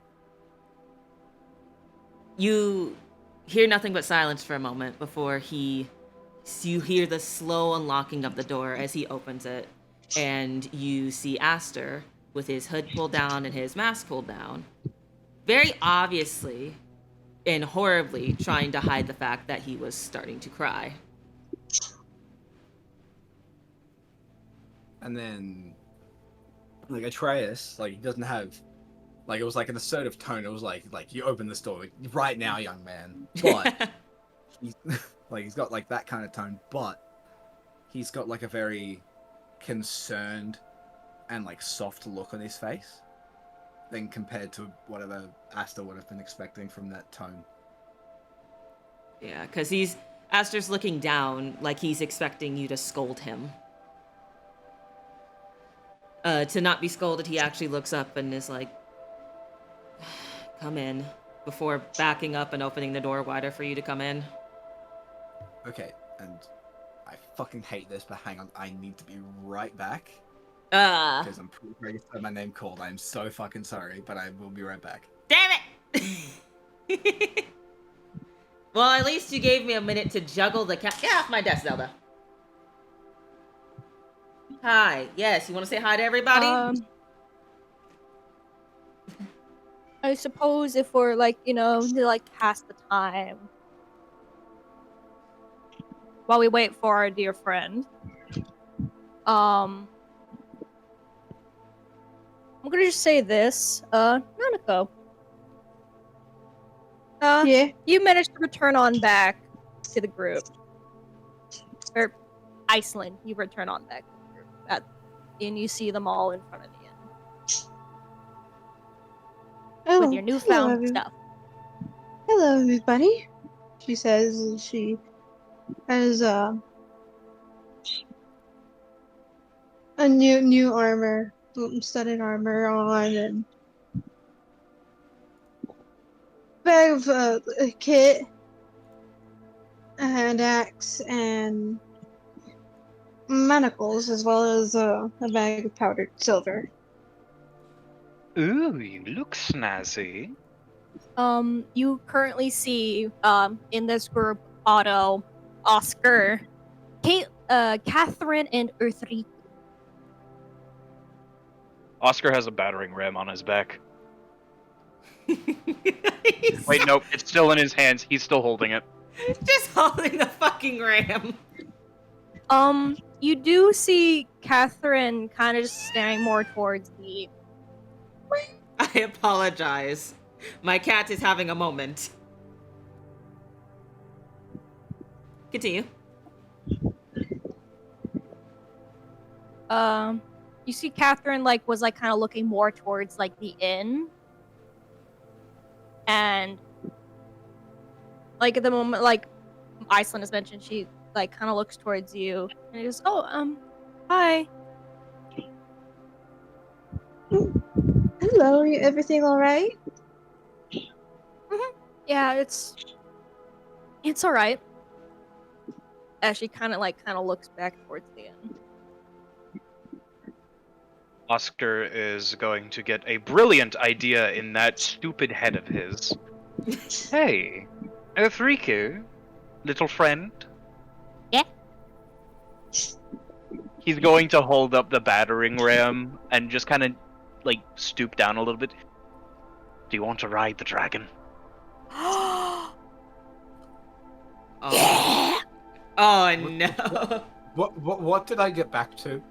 You hear nothing but silence for a moment before you hear the slow unlocking of the door as he opens it, and you see Aster with his hood pulled down and his mask pulled down, very obviously and horribly trying to hide the fact that he was starting to cry. And then, Atreus, he doesn't have, it was an assertive tone. It was you open the store right now, young man. But he's he's got that kind of tone, but he's got a very concerned and soft look on his face than compared to whatever Asta would have been expecting from that tone. Yeah, because Aster's looking down like he's expecting you to scold him. To not be scolded, he actually looks up and is like, "Come in," before backing up and opening the door wider for you to come in. Okay, and I fucking hate this, but hang on, I need to be right back. Because I'm pretty ready to have my name called. I'm so fucking sorry, but I will be right back. Damn it! Well, at least you gave me a minute to juggle the cat. Get off my desk, Zelda. Hi. Yes, you want to say hi to everybody? I suppose if we're to pass the time while we wait for our dear friend. I'm gonna just say this, Nanako. Yeah. You managed to return on back to the group. Or Iceland, you return on back to the group. And you see them all in front of the inn. Oh, With your newfound stuff. Hello, everybody. She says as she has a new armor, studded armor on, and bag of a kit, a hand axe, and manacles, as well as a bag of powdered silver. Ooh, you look snazzy. You currently see in this group Otto, Oscar, Kate, Catherine, and Earthriku. Oscar has a battering ram on his back. He's Wait, nope, it's still in his hands. He's still holding it. just holding the fucking ram. You do see Catherine kind of just staring more towards the. I apologize. My cat is having a moment. Continue. You see Catherine was kind of looking more towards the inn, and at the moment Iceland has mentioned, she kind of looks towards you and goes, "Oh, hi." Hello, everything all right? Yeah, it's all right. As she kind of looks back towards the inn. Oscar is going to get a brilliant idea in that stupid head of his. Hey, Earthriku, little friend. Yeah? He's going to hold up the battering ram and just kind of like stoop down a little bit. Do you want to ride the dragon? Oh. Oh no. What did I get back to?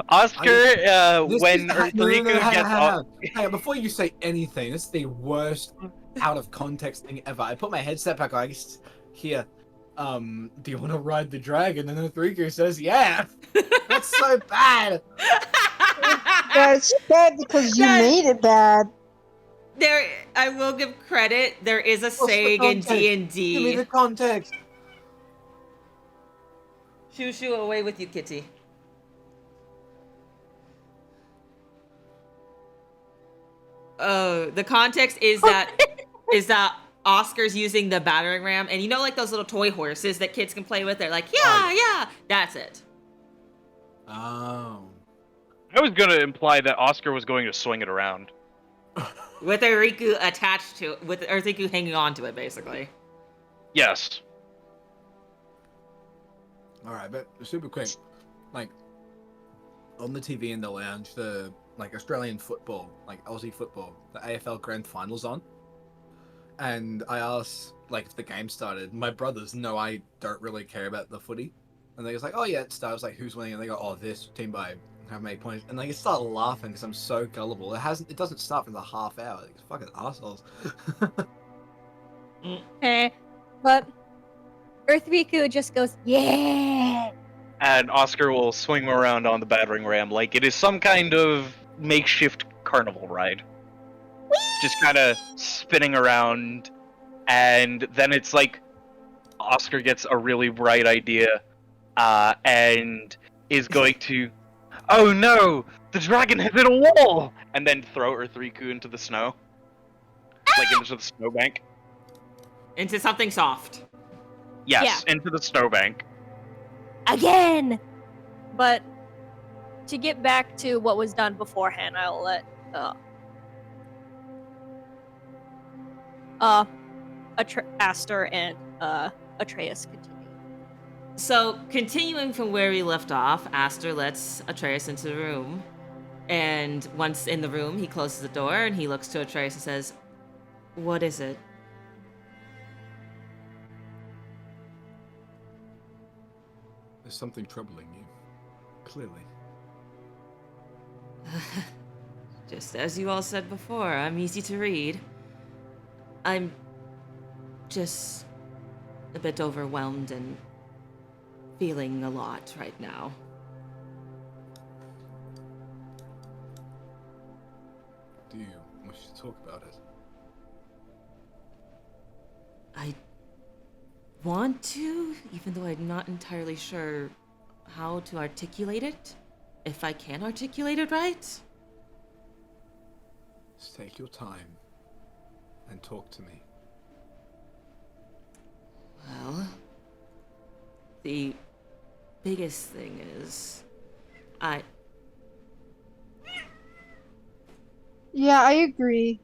Oscar, This when is the, no, Riku hang gets on, hang off. on. Hang on, before you say anything, this is the worst out of context thing ever. I put my headset back on. I just hear, do you want to ride the dragon? And then Riku says, yeah. That's so bad. That's bad because you That- made it bad. There, I will give credit. There is a What's the saying in context? D&D. Give me the context. Shoo shoo away with you, kitty. Oh, the context is that Oscar's using the battering ram, and you know, like those little toy horses that kids can play with. They're like, yeah. That's it. Oh. I was gonna imply that Oscar was going to swing it around. With Riku attached to it, with Riku hanging on to it, basically. Yes. All right, but super quick, like on the TV in the lounge, the like Australian football, like Aussie football, the AFL Grand Finals on, and I asked like if the game started. My brothers know I don't really care about the footy, and they was like, "Oh yeah, it starts." I was like, "Who's winning?" And they go, "Oh, this team by how many points?" And like, I start laughing because I'm so gullible. It doesn't start for the half hour. These fucking assholes. But Earth Riku just goes, yeah. And Oscar will swing him around on the battering ram like it is some kind of makeshift carnival ride. Just kind of spinning around, and then it's like Oscar gets a really bright idea, and is going to, oh no, the dragon has hit a wall, and then throw Earth Riku into the snow, like into the snowbank. Into something soft. Yes, into the snowbank. Again. But to get back to what was done beforehand, I'll let Aster and Atreus continue. So, continuing from where we left off, Aster lets Atreus into the room. And once in the room, he closes the door and he looks to Atreus and says, "What is it?" There's something troubling you, clearly. Just as you all said before, I'm easy to read. I'm just a bit overwhelmed and feeling a lot right now. Do you wish to talk about it? I want to, even though I'm not entirely sure how to articulate it, if I can articulate it right. Just take your time and talk to me. Well, the biggest thing is, Yeah, I agree.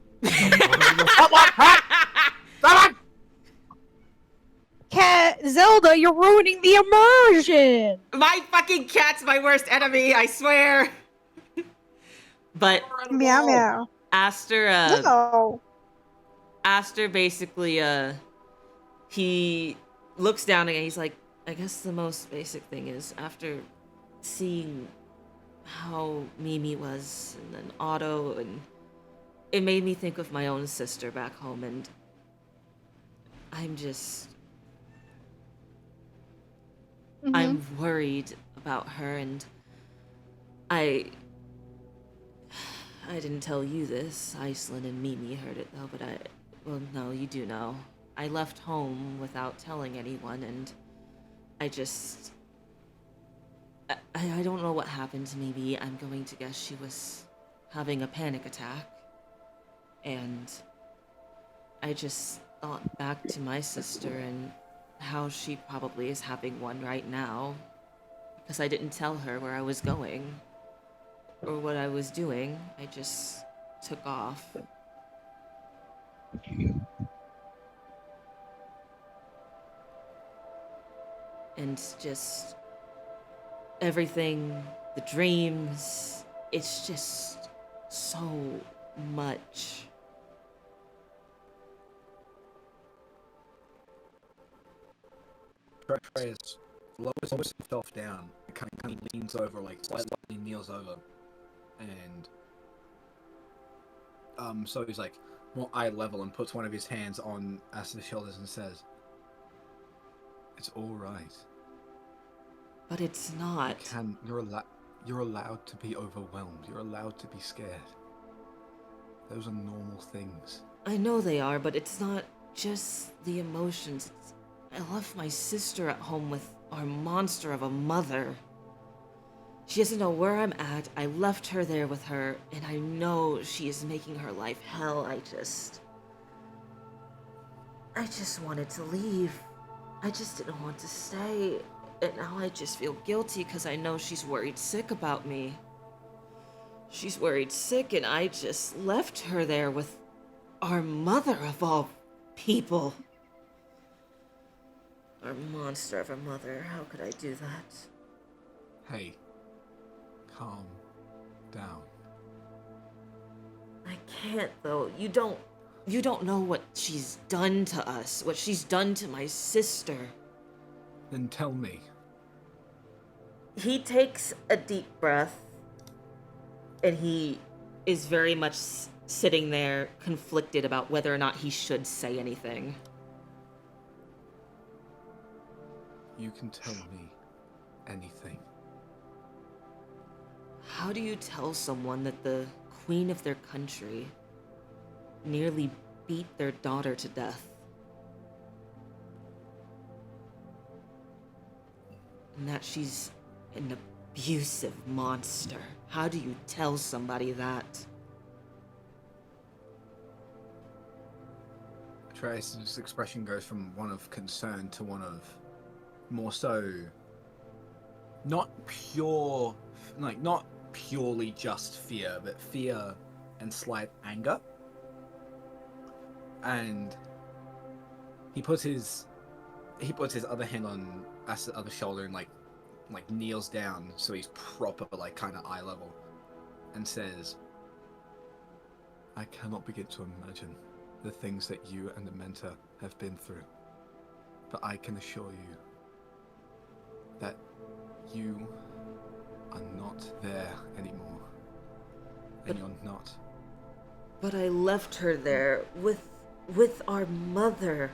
Cat Zelda, you're ruining the immersion. My fucking cat's my worst enemy, I swear. But Meow meow. Aster, No. Aster basically, he looks down again. He's like, I guess the most basic thing is after seeing how Mimi was and then Otto, and it made me think of my own sister back home, and I'm just, I'm worried about her, and I didn't tell you this. Iceland and Mimi heard it though, but well, no, you do know. I left home without telling anyone, and I just, I don't know what happened to Mimi. I'm going to guess she was having a panic attack, and I just thought back to my sister and how she probably is having one right now, because I didn't tell her where I was going or what I was doing. I just took off. And just everything, the dreams, it's just so much. Atreus lowers himself down and kind of leans over, like slightly kneels over, and so he's like more eye level and puts one of his hands on Asta's shoulders and says, "It's all right. But it's not. You're allowed to be overwhelmed. You're allowed to be scared. Those are normal things." I know they are, but it's not just the emotions. I left my sister at home with our monster of a mother. She doesn't know where I'm at. I left her there with her, and I know she is making her life hell. I just wanted to leave. I just didn't want to stay. And now I just feel guilty because I know she's worried sick about me. She's worried sick, and I just left her there with our mother of all people. Our monster of a mother. How could I do that? Hey, calm down. I can't, though. You don't know what she's done to us, what she's done to my sister. Then tell me. He takes a deep breath, and he is very much sitting there conflicted about whether or not he should say anything. You can tell me anything. How do you tell someone that the queen of their country nearly beat their daughter to death? And that she's an abusive monster. How do you tell somebody that? Atreus' expression goes from one of concern to one of more so not purely just fear, but fear and slight anger. And he puts his other hand on Asta's other shoulder and like kneels down so he's proper like kind of eye level and says, "I cannot begin to imagine the things that you and Amenta have been through, but I can assure you that you are not there anymore, and you're not." But I left her there with our mother.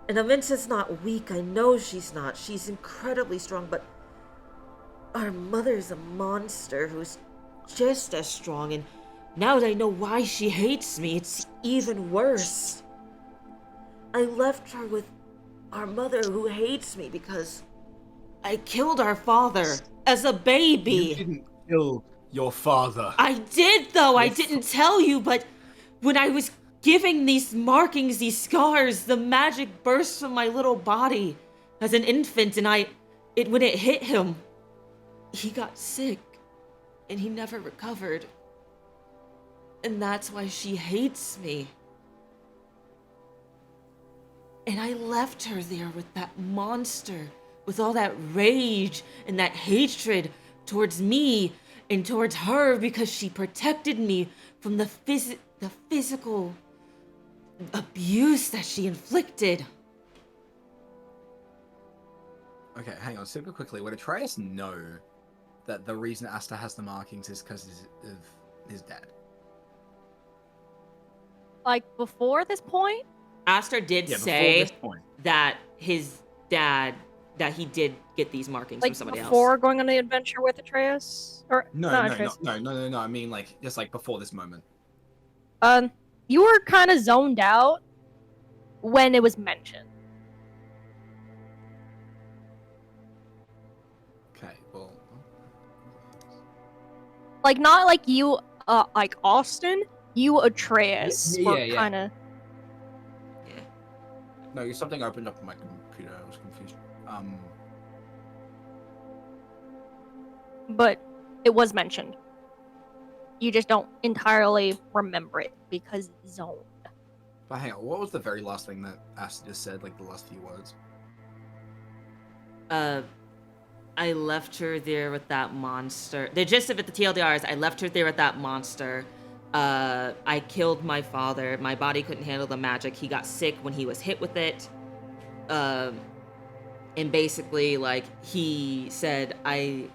And Amenta's not weak. I know she's not. She's incredibly strong, but our mother's a monster who's just as strong. And now that I know why she hates me, it's even worse. I left her with our mother who hates me because I killed our father as a baby. You didn't kill your father. I did, though. I didn't tell you, but when I was giving these markings, these scars, the magic burst from my little body as an infant, and when it hit him, he got sick, and he never recovered. And that's why she hates me. And I left her there with that monster, with all that rage and that hatred towards me and towards her because she protected me from the physical abuse that she inflicted. Okay, hang on, super quickly. Would Atreus know that the reason Asta has the markings is because of his dad? Like before this point? Aster did Yeah, before say this point. that his dad, that he did get these markings Like from somebody before else. going on the adventure with Atreus? Or No, not no, Atreus. no. I mean, like, just like before this moment. You were kind of zoned out when it was mentioned. Okay, well. Like not like you, like Austin. You Atreus were Yeah. kind of. Yeah. No, something opened up on my computer. I was confused. But it was mentioned. You just don't entirely remember it because it's zoned. But hang on, what was the very last thing that Asta just said? Like the last few words? I left her there with that monster. The gist of it, the TLDR is I left her there with that monster. I killed my father. My body couldn't handle the magic. He got sick when he was hit with it. And basically, like, he said, my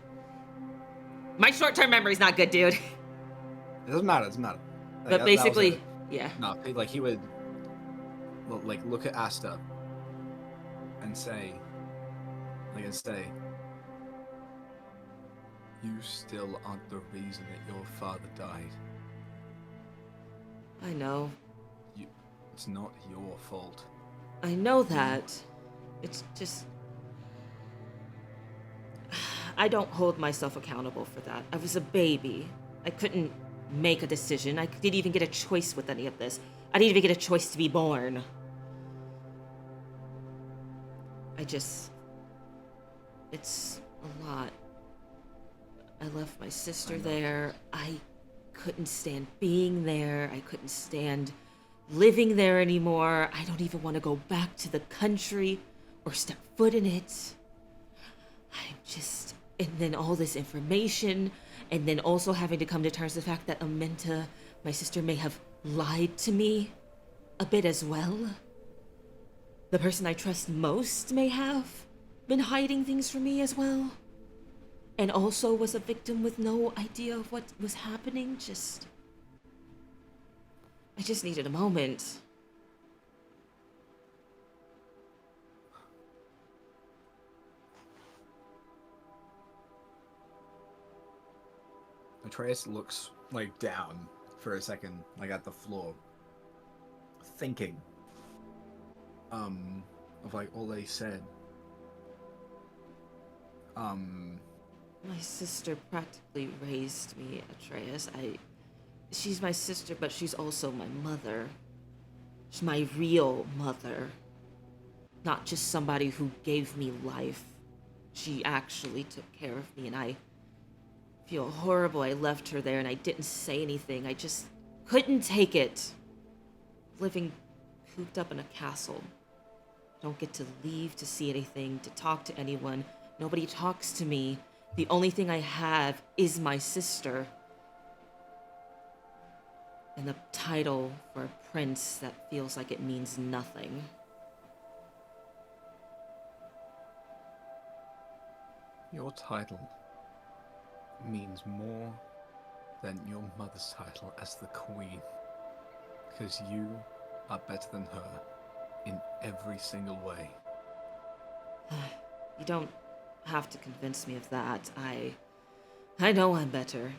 short-term memory's not good, dude. It doesn't matter. It doesn't matter. Like, But that was basically, it. yeah. No, like he would, like look at Asta and say, you still aren't the reason that your father died. I know. It's not your fault. I know that. It's just... I don't hold myself accountable for that. I was a baby. I couldn't make a decision. I didn't even get a choice with any of this. I didn't even get a choice to be born. It's a lot. I left my sister there. I couldn't stand being there. I couldn't stand living there anymore. I don't even want to go back to the country or step foot in it. And then all this information, and then also having to come to terms with the fact that Amenta, my sister, may have lied to me a bit as well. The person I trust most may have been hiding things from me as well. And also was a victim with no idea of what was happening. I just needed a moment. Atreus looks like down for a second, like at the floor, thinking of like all they said. My sister practically raised me, Atreus. She's my sister, but she's also my mother. She's my real mother. Not just somebody who gave me life. She actually took care of me, and I feel horrible I left her there and I didn't say anything. I just couldn't take it. Living cooped up in a castle. I don't get to leave to see anything, to talk to anyone. Nobody talks to me. The only thing I have is my sister. And the title for a prince that feels like it means nothing. Your title means more than your mother's title as the queen. Because you are better than her in every single way. You don't have to convince me of that. I know I'm better.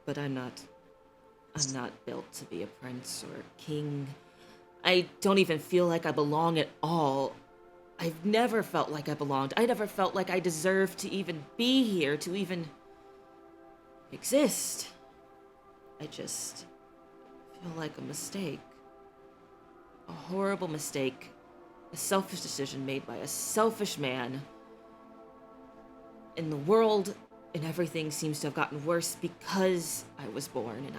But I'm not built to be a prince or a king. I don't even feel like I belong at all. I've never felt like I belonged. I never felt like I deserved to even be here, to even exist. I just feel like a mistake. A horrible mistake. A selfish decision made by a selfish man. And the world and everything seems to have gotten worse because I was born, and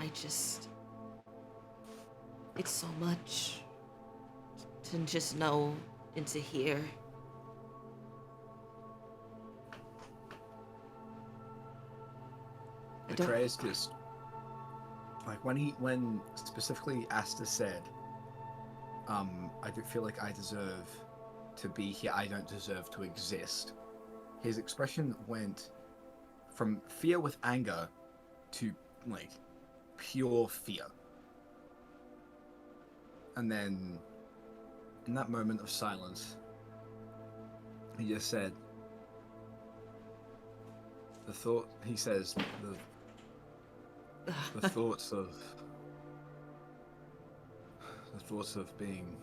it's so much to just know and to hear. Atreus just, like, when specifically Asta said, I don't feel like I deserve to be here, I don't deserve to exist. His expression went from fear with anger to, like, pure fear. And then, in that moment of silence, he just said, the thoughts of being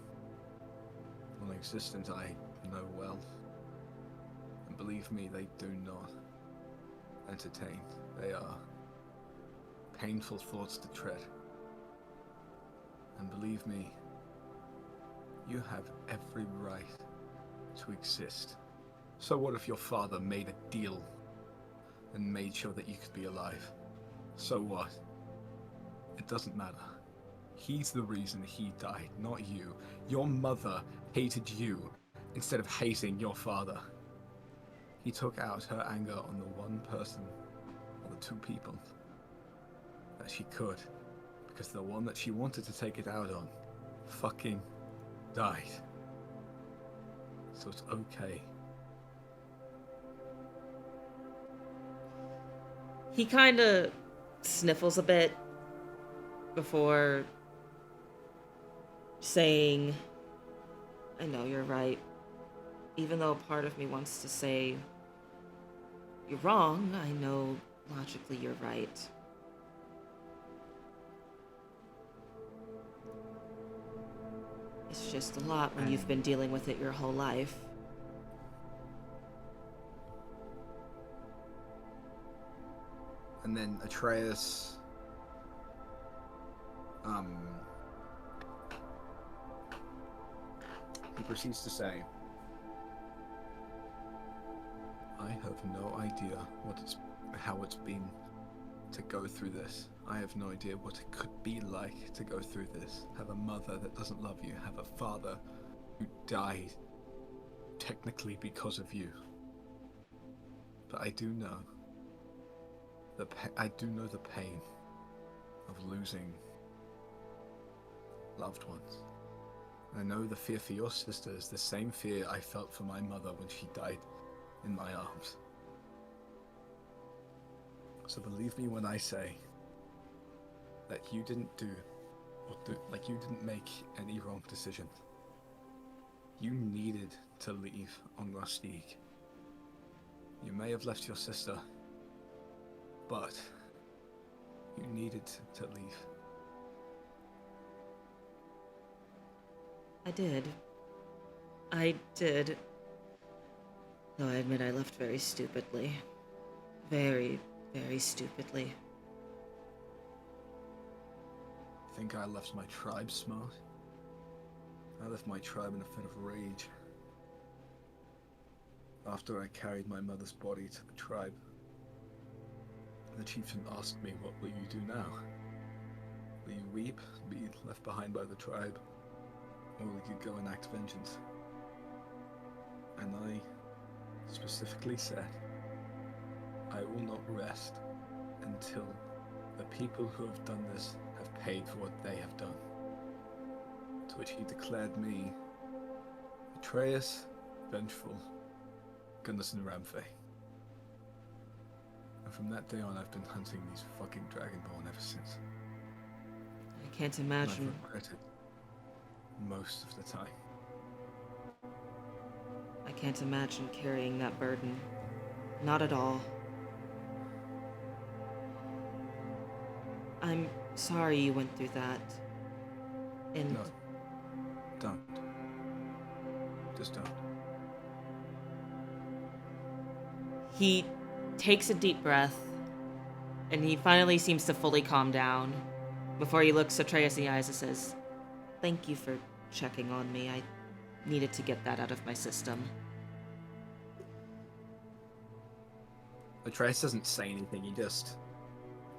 non-existent I know well. And believe me, they do not entertain. They are painful thoughts to tread. And believe me, you have every right to exist. So what if your father made a deal and made sure that you could be alive? So what? It doesn't matter. He's the reason he died, not you. Your mother hated you instead of hating your father. he took out her anger on the one person, or the two people, that she could. Because the one that she wanted to take it out on fucking died. So it's okay. He kind of sniffles a bit before saying, I know you're right. Even though part of me wants to say you're wrong, I know logically you're right. It's just a lot when you've been dealing with it your whole life. And then Atreus, he proceeds to say, I have no idea how it's been to go through this. I have no idea what it could be like to go through this. Have a mother that doesn't love you. Have a father who died technically because of you. But I do know the pain of losing loved ones. I know the fear for your sister is the same fear I felt for my mother when she died in my arms. So believe me when I say that you didn't you didn't make any wrong decisions. You needed to leave on Rustique. You may have left your sister, but you needed to leave. I did. Though I admit I left very stupidly. Very, very stupidly. Think I left my tribe smart? I left my tribe in a fit of rage. After I carried my mother's body to the tribe, the chieftain asked me, what will you do now? Will you weep, be left behind by the tribe, or will you go and act vengeance? And I specifically said, I will not rest until the people who have done this have paid for what they have done. To which he declared me Atreus, vengeful, Gunnison Ramfey. And from that day on, I've been hunting these fucking Dragonborn ever since. I can't And imagine. I've regretted most of the time. I can't imagine carrying that burden. Not at all. I'm sorry you went through that. And No. Don't. Just don't. he takes a deep breath, and he finally seems to fully calm down before he looks Atreus in the eyes and says, thank you for checking on me. I needed to get that out of my system. Atreus doesn't say anything, he just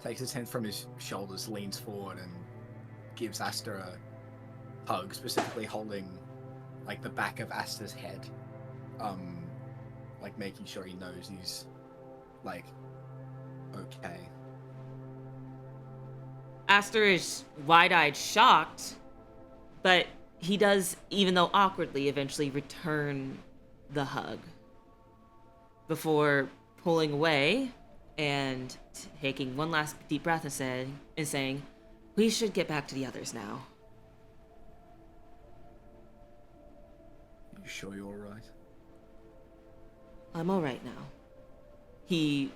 takes his hand from his shoulders, leans forward, and gives Aster a hug, specifically holding like the back of Aster's head. Like making sure he knows he's like okay. Aster is wide-eyed shocked, but he does, even though awkwardly, eventually return the hug before pulling away and taking one last deep breath and saying, we should get back to the others now. You sure you're alright? I'm all right now. You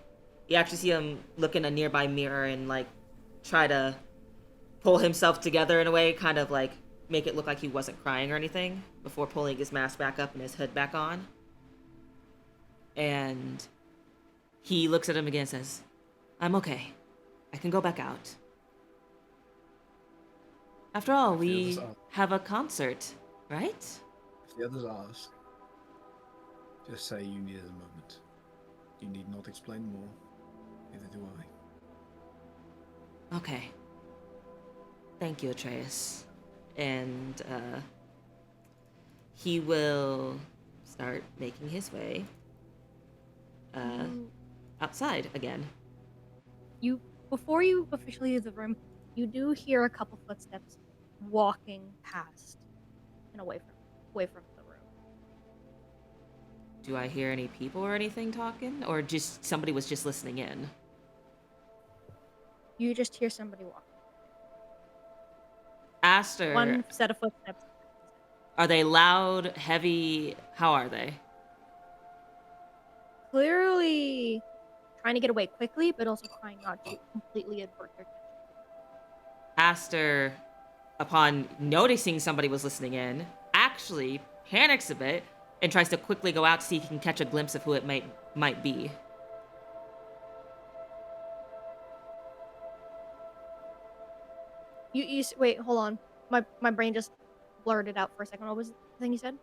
actually see him look in a nearby mirror and like try to pull himself together in a way, kind of like make it look like he wasn't crying or anything before pulling his mask back up and his hood back on. And he looks at him again and says, I'm okay. I can go back out. After all, we have a concert, right? If the others ask, just say you needed a moment. You need not explain more. Neither do I. Okay. Thank you, Atreus. And he will start making his way outside again. Before you officially leave the room, you do hear a couple footsteps walking past and away from the room. Do I hear any people or anything talking, or just somebody was just listening in? You just hear somebody walking. Aster, One set of footsteps. are they loud, heavy? How are they? Clearly trying to get away quickly, but also trying not to completely avert their attention. Aster, upon noticing somebody was listening in, actually panics a bit and tries to quickly go out to see if he can catch a glimpse of who it might be. Wait, hold on. My brain just blurted out for a second. What was the thing you said?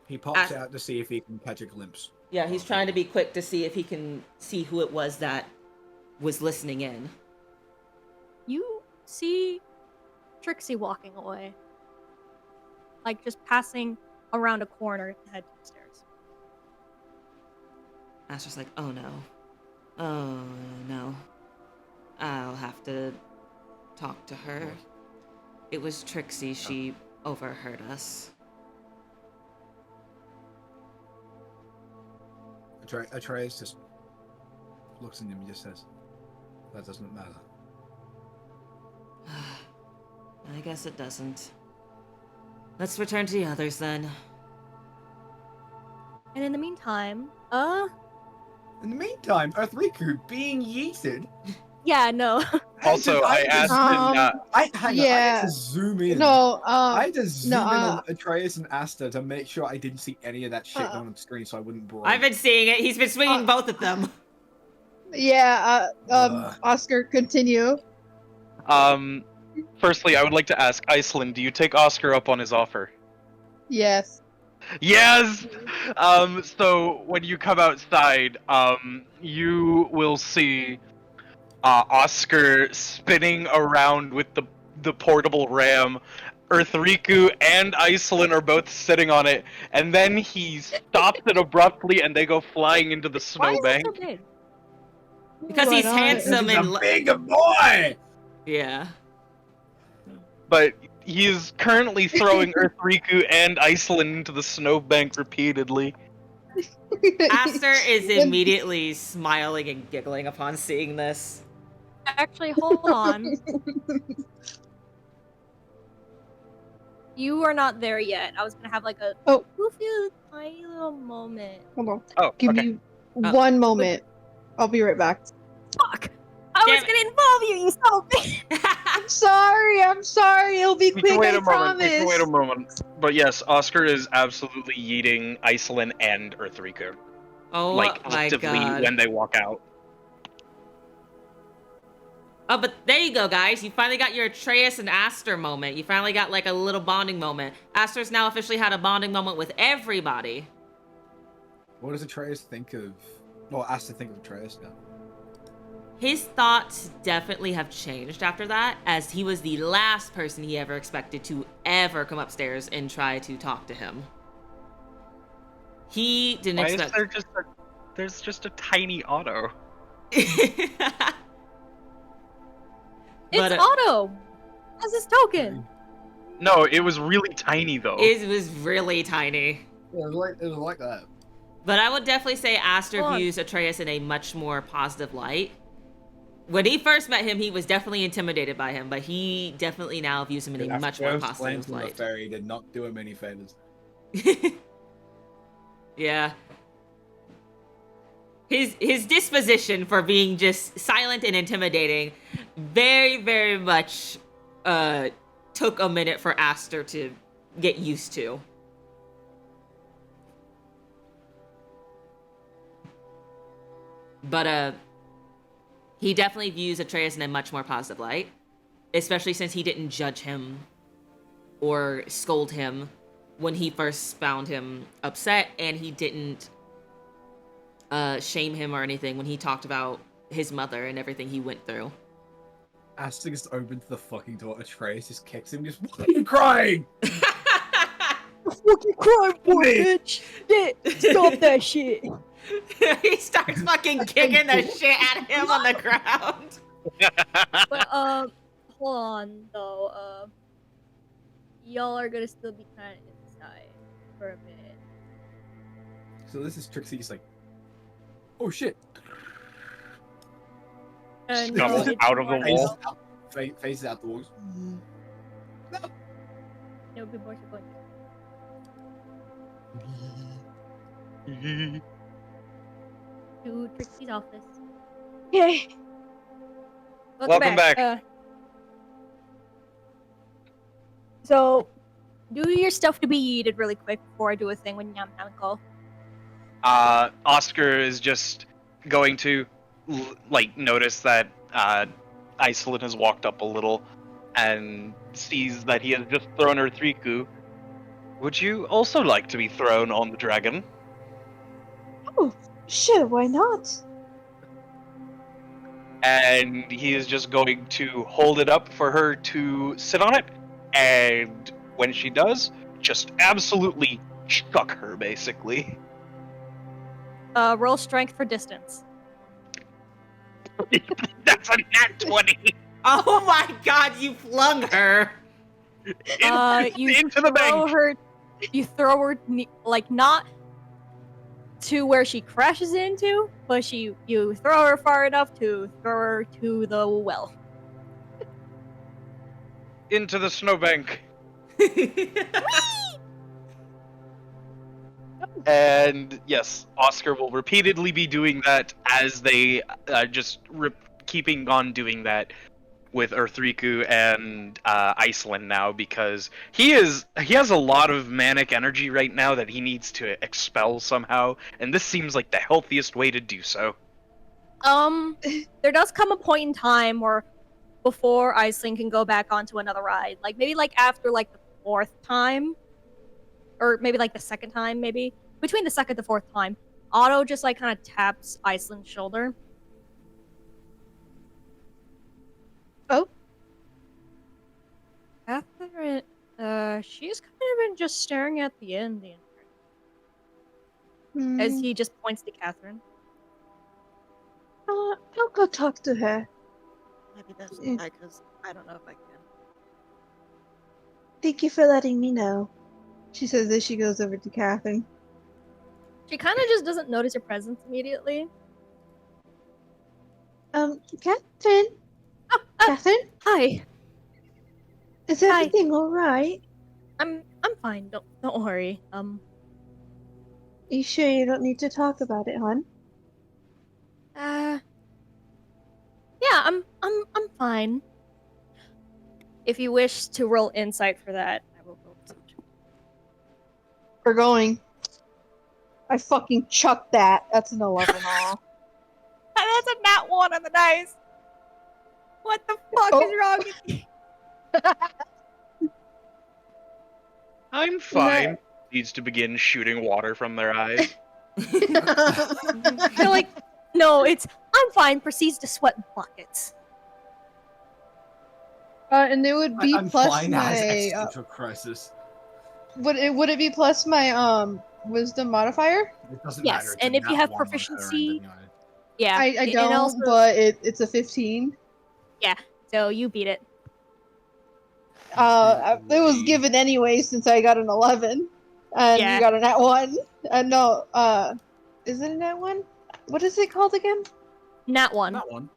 He pops out to see if he can catch a glimpse. Yeah, he's trying to be quick to see if he can see who it was that was listening in. You see Trixie walking away. Like just passing around a corner to head to the stairs. Aster's like, oh no. Oh no. I'll have to talk to her. It was Trixie. She overheard us. Atreus just looks at him and just says, that doesn't matter. I guess it doesn't. Let's return to the others then. And in the meantime, In the meantime, Earthriku being yeeted. yeah, no. Also, I asked him. I had Yeah. to zoom in. No, I had to zoom in no, on Atreus and Asta to make sure I didn't see any of that shit on the screen, so I wouldn't break. I've been seeing it. He's been swinging both of them. yeah, Oscar, continue. Firstly, I would like to ask Iceland, do you take Oscar up on his offer? Yes. Yes! So when you come outside, you will see Oscar spinning around with the portable ram. Earthriku and Iceland are both sitting on it, and then he stops it abruptly and they go flying into the Why is it snowbank. so big? Because he's Right on. handsome He's and... a big boy! Yeah. But he is currently throwing Earthriku and Iceland into the snowbank repeatedly. Aster is immediately smiling and giggling upon seeing this. Actually, hold on. You are not there yet. I was gonna have like a goofy tiny little moment. Hold on. Oh, Give okay. me one moment. I'll be right back. Fuck! I was Damn gonna involve you, you son of a bitch! I'm sorry. It'll be We quick, can wait I a moment. We promise. can wait a moment. But yes, Oscar is absolutely yeeting Iceland and Earthriku. Oh Like, my actively god. when they walk out. Oh, but there you go, guys. You finally got your Atreus and Aster moment. You finally got like a little bonding moment. Aster's now officially had a bonding moment with everybody. What does Atreus think of... Well, Asta think of Atreus now. His thoughts definitely have changed after that, as he was the last person he ever expected to ever come upstairs and try to talk to him. He didn't Why expect... is there there's just a tiny auto? It's Otto! As his token! No, it was really tiny though. It was really tiny. Yeah, it was like that. But I would definitely say Aster Hold on. views Atreus in a much more positive light. When he first met him, he was definitely intimidated by him, but he definitely now views him in a much more positive The light. fairy did not do him any favors. Yeah. His disposition for being just silent and intimidating very, very much took a minute for Aster to get used to. But he definitely views Atreus in a much more positive light, especially since he didn't judge him or scold him when he first found him upset, and he didn't shame him or anything when he talked about his mother and everything he went through. Asta just opens the fucking door. Atreus just kicks him. Just, why are you crying? Fucking crying for bitch! Stop that shit! He starts fucking kicking the shit out of him on the ground. But hold on though. Y'all are gonna still be kind of inside for a minute. So this is Trixie's like, oh shit. And Stumbles it's out of the more wall. so- Faces out the walls. It'll be more so going to Trixie's office. Yay! Welcome back. So, do your stuff to be yeeted really quick before I do a thing when Yam Yam call. Oscar is just going to notice that Iceland has walked up a little and sees that he has just thrown her Thriku. Would you also like to be thrown on the dragon? Oh, sure, why not? And he is just going to hold it up for her to sit on it, and when she does, just absolutely chuck her, basically. Roll strength for distance. That's a nat 20! Oh my god, you flung her. You into the throw bank! her. You throw her like not to where she crashes into, but you throw her far enough to throw her to the well. Into the snowbank. And yes, Oscar will repeatedly be doing that as they keeping on doing that with Earthriku and Iceland now, because he has a lot of manic energy right now that he needs to expel somehow, and this seems like the healthiest way to do so. There does come a point in time where before Iceland can go back onto another ride, like maybe like after like the fourth time, or maybe like the second time, maybe between the second and fourth time, Otto just like kind of taps Iceland's shoulder. Oh? Catherine, she's kind of been just staring at the end the entire as he just points to Catherine. I'll go talk to her. Maybe that's Mm. why, because I don't know if I can. Thank you for letting me know. She says as she goes over to Catherine. She kind of just doesn't notice your presence immediately. Catherine? Catherine? Hi, Is Hi. everything alright? I'm fine. Don't worry. You sure you don't need to talk about it, hon? Yeah, I'm fine. If you wish to roll insight for that, I will roll insight. We're going. I fucking chucked that. That's an 11 all. That's a nat 1 on the dice. What the fuck is wrong with you? I'm fine. Needs to begin shooting water from their eyes. They're like, no, it's I'm fine. Proceeds to sweat buckets. And it would be I'm plus fine as my. existential crisis. Would it be plus my wisdom modifier? It doesn't Yes, matter. It's and a if you nat have one on her proficiency- end anyway. Yeah, I and don't, also, but it's a 15. so you beat it. It was given anyway since I got an 11, and Yeah. you got a nat 1. No, is it a nat 1? What is it called again? Nat 1. That one.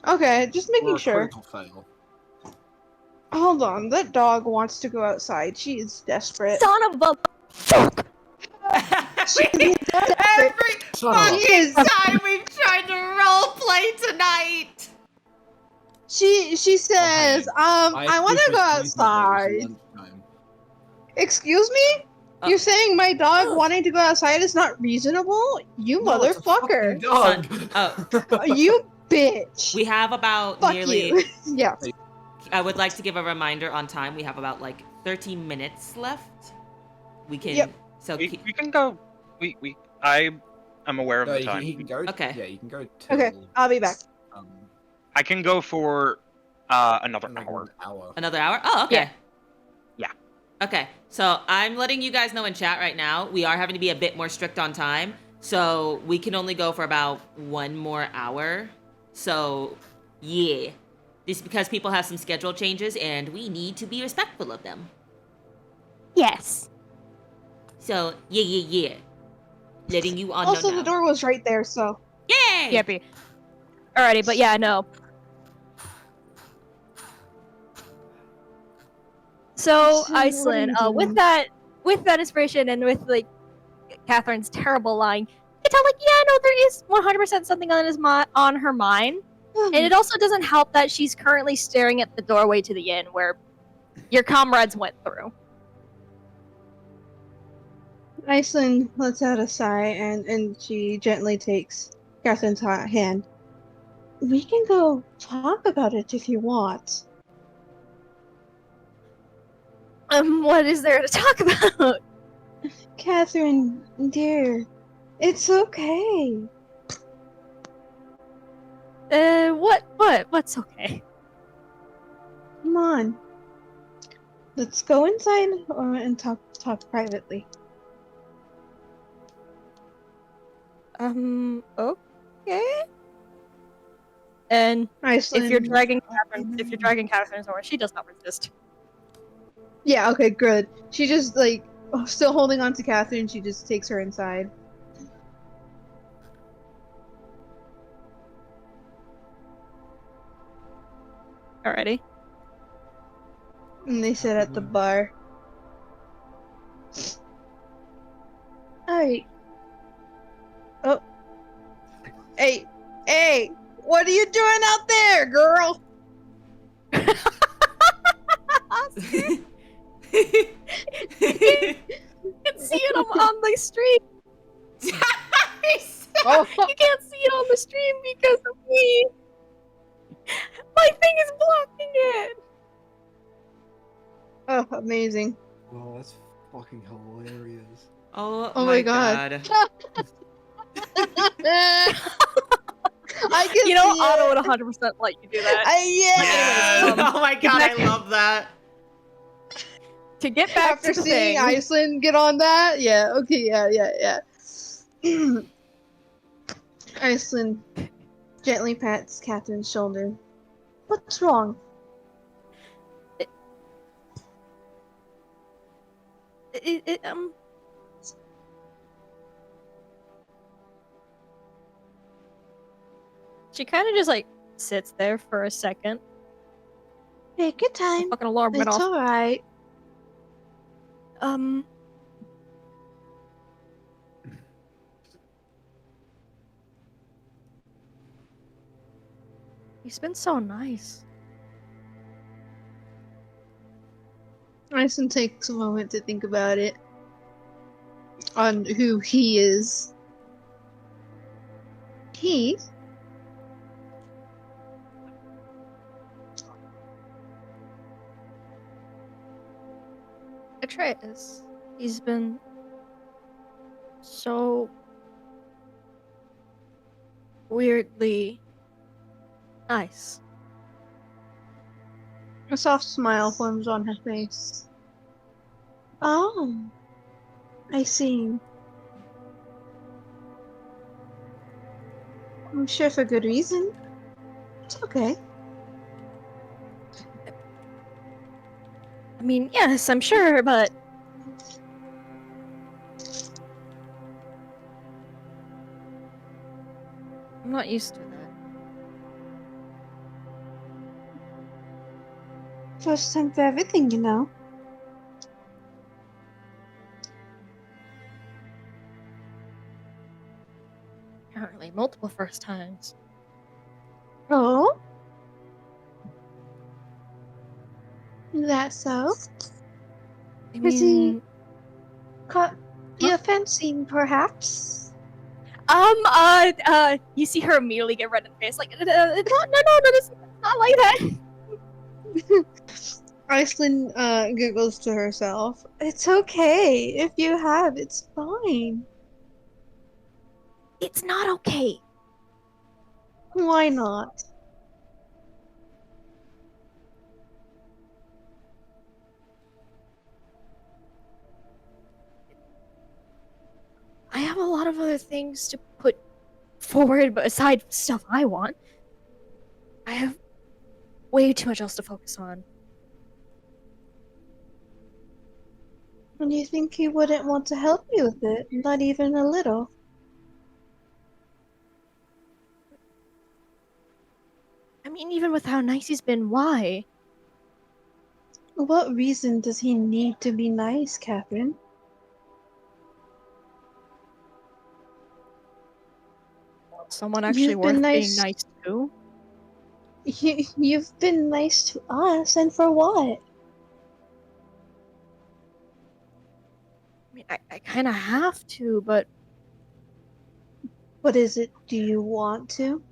Okay, just Or making a sure. critical fail. Hold on, that dog wants to go outside. She is desperate. Son of a. Every Son of a- fucking time we've tried to role play tonight. She says, I want to go outside. Excuse me? Uh, You're saying my dog wanting to go outside is not reasonable? You motherfucker. Dog. You bitch. We have about Fuck nearly. you. Yeah. I would like to give a reminder on time. We have about like 13 minutes left. We can. Yep. So We can go. I'm aware of No, the you time. can go. Okay. Yeah, you can go till. Okay, I'll be back. I can go for another like hour. an hour. another hour. Oh, okay. Yeah. Okay. So I'm letting you guys know in chat right now. We are having to be a bit more strict on time. So we can only go for about 1 more hour. So, yeah. This is because people have some schedule changes and we need to be respectful of them. Yes. So, yeah. Letting you all Also, know the now. door was right there, so. Yay! Yep. Alrighty, but yeah, no. So Iceland, what are Iceland, you doing? with that inspiration and with like Catherine's terrible lying, you can tell like yeah, no, there is 100% something on on her mind, and it also doesn't help that she's currently staring at the doorway to the inn where your comrades went through. Iceland lets out a sigh and she gently takes Catherine's hand. We can go talk about it if you want. What is there to talk about? Catherine, dear, it's okay. What's okay? Come on. Let's go inside and talk privately. Okay. And Iceland. if you're dragging Catherine somewhere, she does not resist. Yeah, okay, good. She just still holding on to Catherine, she just takes her inside. Alrighty. And they sit at the bar. Alright. Oh. Hey! What are you doing out there, girl? You can see it on the stream. Oh. You can't see it on the stream because of me. My thing is blocking it. Oh, amazing. Oh, that's fucking hilarious. Oh, Oh my my god. god. I can You know, see Otto it. would 100% let you do that. Yes! Anyways, Oh my god, I back- love that. To get back After to the seeing thing, Iceland get on that, yeah, okay, yeah. Iceland gently pats Catherine's shoulder. What's wrong? it. She kind of just like sits there for a second. Take your The time. fucking alarm went It's off. alright. He's been so nice. Iceland takes a moment to think about it. On who he is. He? Atreus. He's been so weirdly nice. A soft smile forms on her face. Oh, I see. I'm sure for good reason. It's okay. I mean, yes, I'm sure, but I'm not used to that. First time for everything, you know. Apparently, multiple first times. Oh? Is that so? I Has he mean, caught your fancy, perhaps? you see her immediately get red in the face, like, no, it's not like that. Iceland giggles to herself. It's okay. If you have, it's fine. It's not okay. Why not? I have a lot of other things to put forward, but aside from stuff I want, I have way too much else to focus on. And you think he wouldn't want to help you with it? Not even a little. I mean, even with how nice he's been, why? What reason does he need to be nice, Catherine? Someone actually You've been worth being nice. nice to? You've been nice to us, and for what? I mean, I kind of have to, but What is it? Do you want to?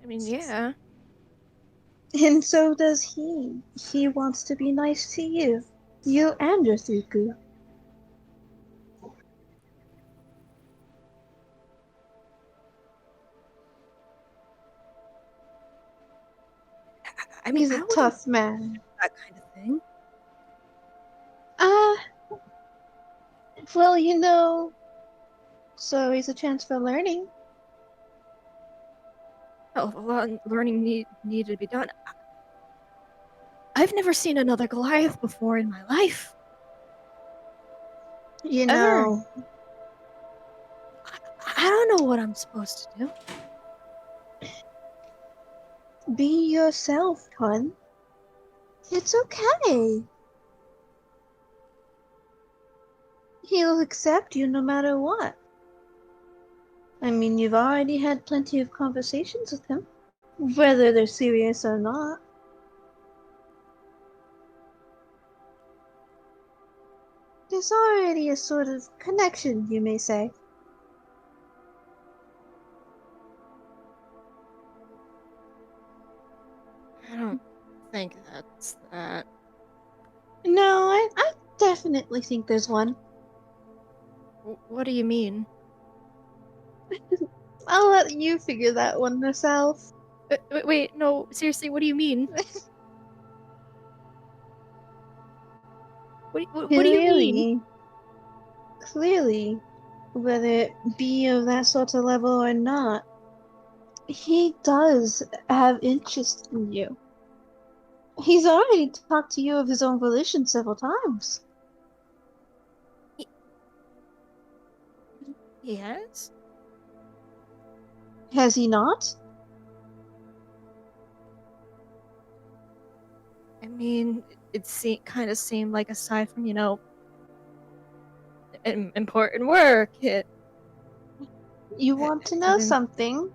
I mean, yeah. And so does he. He wants to be nice to you. You and your Thuku. I mean, He's I a wouldn't tough man. do that kind of thing. Ah, well, so he's a chance for learning. Oh, a lot of learning needed to be done. I've never seen another Goliath before in my life. You Ever. know, I don't know what I'm supposed to do. be yourself, hun. It's okay. He'll accept you no matter what. I mean, you've already had plenty of conversations with him, whether they're serious or not. There's already a sort of connection, you may say. I don't think that's that. No, I definitely think there's one. What do you mean? I'll let you figure that one yourself. Wait, no, seriously, what do you mean? What do you mean? Clearly, whether it be of that sort of level or not, he does have interest in you. He's already talked to you of his own volition several times. Yes? Has he not? I mean, it kind of seemed like aside from, important work, You want to know and then, something?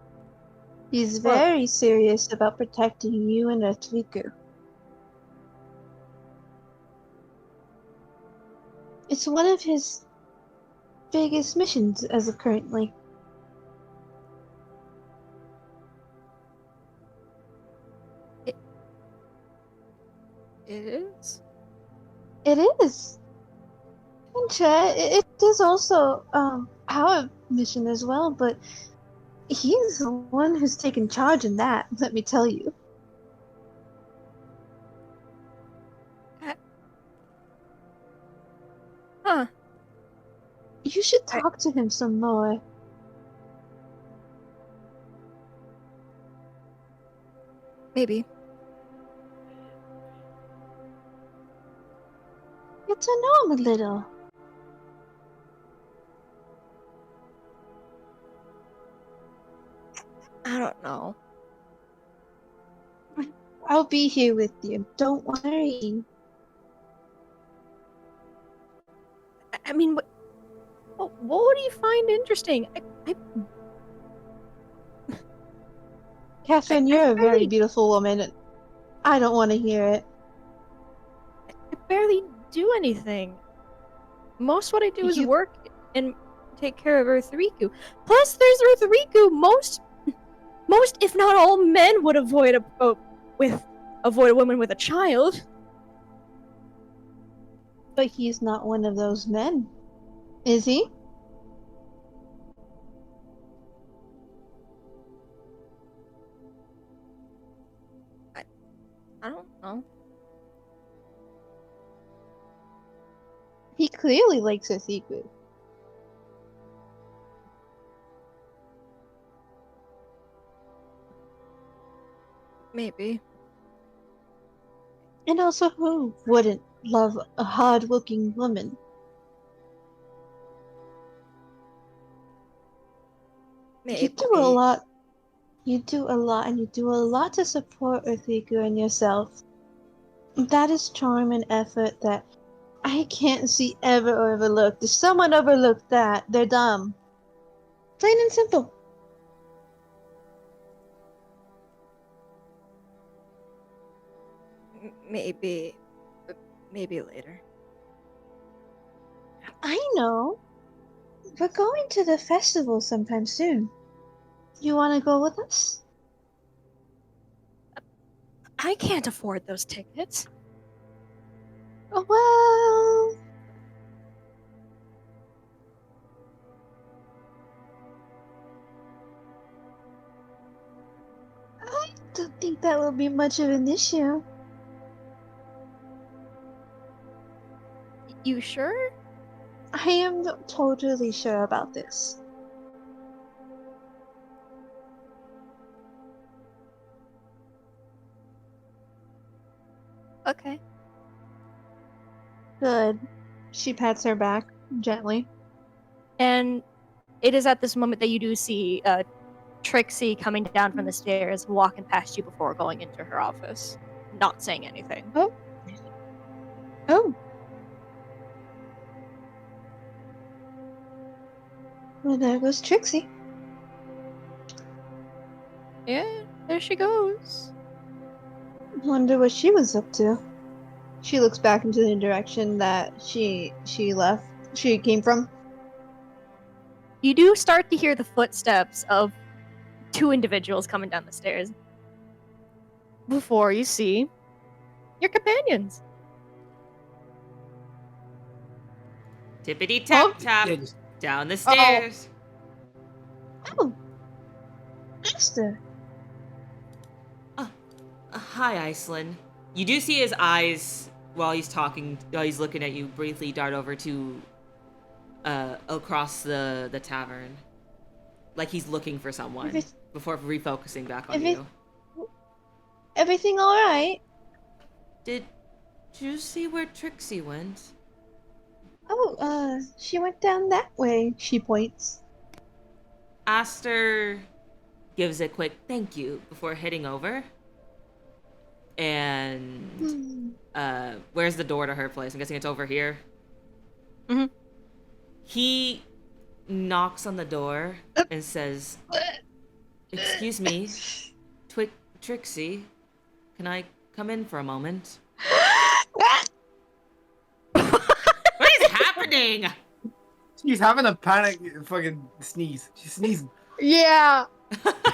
He's what? very serious about protecting you and Etriku. It's one of his biggest missions as of currently. It is? It is. And it is also our mission as well, but he's the one who's taken charge in that, let me tell you. Huh. You should talk to him some more. Maybe. Get to know him a little. I don't know. I'll be here with you. Don't worry. I mean, what would you find interesting? Catherine, I you're a very barely, beautiful woman, and I don't want to hear it. I barely do anything. Most what I do is You, work and take care of Earth Riku. Plus, there's Earth Riku. Most, if not all, men would avoid avoid a woman with a child. but he's not one of those men, is he? I don't know. clearly likes her secret. Maybe. And also, who wouldn't love a hard-working woman? Maybe. You do a lot. You do a lot, and you do a lot to support Uthiku and yourself. That is charm and effort that I can't see ever overlooked. If someone overlooked that, they're dumb. Plain and simple. Maybe. Maybe later. I know. We're going to the festival sometime soon. You want to go with us? I can't afford those tickets. Oh, well. I don't think that will be much of an issue. You sure? I am totally sure about this. Okay. Good. She pats her back gently. And it is at this moment that you do see Trixie coming down from the stairs, walking past you before going into her office, not saying anything. Oh. Well, there goes Trixie. Yeah, there she goes. Wonder what she was up to. She looks back into the direction that she left. She came from. You do start to hear the footsteps of two individuals coming down the stairs before you see your companions. Tippity tap Oh, tap yeah, just- down the stairs. Oh, Esther. Hi, Iceland. You do see his eyes while he's talking, while he's looking at you, briefly dart over to across the tavern, like he's looking for someone Every- before refocusing back on every- you. Everything all right? Did you see where Trixie went? Oh, she went down that way. She points. Aster gives a quick thank you before heading over. And where's the door to her place? I'm guessing it's over here. Mhm. He knocks on the door and says, "Excuse me, Trixie, can I come in for a moment?" What is happening? She's having a panic fucking sneeze. She's sneezing. Yeah.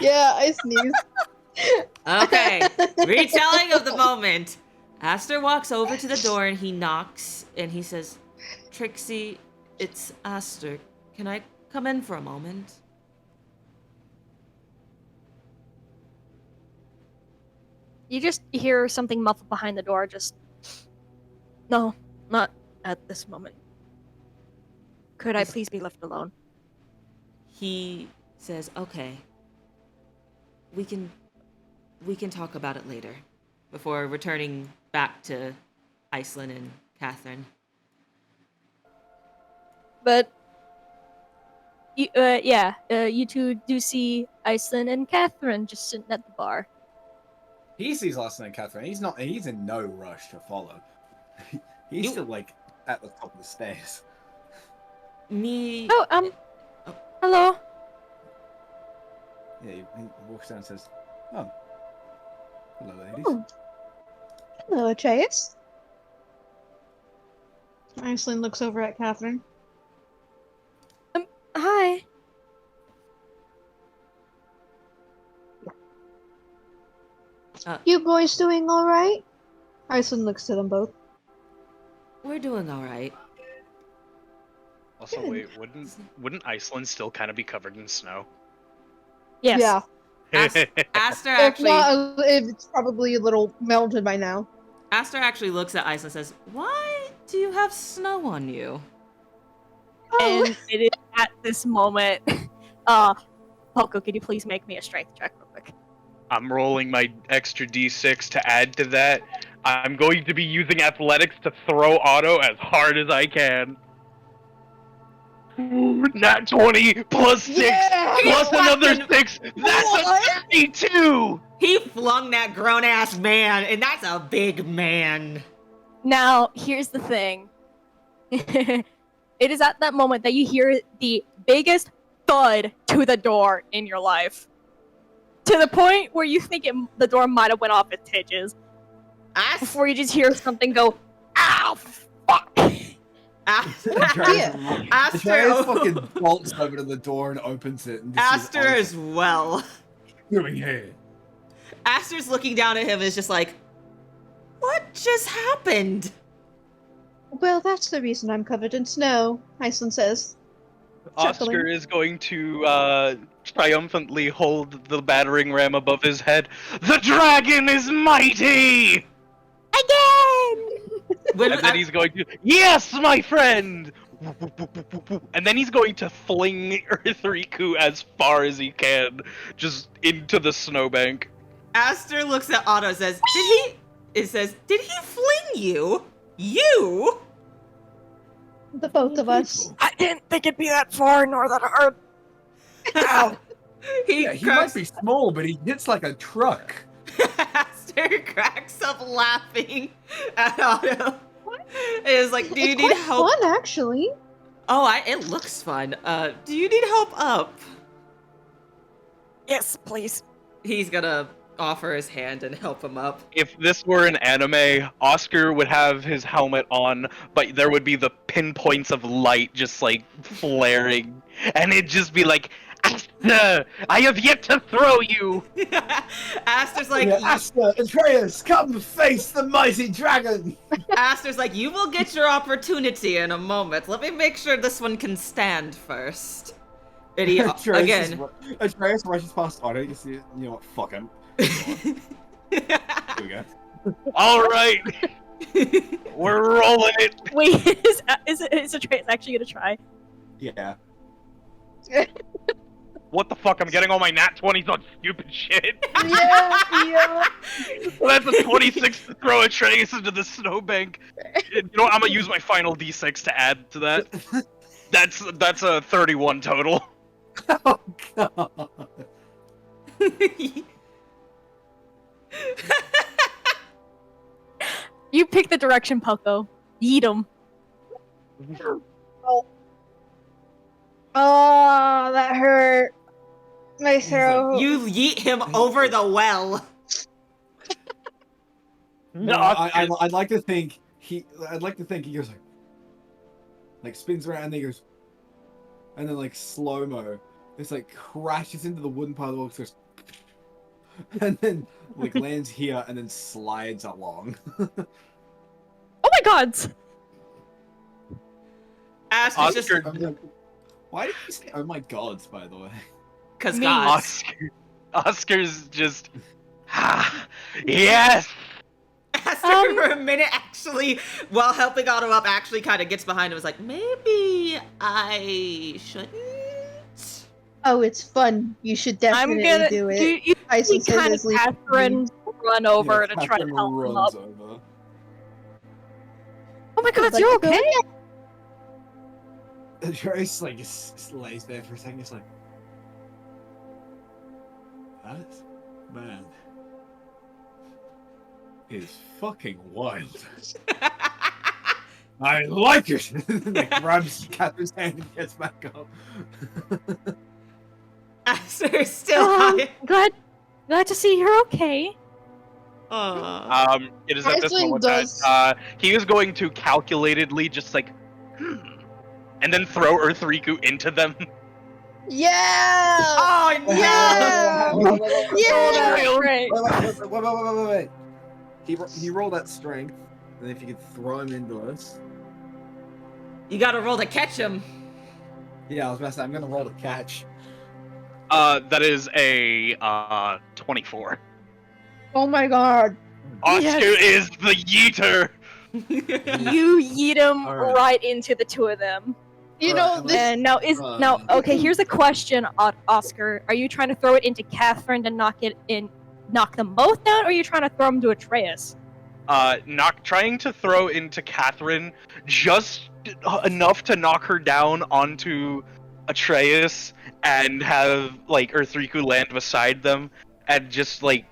Yeah, I sneezed. Okay, retelling of the moment. Aster walks over to the door and he knocks and he says, "Trixie, it's Aster. Can I come in for a moment?" You just hear something muffled behind the door, just... No, not at this moment. Could I please be left alone? He says, "Okay, we can talk about it later," before returning back to Iceland and Catherine. But... You, you two do see Iceland and Catherine just sitting at the bar. He sees Iceland and Catherine. He's in no rush to follow. He's You- still like at the top of the stairs. Me. Oh, hello. Yeah, he walks down and says, "Oh, hello, ladies." Oh. Hello, Atreus. Iceland looks over at Catherine. Hi. You boys doing all right? Iceland looks to them both. We're doing all right. Also, wait, wouldn't Iceland still kind of be covered in snow? Yes. Yeah. Aster If actually, not, it's probably a little melted by now. Aster actually looks at Iceland and says, "Why do you have snow on you?" And it is at this moment. Poco, can you please make me a strength check real quick? I'm rolling my extra d6 to add to that. I'm going to be using athletics to throw Otto as hard as I can. Nat 20 plus 6 Yeah! plus another fucking- 6. That's a 32! He flung that grown ass man, and that's a big man. Now, here's the thing. It is at that moment that you hear the biggest thud to the door in your life. To the point where you think the door might have went off its hinges. Before you just hear something go, ow, fuck! Aster fucking bolts over to the door and opens it. And Aster as well. doing here. Aster's looking down at him and is just like, what just happened? Well, that's the reason I'm covered in snow, Iceland says. Oscar Chuckling. is going to triumphantly hold the battering ram above his head. The dragon is mighty! Again! And then he's going to, yes, my friend! And then he's going to fling Earthriku as far as he can, just into the snowbank. Aster looks at Otto and says, did he fling you? You? The both of us. I didn't think it'd be that far nor that hard. Ow. He might be small, but he hits like a truck. Aster cracks up laughing at Otto. It is like, do you It's need quite help? fun, actually. Oh, it looks fun. Do you need help up? Yes, please. He's gonna offer his hand and help him up. If this were an anime, Oscar would have his helmet on, but there would be the pinpoints of light just like flaring, and it'd just be like, Aster, I have yet to throw you! Aster's like, Aster, Atreus, come face the mighty dragon! Aster's like, you will get your opportunity in a moment. Let me make sure this one can stand first. And he, again. Atreus rushes past Otto, you see, you know what, fuck him. Here we go. Alright! We're rolling it! Wait, is Atreus actually gonna try? Yeah. What the fuck? I'm getting all my nat 20s on stupid shit. Yeah. That's a 26 to throw Atreus into the snowbank. You know what? I'm gonna use my final d6 to add to that. That's a 31 total. Oh god. You pick the direction, Poco. Yeet him. Oh, that hurt. My throat. You yeet him over the well. No, I'd like to think he goes like spins around and he goes, and then like slow mo, it's like crashes into the wooden part of the wall, goes, and then like lands here and then slides along. Oh my god! Aster's just, Oscar, I'm like, why did you say oh my gods, by the way? cause Me. God. Oscar's just, yes! Aster for a minute actually, while helping Otto up, actually kind of gets behind him and was like, maybe I shouldn't? Oh, it's fun. You should I'm definitely gonna do it. You Iceland says kind of as Lee- Catherine run over Yeah, to try to Catherine help him runs up. over. Oh my god, Like, you go okay? Trace like just lays there for a second, just like that man is fucking wild. I like it. Like grabs Catherine's hand and gets back up. Aster is still high. Glad to see you're okay. Aw. It is at this Iceland moment does- that he is going to calculatedly just like, and then throw Earthriku into them. Yeah! Oh no! Yeah! Yeah! Great. Wait. He rolled that strength, and if you could throw him into us. You gotta roll to catch him. Yeah, I was about to say, I'm gonna roll to catch. That is a 24. Oh my god. Oscar Yes. is the yeeter. You yeet him Alright. right into the two of them. You know, this And now okay, here's a question, Oscar. Are you trying to throw it into Catherine to knock them both down, or are you trying to throw them to Atreus? Trying to throw into Catherine just enough to knock her down onto Atreus and have like Earthriku land beside them and just like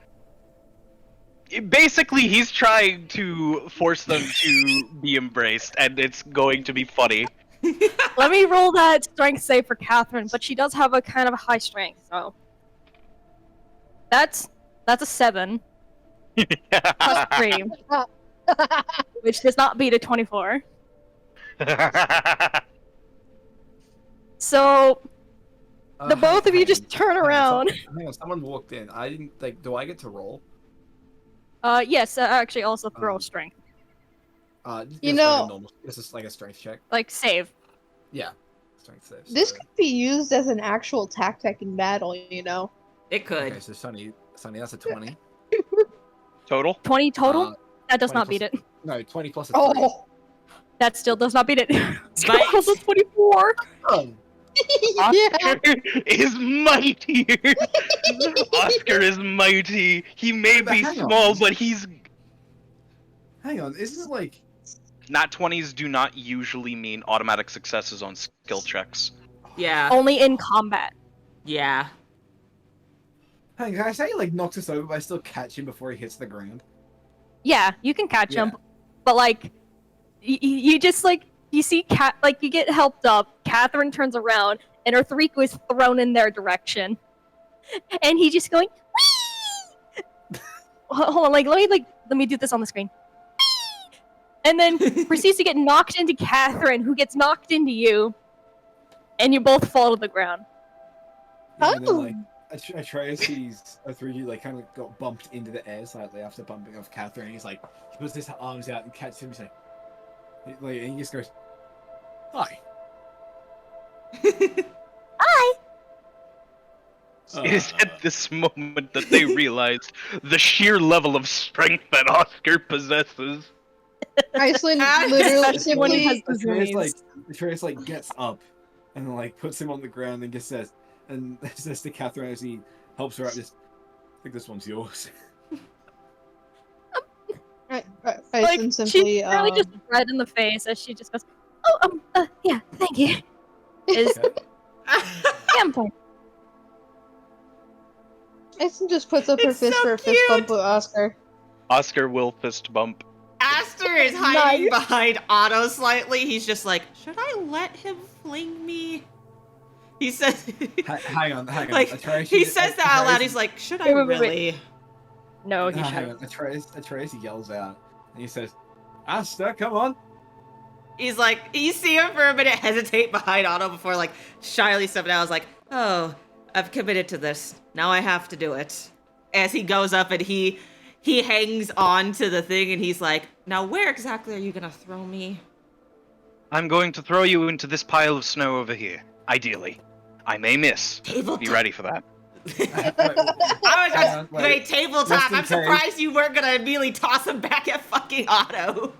basically he's trying to force them to be embraced and it's going to be funny. Let me roll that strength save for Catherine, but she does have a kind of high strength, so that's a 7 plus 3, which does not beat a 24. So the both of you just turn around. Hang on, someone walked in. I didn't like. Do I get to roll? Yes, actually also throw strength, Just You like know- a normal, this is like a strength check. like save. Yeah, strength save. this so- could be used as an actual tactic in battle. You know. It could. Okay, so Sunny, that's a 20. Total? 20 total. Uh, That does 20 not beat plus- it. No, 20 plus a 3. Oh. That still does not beat it. But- Also 24. Oh, Yeah. Oscar is mighty. Oscar is mighty. He may But be hang on. small, but he's hang on, isn't it like? Nat 20s do not usually mean automatic successes on skill checks. Yeah. Only in combat. Yeah. Hang on, can I say he like knocks us over, but I still catch him before he hits the ground? Yeah, you can catch Yeah. him, but like, you just like you see you get helped up. Catherine turns around, and Earthriku is thrown in their direction, and he just going. Whee! Hold on, let me do this on the screen. Whee! And then proceeds to get knocked into Catherine, who gets knocked into you, and you both fall to the ground. Yeah, and then, Oh. like, Atreus sees Atreus like kind of got bumped into the air slightly after bumping off Catherine. And he's like, he puts his arms out and catches him. He's like, and he just goes, "Hi." Hi. It is at this moment that they realized the sheer level of strength that Oscar possesses. Iceland Ah, literally especially when he simply. has disease. Atreus like gets up and like puts him on the ground and just says to Catherine as he helps her out. Just, I think this one's yours. Iceland Like simply. she's really just red in the face as she just goes, "Oh, yeah, thank you." Is Okay. yeah, I'm fine. Iceland just puts up her It's fist so for a fist bump cute. with Oscar. Oscar will fist bump. Aster is hiding behind Otto slightly. He's just like, should I let him fling me? He says, Hang on. like Atreus, he says that out loud. Atreus- He's like, should I Wait, wait, wait. really? No, he hang shouldn't. on. Atreus yells out and he says, "Aster, come on." He's like, you see him for a minute hesitate behind Otto before like shyly stepping out. I was like, oh, I've committed to this. Now I have to do it. As he goes up and he hangs on to the thing and he's like, now where exactly are you gonna throw me? I'm going to throw you into this pile of snow over here. Ideally. I may miss. Tabletop. Be ready for that. I was Hang on, wait, wait. tabletop. Just in I'm case. surprised you weren't gonna immediately toss him back at fucking Otto.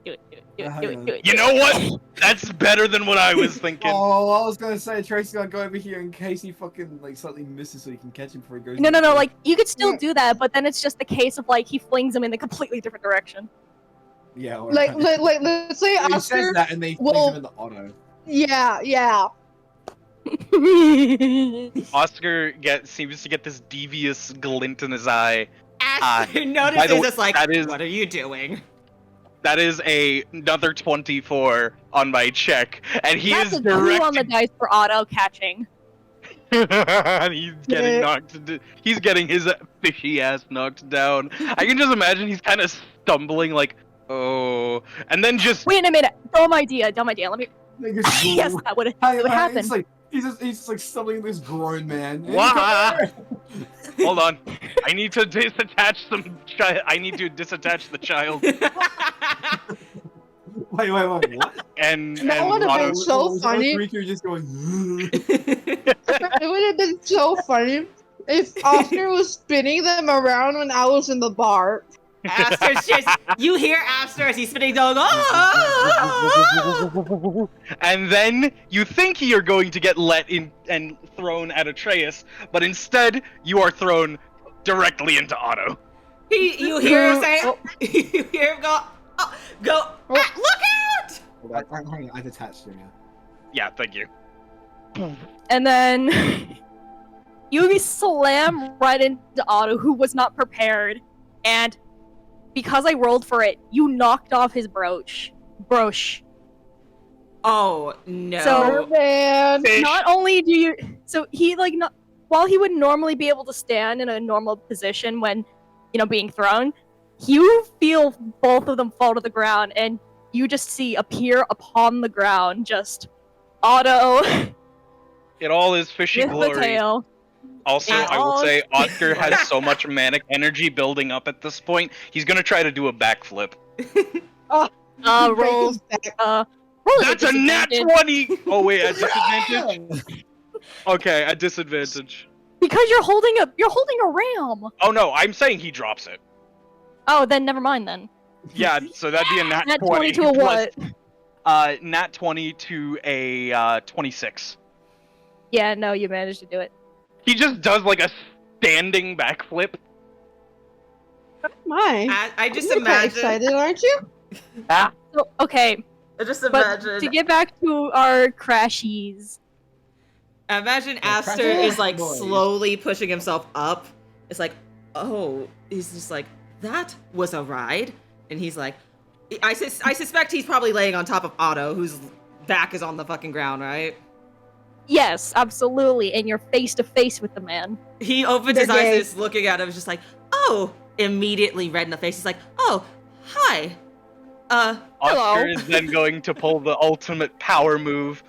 Do it. You know what? That's better than what I was thinking. Oh, I was gonna say Tracy's gonna go over here in case he fucking like slightly misses so you can catch him before he goes. No, into the- like you could still do that, but then it's just the case of like he flings him in a completely different direction. Yeah. Or Like, let's say he says Oscar. that and they will- place him in the auto. Yeah. Oscar seems to get this devious glint in his eye. Aster by notices the way, it's like, that is- what are you doing? That is another 24 on my check, and he That's is a 2 on the directing. dice for auto catching. He's getting knocked. He's getting his fishy ass knocked down. I can just imagine he's kind of stumbling, like, oh, and then just Wait a minute, dumb idea. Let me. They just- Yes, that would Hang on, happen. It's like he's just like stumbling this grown man. Wah! hold on. I need to disattach some child. I need to disattach the child. Wait, what? And That would've Otto- been so Was funny. Riku just going. It would have been so funny if Oscar was spinning them around when I was in the bar. Aster's just, you hear Aster as he's spinning, going, oh! And then you think you're going to get let in and thrown at Atreus, but instead you are thrown directly into Otto. You hear him say, you hear him go, oh, look out! Hang on, I detached him. Yeah, thank you. And then you slam right into Otto, who was not prepared. And because I rolled for it, you knocked off his brooch. Oh, no. So, Man. Fish. not only do you, so he like not while he would normally be able to stand in a normal position when, being thrown, you feel both of them fall to the ground, and you just see appear upon the ground just Otto It all is fishy with the glory. tail. Also, Yeah, I will all- say Oscar has so much manic energy building up at this point, he's gonna try to do a backflip. Roll. Break his back. Roll That's a nat disadvantage. 20! Oh wait, at disadvantage? Okay, at disadvantage. Because you're holding a ram. Oh no, I'm saying he drops it. Oh, then never mind then. Yeah, so that'd be a nat Nat 20. 20 to a plus- what? Nat 20 to a 26. Yeah, no, you managed to do it. He just does like a standing backflip. My. I just You're quite imagine. excited, aren't you? So, okay, I just but imagine. to get back to our crashies, Imagine Yeah, Aster crash is like boys. slowly pushing himself up. It's like, oh, he's just like, that was a ride. And he's like, I suspect he's probably laying on top of Otto, whose back is on the fucking ground, right? yes, absolutely, and you're face to face with the man. He opens his They're eyes gay. and is looking at him, just like, oh, immediately red in the face. He's like, oh, hi. Oscar Hello. is then going to pull the ultimate power move.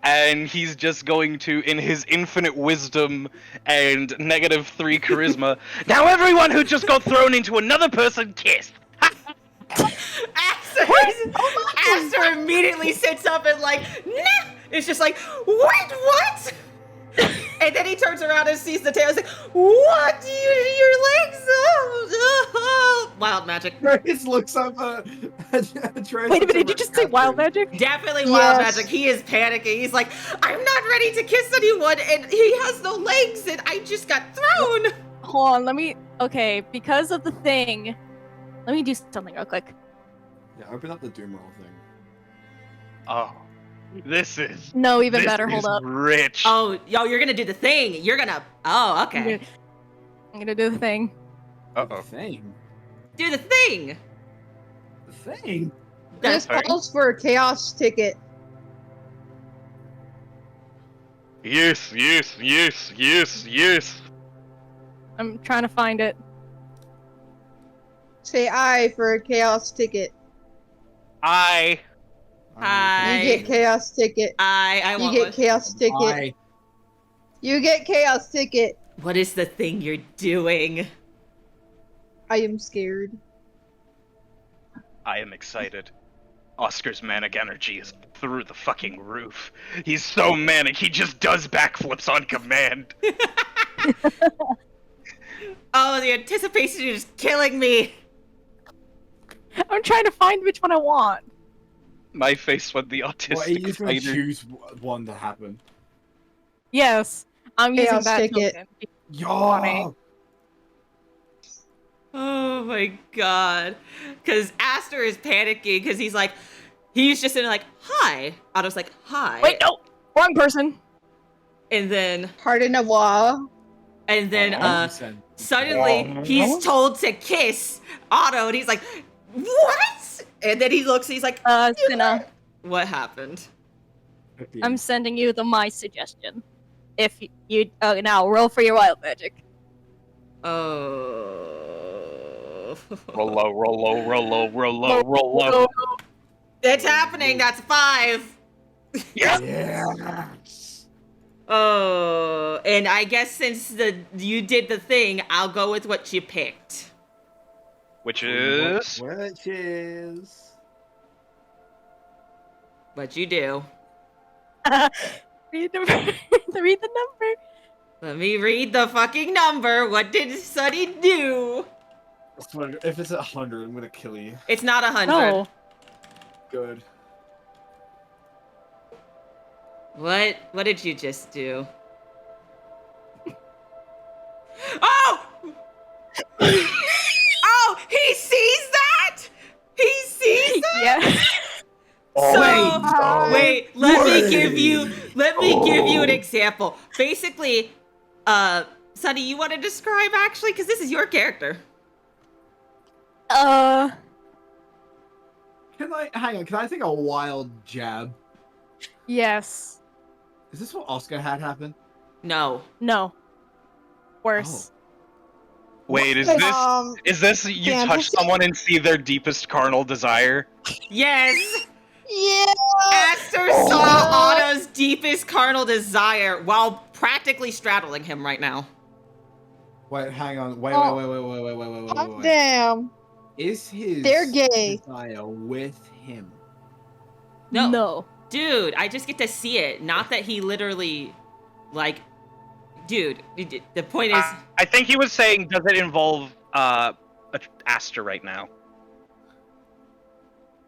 And he's just going to, in his infinite wisdom and -3 charisma, now everyone who just got thrown into another person, kiss! Aster immediately sits up and like, nah! It's just like, wait, what? And then he turns around and sees the tail. He's like, what? Your legs? Oh, wild magic. Atreus looks up Atreus Wait a looks minute, did over you at just say wild Catherine. magic? Definitely wild Yes. magic. He is panicking. He's like, I'm not ready to kiss anyone, and he has no legs, and I just got thrown. Hold on, okay, because of the thing, let me do something real quick. Yeah, open up the doom roll thing. Oh, this is... No, even this better, is hold up. rich. Oh, yo, you're gonna do the thing. You're gonna. Oh, okay. I'm gonna do the thing. The Uh-oh. thing. Do the thing. The thing. This Okay. calls for a chaos ticket. Yes, yes, yes, yes, yes. I'm trying to find it. Say I for a chaos ticket. I... Hi. You get chaos ticket. I You want get one. chaos ticket. I. You get chaos ticket. What is the thing you're doing? I am scared. I am excited. Oscar's manic energy is through the fucking roof. He's so manic, he just does backflips on command. Oh, the anticipation is killing me. I'm trying to find which one I want. My face when the Well, autistic he's gonna fighter... choose one to happen. Yes, I'm using Chaos that ticket. token. Yo! Oh my god. Because Aster is panicking because he's just in like, hi. Otto's like, hi. Wait, no, wrong person. And then, Pardon a while. suddenly he's told to kiss Otto and he's like, what? And then he looks, he's like, Cinna, what happened? I'm sending you my suggestion. If you now roll for your wild magic. Oh. Roll low, roll low, roll low, roll low, roll low. It's happening. That's 5. Yeah. Yeah. Oh, and I guess since you did the thing, I'll go with what you picked. Which is... Which is. What you do? Read the read the number. Let me read the fucking number. What did Sunny do? If it's 100, I'm gonna kill you. It's not 100. No. Good. What did you just do? Oh! Oh, he sees that? He sees that? Yes. So wait, let me give you an Oh. example. Basically, Sunny, you want to describe actually, because this is your character. Can I take a wild jab? Yes. Is this what Oscar had happen? No. No. Worse. Wait, is this you touch fantasy? someone and see their deepest carnal desire? Yes! Yeah. Aster saw Otto's deepest carnal desire while practically straddling him right now. Wait, hang on. Wait. Damn. Is his They're gay. desire with him? No. Dude, I just get to see it. Not that he literally, like, dude, the point is... I think he was saying, does it involve Aster right now?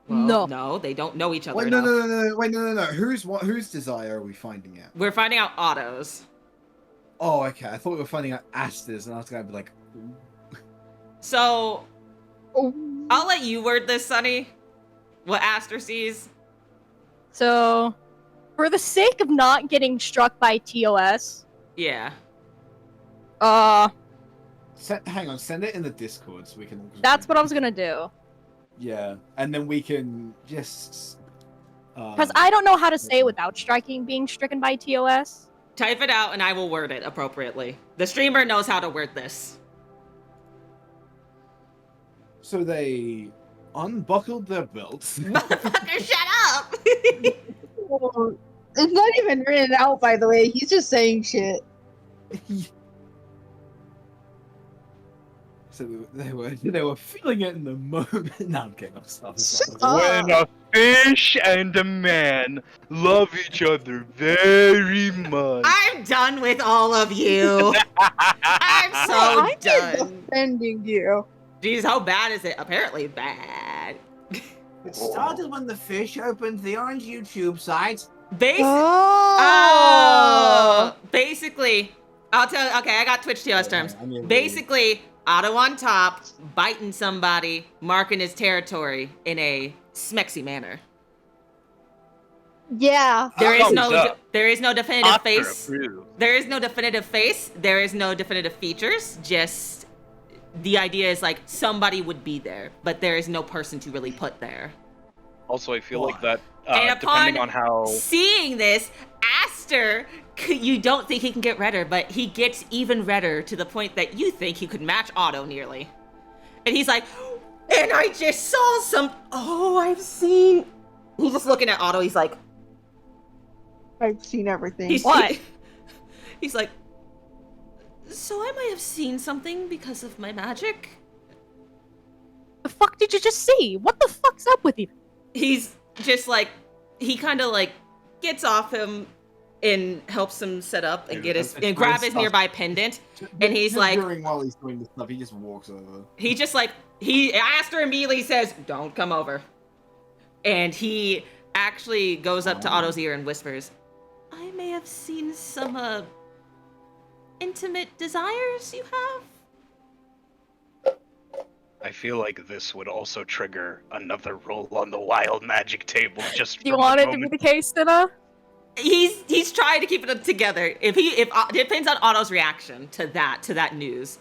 Well, no, they don't know each other Wait, enough. no. Whose desire are we finding out? We're finding out Otto's. Oh, okay. I thought we were finding out Aster's, and I was gonna be like, So, Oh. I'll let you word this, Sunny. What Aster sees. So, for the sake of not getting struck by TOS, Yeah. hang on, send it in the Discord so we can. that's what I was gonna do. Yeah, and then we can just. Because I don't know how to say it without being stricken by TOS. Type it out and I will word it appropriately. The streamer knows how to word this. So they unbuckled their belts. Motherfucker, shut up! It's not even written out, by the way. He's just saying shit. So they were feeling it in the moment. No, I'm kidding. I'm stopping. When a fish and a man love each other very much. I'm done with all of you. I'm so I'm done. defending you. Jeez, how bad is it? Apparently bad. It started when the fish opened the orange YouTube site. Basically, I'll tell. Okay, I got Twitch TOS terms. Basically, Otto on top, biting somebody, marking his territory in a smexy manner. Yeah. There is Thumbs up. no definitive Oscar face. approved. There is no definitive face. There is no definitive features. Just the idea is like somebody would be there, but there is no person to really put there. Also, I feel like that, And upon depending on how... seeing this, Aster, you don't think he can get redder, but he gets even redder to the point that you think he could match Otto nearly. And he's like, and I just saw some. Oh, I've seen. He's just looking at Otto. He's like, I've seen everything. he's What? He's like, so I might have seen something because of my magic. The fuck did you just see? What the fuck's up with you? He's just like, he kind of like gets off him and helps him set up and grab his nearby pendant. And he's like, while he's doing this stuff, he just walks over. he just like, Aster immediately says, don't come over. And he actually goes up to Otto's ear and whispers, I may have seen some, intimate desires you have? I feel like this would also trigger another roll on the wild magic table. Just Do you from want the it to be moment- the case, Sina? He's trying to keep it together. If it depends on Otto's reaction to that news.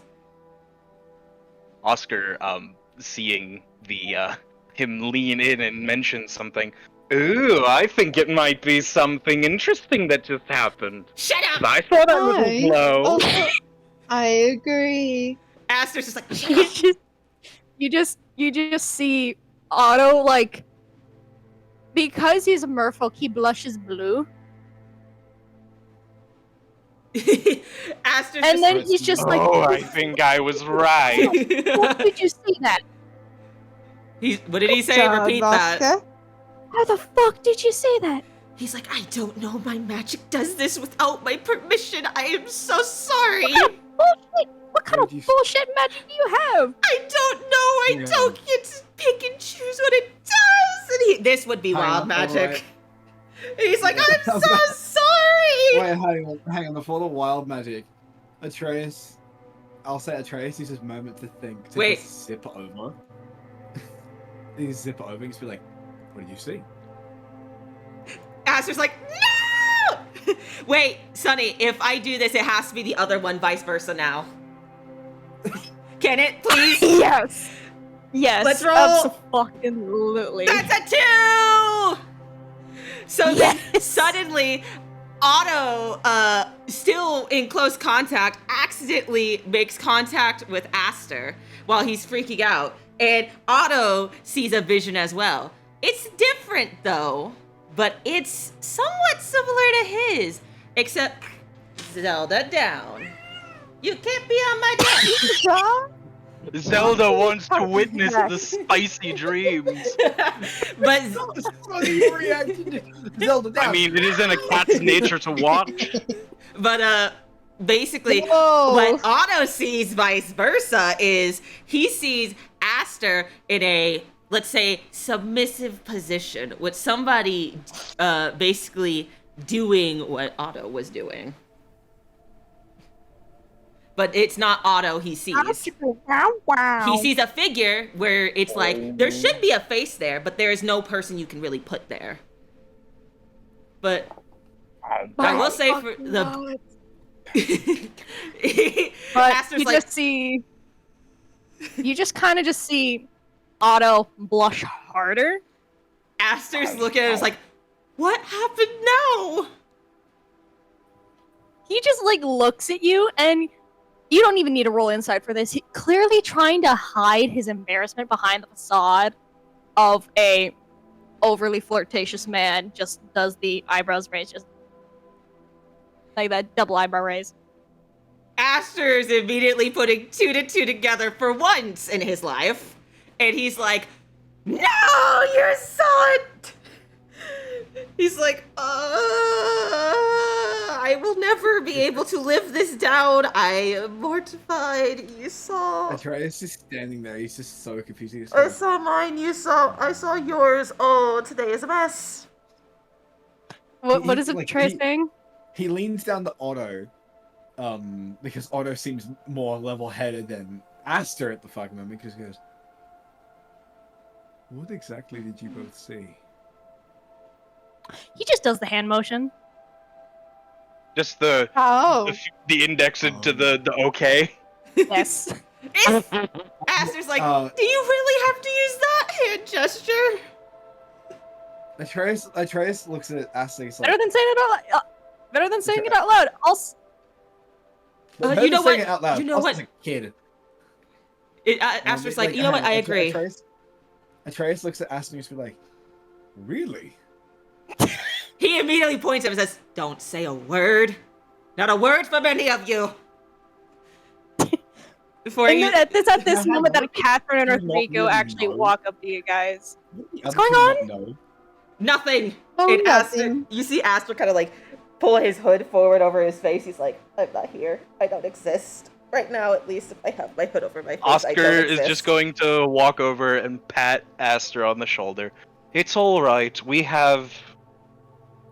Oscar, seeing the him lean in and mention something. Ooh, I think it might be something interesting that just happened. Shut up! I saw that little Hi. blow. Also, I agree. Aster's just like, shut up. You just see Otto, like, because he's a merfolk, he blushes blue. Aster's And just then he's just like, Oh, I think I was right. how did you see that? What did he say? Repeat that. Oscar? How the fuck did you say that? He's like, I don't know, my magic does this without my permission. I am so sorry. Bullshit! What kind Where of do you- bullshit magic do you have? I don't know. I Yeah. don't get to pick and choose what it does. And this would be Hang wild on, magic. alright. And he's like, Yeah, I'm I was so about- sorry. Wait, hang on. Before the wild magic, Atreus, I'll say Atreus uses moment to think to Wait. just zip over. You zip over and just be like, what do you see? Aster's like, no! Wait, Sonny, if I do this, it has to be the other one, vice versa now. Can it, please? Yes. Yes. Let's roll. Absolutely. That's a 2! So then Yes. suddenly, Otto, still in close contact, accidentally makes contact with Aster while he's freaking out. And Otto sees a vision as well. It's different though, but it's somewhat similar to his, except Zelda down. You can't be on my deck. Zelda wants to witness the spicy dreams. But Funny reaction. Zelda down. I mean, it is in a cat's nature to watch. But basically, Whoa. what Otto sees vice versa is he sees Aster in a, let's say, submissive position with somebody basically doing what Otto was doing. But it's not Otto he sees. Wow. He sees a figure where it's like, there should be a face there, but there is no person you can really put there. But I will say for the... But Aster's you like, just see, you just kind of just see Otto blush harder. Aster's looking at it, it's like, what happened now? He just like looks at you, and you don't even need to roll insight for this. He clearly trying to hide his embarrassment behind the facade of a overly flirtatious man. Just does the eyebrows raise, just like that double eyebrow raise. Aster's immediately putting 2 to 2 together for once in his life. And he's like, no, your son! He's like, I will never be able to live this down. I am mortified. You saw. Atreus is standing there. He's just so confused. He's I like, saw mine. I saw yours. Oh, today is a mess. What is it like, Trey he- saying? he leans down to Otto, because Otto seems more level-headed than Aster at the fucking moment, because he goes, what exactly did you both see? He just does the hand motion. Just the Oh. the index into the okay. Yes. Aster's like, Uh, do you really have to use that hand gesture? Atreus looks at Aster. He's like, Better than saying it out loud. Better than saying it out loud. better you know than saying what? it out loud. You know I was what? a kid. Aster's like, you know what? I agree. Atreus looks at Aster and he's like, really? He immediately points at him and says, don't say a word. Not a word from any of you. Before And you... then at this Yeah, moment that what- Catherine and what Rodrigo really actually know? walk up to you guys. What's going on? No. Nothing. Oh, And Aster, nothing. you see Aster kind of like pull his hood forward over his face. He's like, I'm not here. I don't exist. Right now, at least, if I have my hood over my face, I Oscar don't is exist. just going to walk over and pat Aster on the shoulder. It's all right. We have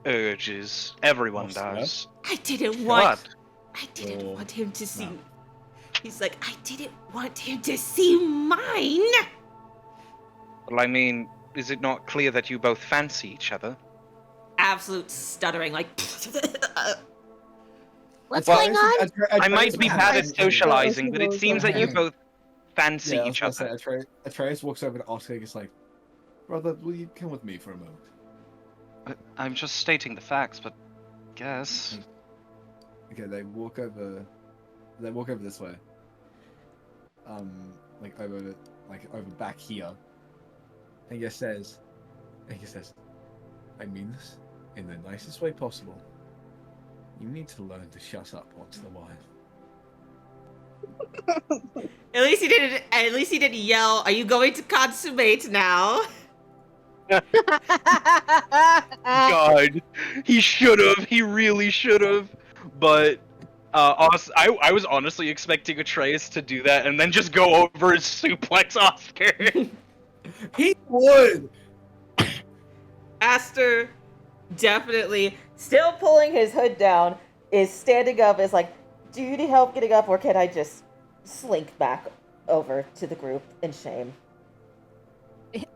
urges. Everyone Oscar? does. I didn't want... What? I didn't Oh, want him to see... no. He's like, I didn't want him to see mine. Well, I mean, is it not clear that you both fancy each other? Absolute stuttering, like... What's Well, going on? I might be bad at Atreus- socializing, but it seems that you Yeah. both fancy Yeah, I was each gonna say, other. Atreus walks over to Oscar and is like, brother, will you come with me for a moment? I'm just stating the facts, but guess. Okay, they walk over this way. Like over back here. And he says, I mean this in the nicest way possible. You need to learn to shut up once in a while. At least he didn't yell, are you going to consummate now? God, he should have. He really should have. But I was honestly expecting Atreus to do that and then just go over and suplex Oscar. He would. Aster definitely still pulling his hood down, is standing up, is like, do you need help getting up, or can I just slink back over to the group in shame?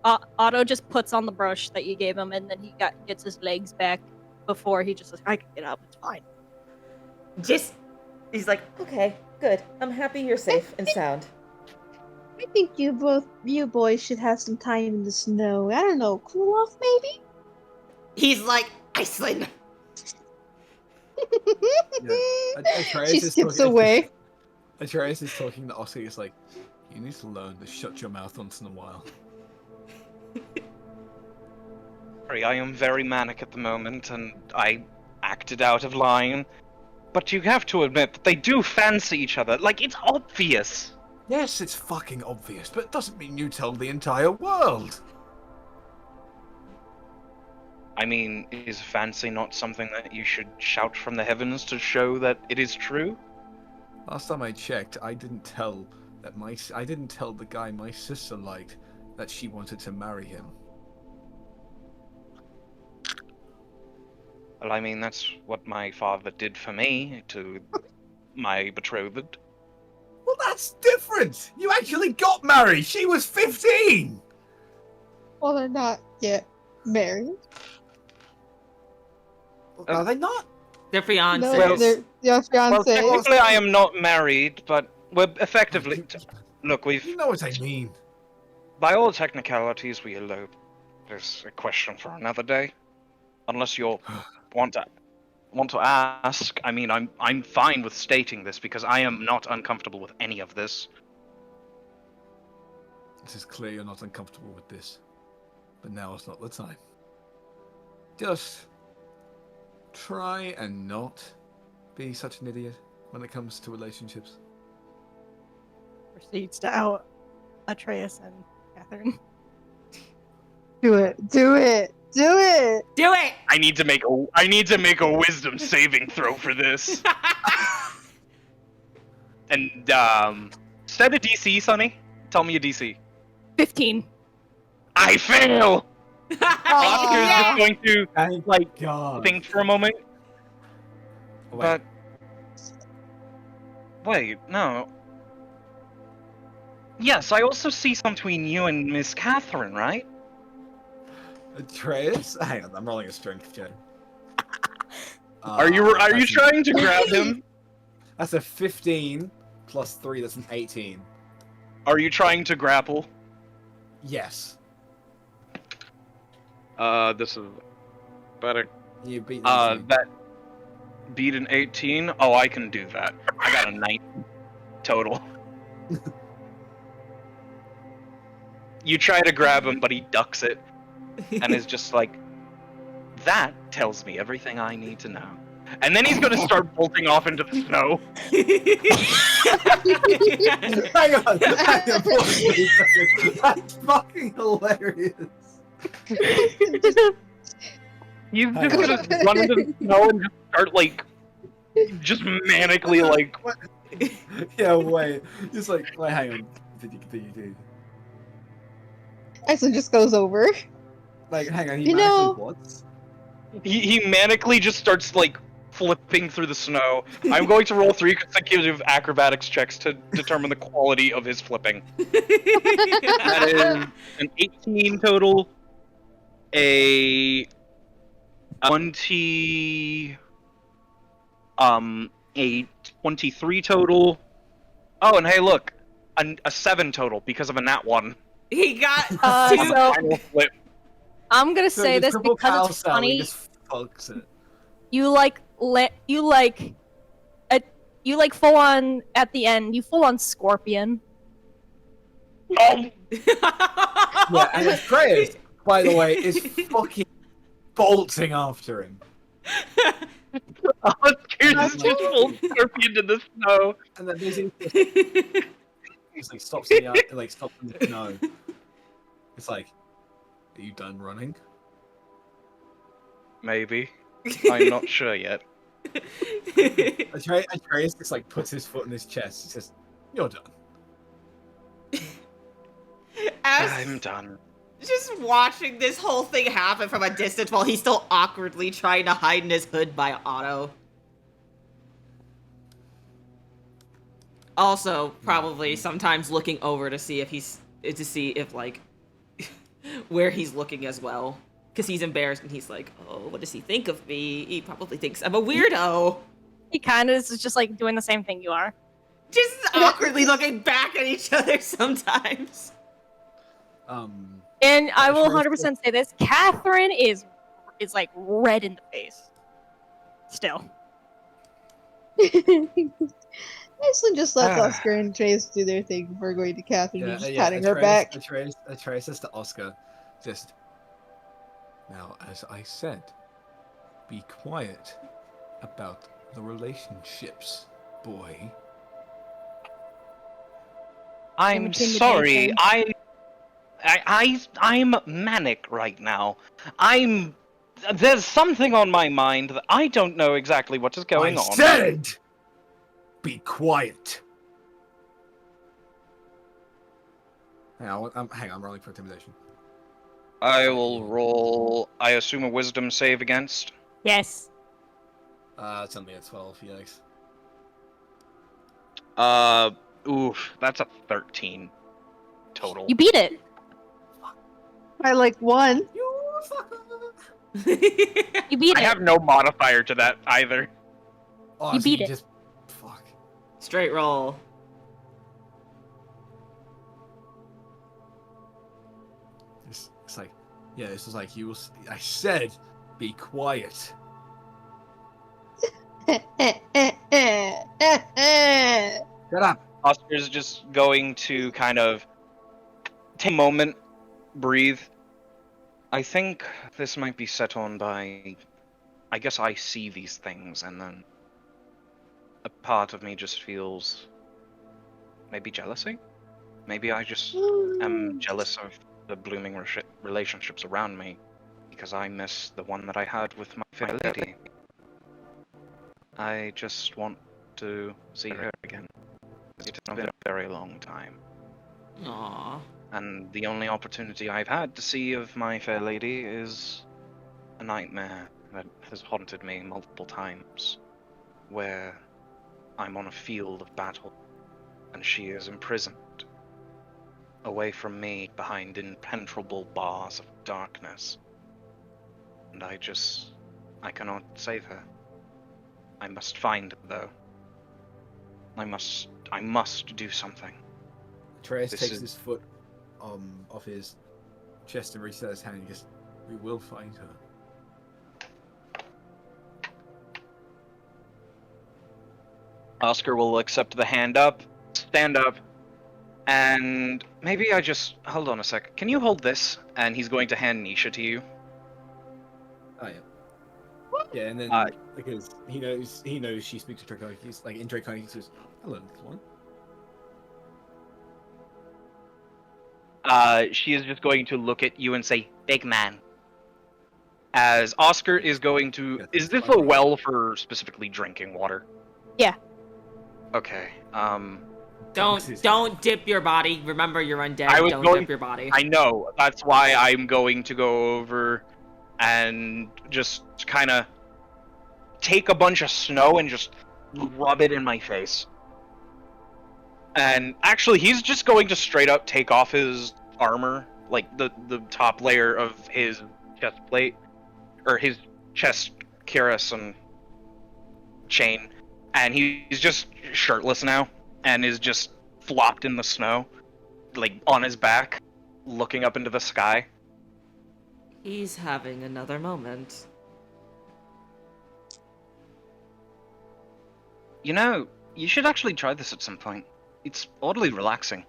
Otto just puts on the brush that you gave him, and then he gets his legs back before he just says, I can get up, it's fine. He's like, okay, good. I'm happy you're safe and sound. I think you boys should have some time in the snow. I don't know, cool off maybe? He's like, Iceland! Atreus She is skips talking- away. Atreus is talking to Oscar. He's like, you need to learn to shut your mouth once in a while. Sorry, I am very manic at the moment, and I acted out of line. But you have to admit that they do fancy each other. Like, it's obvious. Yes, it's fucking obvious, but it doesn't mean you tell the entire world. I mean, is fancy not something that you should shout from the heavens to show that it is true? Last time I checked, I didn't tell the guy my sister liked that she wanted to marry him. Well, I mean, that's what my father did for me, to my betrothed. Well, that's different. You actually got married. She was 15. Well, they're not yet married. Are they not? They're fiancés. No, they're Well, fiancés. technically I am not married, but we're effectively... Look, You know what I mean. By all technicalities, we elope. There's a question for another day. Unless you want to ask. I mean, I'm fine with stating this because I am not uncomfortable with any of this. It is clear you're not uncomfortable with this, but now is not the time. Just try and not be such an idiot when it comes to relationships. Proceeds to out Atreus and Catherine. Do it. Do it. Do it. Do it! I need to make a wisdom saving throw for this. And set a DC, Sonny. Tell me a DC. 15. I fail. Oscar's just going to Thank God. think for a moment. Wait, But wait, no. Yes, I also see something between you and Miss Catherine, right? Atreus? Hang on, I'm rolling a strength check. Are you That's trying to grab him? That's a 15 plus 3. That's an 18. Are you trying to grapple? Yes. This is better. You beat That beat an 18. Oh, I can do that. I got a 9 total. You try to grab him, but he ducks it, and is just like, that tells me everything I need to know. And then he's gonna start bolting off into the snow. Hang on. That's fucking hilarious. He's just gonna run into the snow and just start like, just manically like. Yeah, wait. Just like, wait, hang on. Continue, dude. Iceland just goes over. Like, hang on. He You know- what? He manically just starts like flipping through the snow. I'm going to roll 3 consecutive acrobatics checks to determine the quality of his flipping. That is an 18 total, a 20, a 23 total. Oh, and hey, look, a 7 total because of a nat 1. He got So Final flip. I'm gonna So say the this triple because cow it's cell, he funny. just fucks it. You full on at the end. You full on scorpion. Oh, Yeah, and Atreus, by the way, is fucking bolting after him. Oscar's just full scorpion in the snow. And then he's like stops in the snow. It's like, are you done running? Maybe. I'm not sure yet. Atreus just like puts his foot in his chest. He says, "You're done." I'm As done. just watching this whole thing happen from a distance while he's still awkwardly trying to hide in his hood by Otto. Also, probably sometimes looking over to see if like where he's looking as well, because he's embarrassed and he's like, "Oh, what does he think of me? He probably thinks I'm a weirdo." He kind of is just like doing the same thing you are. Just awkwardly looking back at each other sometimes. And I will Atreus 100% say this: Catherine is like red in the face. Still. Nicely just lets Oscar and Trace do their thing before going to Catherine and just patting her back. Atreus says to Oscar, just, "Now, as I said, be quiet about the relationships, boy." I'm Intimidation. sorry. I'm manic right now. There's something on my mind that I don't know exactly what is going I on. said, be quiet. Hang on, I'm rolling for intimidation. I will roll, I assume, a wisdom save against. Yes. It's only a 12, yikes. Oof, that's a 13 total. You beat it. By like one. You fucker. You beat I it. have no modifier to that either. Oh, You so beat it. just fuck. Straight roll. It's like, yeah, this is like I said, be quiet. Shut up. Oscar's just going to kind of take a moment, breathe. I think this might be set on by, I guess I see these things and then a part of me just feels maybe jealousy? Maybe I just am jealous of the blooming relationships around me because I miss the one that I had with my fair lady. I just want to see her again. It's been a very long time. Aww. And the only opportunity I've had to see of my fair lady is a nightmare that has haunted me multiple times, where I'm on a field of battle, and she is imprisoned, away from me behind impenetrable bars of darkness. And I cannot save her. I must find her, though. I must do something. Atreus This takes is- his foot off his chest and reaches out his hand and goes, "We will find her." Oscar will accept the hand up, stand up, and maybe I just hold on a sec. Can you hold this? And he's going to hand Nisha to you. Oh yeah. Yeah, and then Uh, because he knows she speaks to Draconic. He's like in Draconic. He says, "Hello, little one." She is just going to look at you and say, "Big man." As Oscar is going to, Yeah, is this fine. a well for specifically drinking water? Yeah. Okay. Don't dip your body. Remember, you're undead. I was Don't going- dip your body. I know. That's why I'm going to go over and just kind of take a bunch of snow and just rub it in my face. And actually, he's just going to straight up take off his armor, like the top layer of his chest plate, or his chest cuirass and chain, and he's just shirtless now, and is just flopped in the snow, like on his back, looking up into the sky. He's having another moment. You know, you should actually try this at some point. It's oddly relaxing.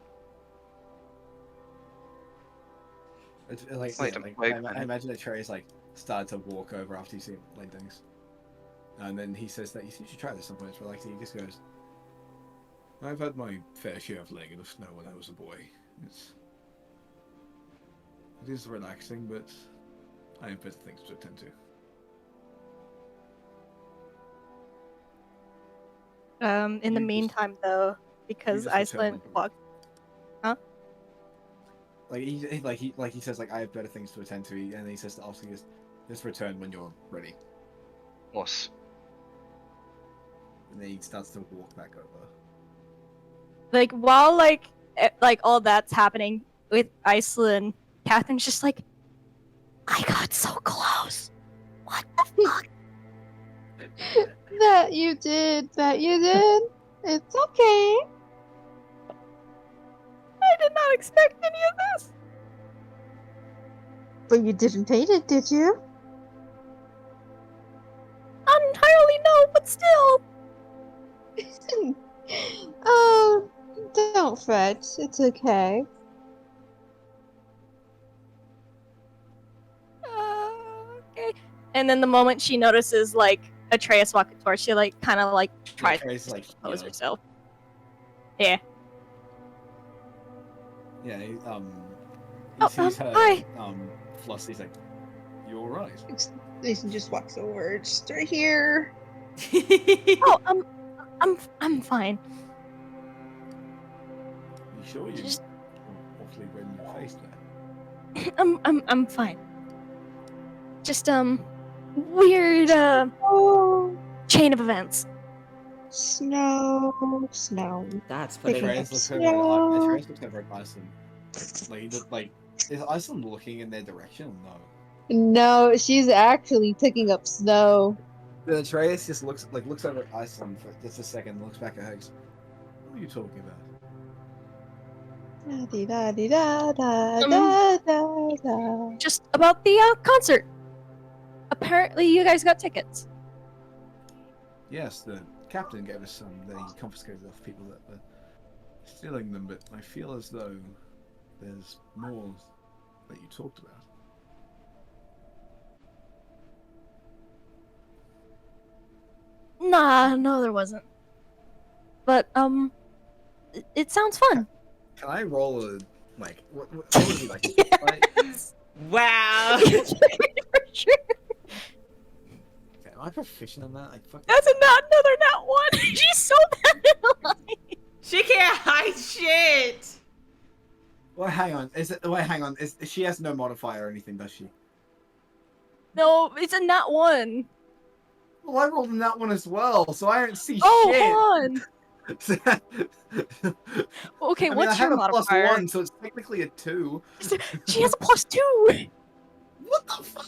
It's like, Wait yeah, a- like wait a I minute. imagine that Atreus like started to walk over after he's seen things, and then he says that you should try this at some point. It's relaxing. He just goes, "I've had my fair share of laying in the snow when I was a boy. It is relaxing, but." I have better things to attend to. In the You just- meantime, though, because just return, Iceland like- walked. Like he says like I have better things to attend to, and he says to Oscar, just return when you're ready, Yes. and then he starts to walk back over. Like while like all that's happening with Iceland, Catherine's just like, I got so close. What the fuck? That you did. That you did. It's okay. I did not expect any of this. But you didn't hate it, did you? Not entirely no, but still. Oh, don't fret. It's okay. Okay. And then the moment she notices like Atreus walking towards, she like kind of like tries Atreus, to like, compose yeah. herself. Yeah. Yeah, he Oh, sees her hi. fluster. He's like, "You all right?" Jason just walks over, just right here. Oh, I'm fine. You sure you Just- awfully red in your face there? I'm fine. Just weird Oh, chain of events. snow. That's Picking putting up Atreus looks snow. over at Iceland. Like, is Iceland looking in their direction or no? No, she's actually picking up snow. Then Atreus just looks over at Iceland for just a second, and looks back at her. Goes, what are you talking about? Da-dee-da-dee-da-da-da-da-da. Just about the concert. Apparently, you guys got tickets. Yes, the captain gave us some that he confiscated off people that were stealing them, but I feel as though there's more that you talked about. Nah, no, there wasn't. But it sounds fun. Can I roll a what would it be like? Right? wow. For sure. Okay, am I proficient in that? Like, fuck. That's another nat one. She's so bad at lying. She can't hide shit. Well, hang on. Hang on. She has no modifier or anything, does she? No, it's a nat one. Well, I rolled in that one as well, so I don't see Oh, shit. hold on. Okay, I mean, I what's have your a modifier? +1, so it's technically a 2. She has a +2. What the fuck?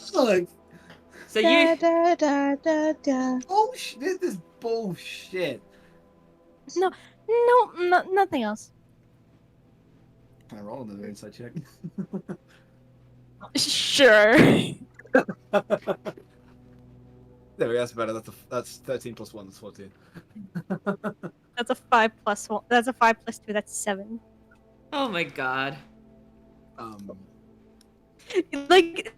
So you Da-da-da-da-da. Bullshit. This is bullshit. No, nothing else. Can I roll another insight check? Sure. There we go. That's better. That's 13 + 1. That's 14. That's a 5 + 1. That's a 5 + 2. That's 7. Oh my god. Like,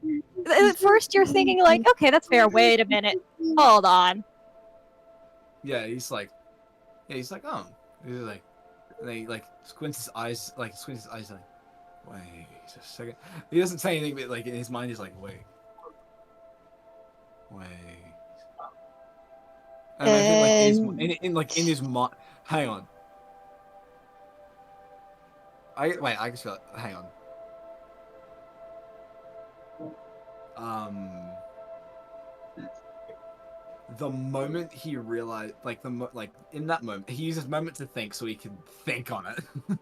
at first you're thinking like, okay, that's fair. Wait a minute. Hold on. Yeah, he's like, oh, he's like, and then he like squints his eyes, like, wait a second. He doesn't say anything, but like in his mind, he's like, wait. And I imagine like in his mind. Hang on. I just feel. Hang on. The moment he realized, like in that moment, he uses moment to think, so he can think on it. So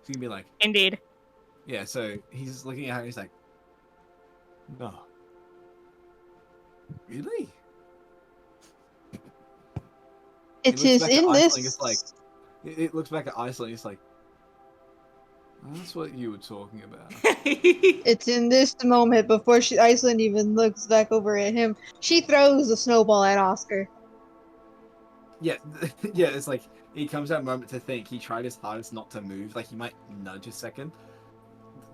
he can be like, Indeed. yeah. So he's looking at her, and he's like, no, really? It He looks is back at in Iceland, this. it's like, it looks back at Iceland. It's like, that's what you were talking about. It's in this moment before Iceland even looks back over at him. She throws a snowball at Oscar. Yeah, yeah. It's like he comes out a moment to think. He tried his hardest not to move. Like he might nudge a second.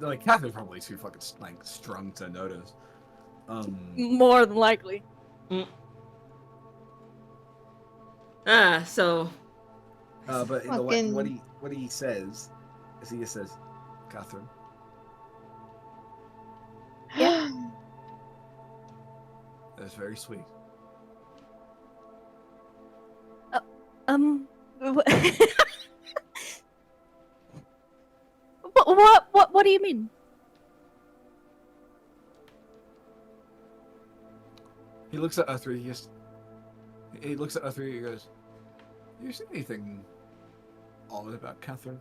Like Catherine's probably too fucking like strung to notice. More than likely. So But in the way, Fucking- what he says is he just says, Catherine, that's very sweet. What do you mean? He looks at Earth 3. He looks at Earth 3. He goes, "You see anything odd about Catherine?"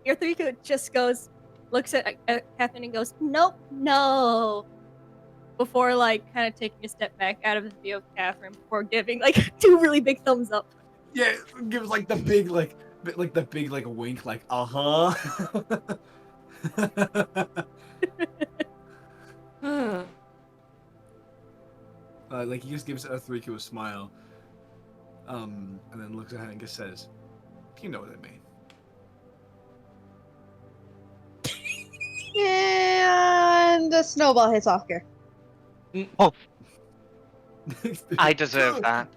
Your three just goes, looks at Catherine and goes, "Nope, no." Before like kind of taking a step back out of the view of Catherine before giving like 2 really big thumbs up. Yeah, gives like the big wink, like uh-huh. Like he just gives Earthriku a smile, and then looks at her and just says, "You know what I mean." And a snowball hits Oscar. I deserve that.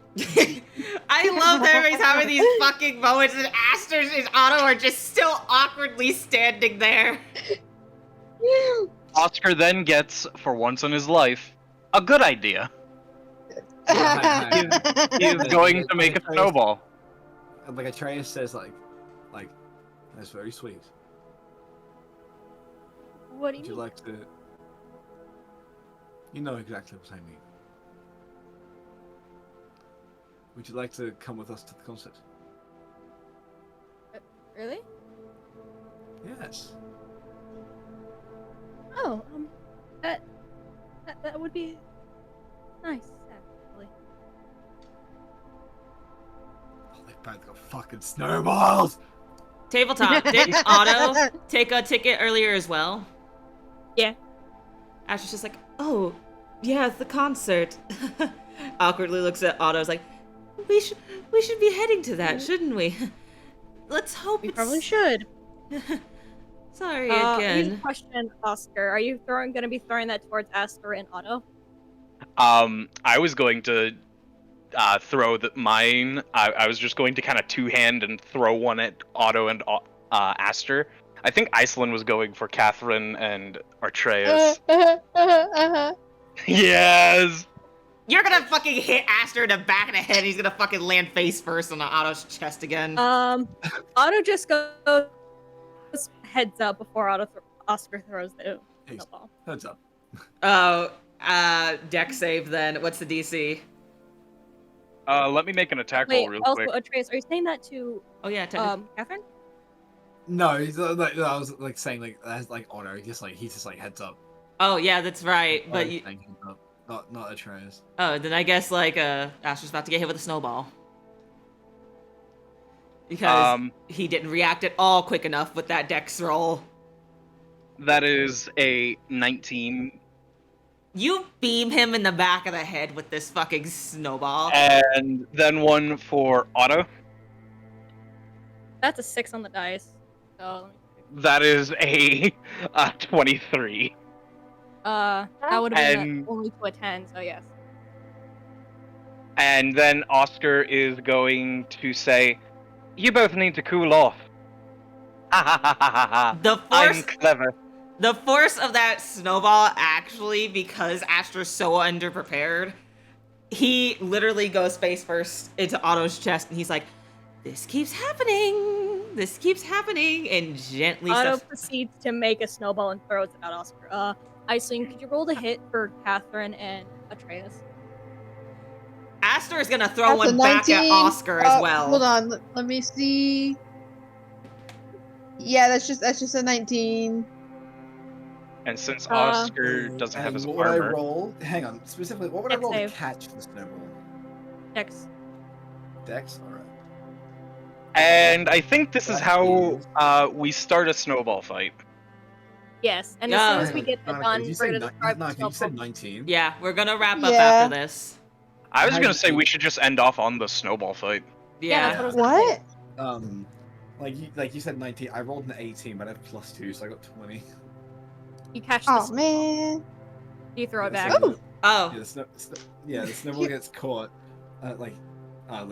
I love that everybody's having these fucking moments and Aster and Otto are just still awkwardly standing there. Oscar then gets, for once in his life, a good idea. He is going to make a snowball. And like Atreus says, like, that's very sweet. What do Would you you mean? like to? You know exactly what I mean. Would you like to come with us to the concert? Really? Yes. Oh, that would be nice, actually. Oh, they both got fucking snowballs. Tabletop. Didn't Otto take a ticket earlier as well? Yeah. Asher's just like, oh, yeah, it's the concert. Awkwardly looks at Otto's like, we should be heading to that, shouldn't we? Let's hope We it's... probably should. Sorry Here's a again. question, Oscar. Are you gonna be throwing that towards Aster and Otto? I was going to throw mine. I was just going to kind of two-hand and throw one at Otto and Aster. I think Iceland was going for Catherine and Artreus. Yes! You're gonna fucking hit Aster in the back of the head. He's gonna fucking land face first on Otto's chest again. Otto just goes heads up before Oscar throws the snowball. Heads up. Oh, deck save then. What's the DC? Let me make an attack roll Wait, real also, quick. Atreus, are you saying that to Oh yeah, technically. Catherine? No, he's like, I was like saying like that's like honor. He's just like heads up. Oh yeah, that's right. But Like, you... heads up. Not Atreus. Oh, then I guess like Aster's about to get hit with a snowball. Because he didn't react at all quick enough with that dex roll. That is a 19. You beam him in the back of the head with this fucking snowball. And then one for Otto. That's a 6 on the dice. So That is a 23. that would have been And- only to a 10, so yes. And then Oscar is going to say, "You both need to cool off." Ha ha ha ha ha. The I'm force, clever. the force of that snowball actually, because Astra's so underprepared, he literally goes face first into Otto's chest, and he's like, "This keeps happening. This keeps happening," and gently Otto steps. proceeds to make a snowball and throws it at Oscar. Iceland, could you roll the hit for Catherine and Atreus? Aster is gonna throw That's one a back at 19. Oscar as well. Hold on, let me see. Yeah, that's just a 19. And since Oscar doesn't have And his what would I armor, roll? Hang on, specifically, what would I Dex roll to save. catch the snowball? Dex. Dex? Alright. and I think this is how we start a snowball fight. Yes, and Yeah. as soon as we get that done, you we're said, gonna describe the you said snowball. 19. Yeah, we're gonna wrap up Yeah. after this. I was How gonna do say you- we should just end off on the snowball fight. Yeah, that's Yeah. what I was gonna say. What? Like you said 19. I rolled an 18, but I have +2, so I got 20. You catch the Oh snowball. man. You throw it Yeah, back. so- Oh, Yeah, the snowball gets caught. Like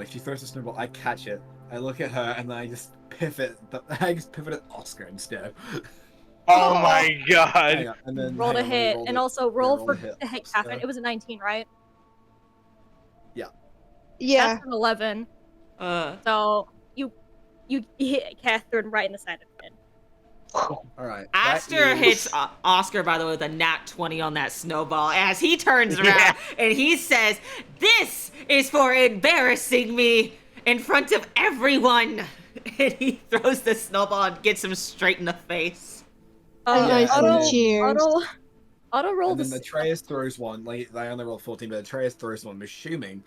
she throws the snowball, I catch it. I look at her, and then I just pivot. I just pivot at Oscar instead. Oh my Hang god! on, and then Roll hang to on, let me hit, roll and it. also roll roll for to hit to hit Oscar. Catherine. It was a 19, right? Yeah. That's an 11. So you hit Catherine right in the side of the head. All right. Aster hits Oscar, by the way, with a nat 20 on that snowball as he turns around Yeah. and he says, "This is for embarrassing me in front of everyone." And he throws the snowball and gets him straight in the face. And Iceland cheers. Auto roll And then this. Atreus throws one. Like they only roll 14, but Atreus throws one. I'm assuming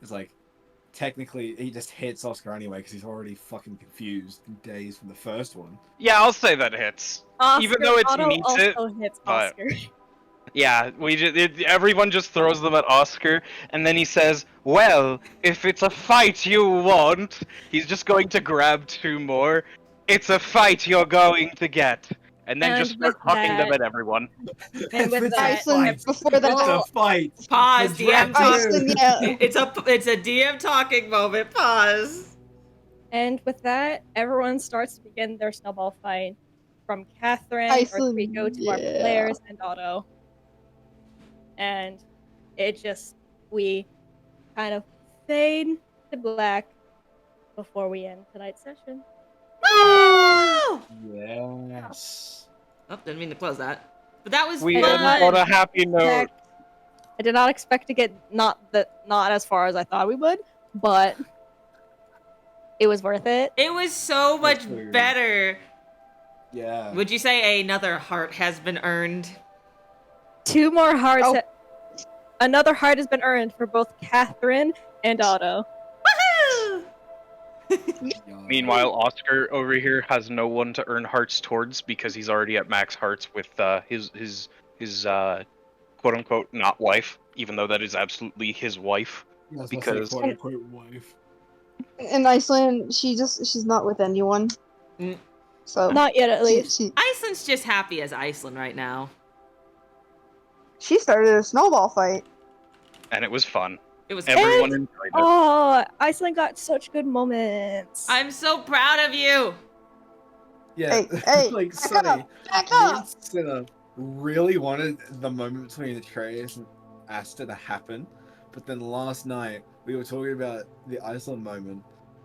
it's like technically he just hits Oscar anyway because he's already fucking confused and dazed from the first one. Yeah, I'll say that hits. Even though it Auto meets it, also hits but- Oscar. Yeah, everyone just throws them at Oscar, and then he says, "Well, if it's a fight you want," he's just going to grab 2 more. "It's a fight you're going to get," and then And just start with hucking them that- at everyone. And with It's a that, Iceland, before It's that, a fight. Pause, The DM dragon talk. Iceland, yeah. It's a DM talking moment. Pause. and with that, everyone starts to begin their snowball fight. From Catherine, Iceland, Rico to our yeah. players and Otto. And we kind of fade to black before we end tonight's session. Woo! Yes. Oh, didn't mean to close that. But that was We did end not on a happy note. I did not expect to get not as far as I thought we would, but it was worth it. It was so much That's weird. better. Yeah. Would you say another heart has been earned? 2 more hearts. Oh. Another heart has been earned for both Catherine and Otto. Woohoo! Meanwhile, Oscar over here has no one to earn hearts towards because he's already at max hearts with his quote unquote not wife, even though that is absolutely his wife. because- quote unquote wife. In Iceland, she's not with anyone. Mm. So Not yet, at least. Iceland's just happy as Iceland right now. she started a snowball fight. And it was fun. It was. Everyone enjoyed it. Oh, Iceland got such good moments. I'm so proud of you. Yeah. Hey, like back Sonny. up, back Me up. and Cinna really wanted the moment between Atreus and Asta to happen, but then last night we were talking about the Iceland moment,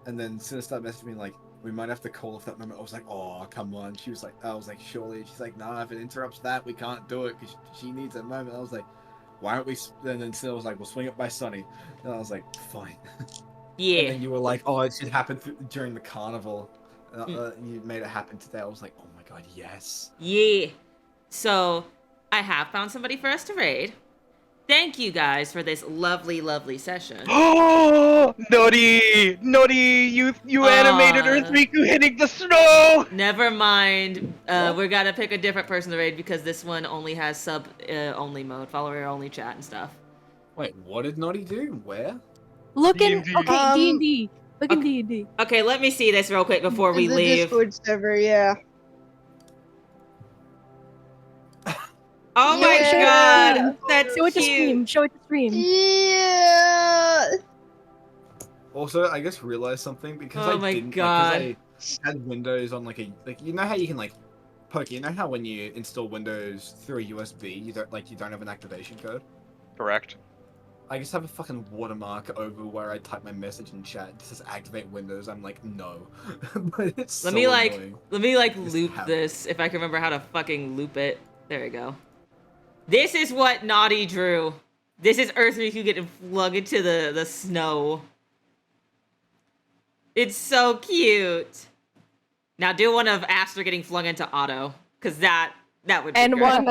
and then Cinna started messaging me like, "We might have to call off that moment." I was like, "Oh, come on." She was like, "I was like, surely." She's like, "Nah, if it interrupts that, we can't do it because she needs a moment." I was like, "Why don't we?" And then Cinna was like, "We'll swing it by Sonny," and I was like, "Fine." And Yeah. then you were like, "Oh, it should happen during the carnival." You made it happen today. I was like, "Oh my god, yes!" Yeah. So, I have found somebody for us to raid. Thank you guys for this lovely, lovely session. Oh, Nori! Nori, you animated Earthriku hitting the snow! Never mind. What? We're gonna pick a different person to raid because this one only has sub only mode, follower only chat and stuff. Wait, what did Naughty do? Where? Look in D&D. okay, D&D. Look in Okay. D&D. Okay, let me see this real quick before we the leave. Discord server, yeah. Oh my Yeah. god, that's Show it to stream. cute. Show it to stream. Yeah. Also, I just realized something because Oh I my didn't God. because I had Windows on like you know how you can like poke. You know how when you install Windows through a USB, you don't have an activation code. Correct. I just have a fucking watermark over where I type my message in chat. It says activate Windows. I'm like, no. But it's Let so me annoying. like Just loop have- this if I can remember how to fucking loop it. There we go. This is what Naughty drew. This is Earthriku getting flung into the snow. It's so cute. Now do one of Aster getting flung into Otto, because that would be And great.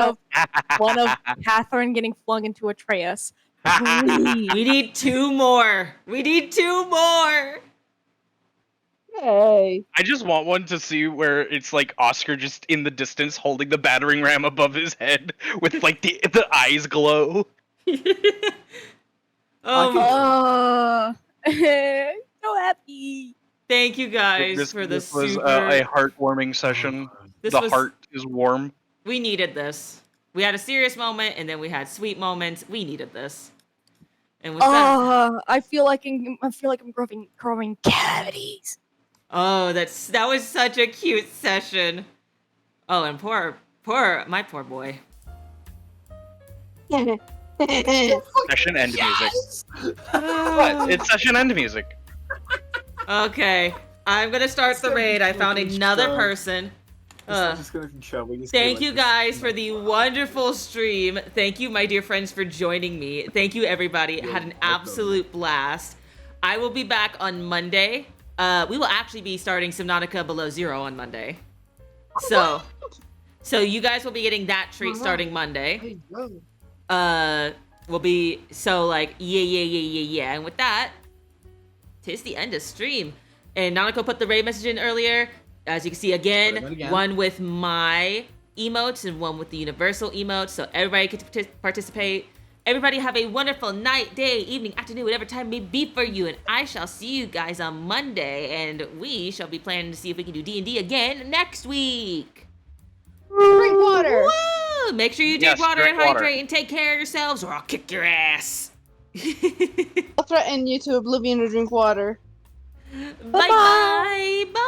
one of Catherine getting flung into Atreus. Please. We need 2 more. We need 2 more. Hey. I just want one to see where it's like Oscar just in the distance holding the battering ram above his head with like the eyes glow. Oh, So happy. thank you guys for the this was super. a heartwarming session. This The was- heart is warm. We needed this. We had a serious moment, and then we had sweet moments. We needed this. And with that, I feel like I'm growing cavities. oh, that was such a cute session. Oh, and my poor boy. Session end music. What? It's session end music. Okay, I'm gonna start It's the gonna be raid. I found fucking another strong. person. It's just gonna show. We just do, Thank like, you this guys for nice the laugh. wonderful stream. Thank you, my dear friends, for joining me. Thank you, everybody. You're Had an welcome. absolute blast. I will be back on Monday. We will actually be starting Subnautica Below Zero on Monday. So you guys will be getting that treat starting Monday. Hey, whoa. Will be so like yeah. And with that, tis the end of stream. And Nanako put the raid message in earlier. As you can see Put it again, again. one with my emotes and one with the universal emotes, so everybody can participate. Everybody have a wonderful night, day, evening, afternoon, whatever time may be for you, and I shall see you guys on Monday, and we shall be planning to see if we can do D&D again next week. Drink water. Woo! Make sure you drink Yes, water drink and water. hydrate and take care of yourselves, or I'll kick your ass. I'll threaten you to oblivion to drink water. Bye. Bye. Bye.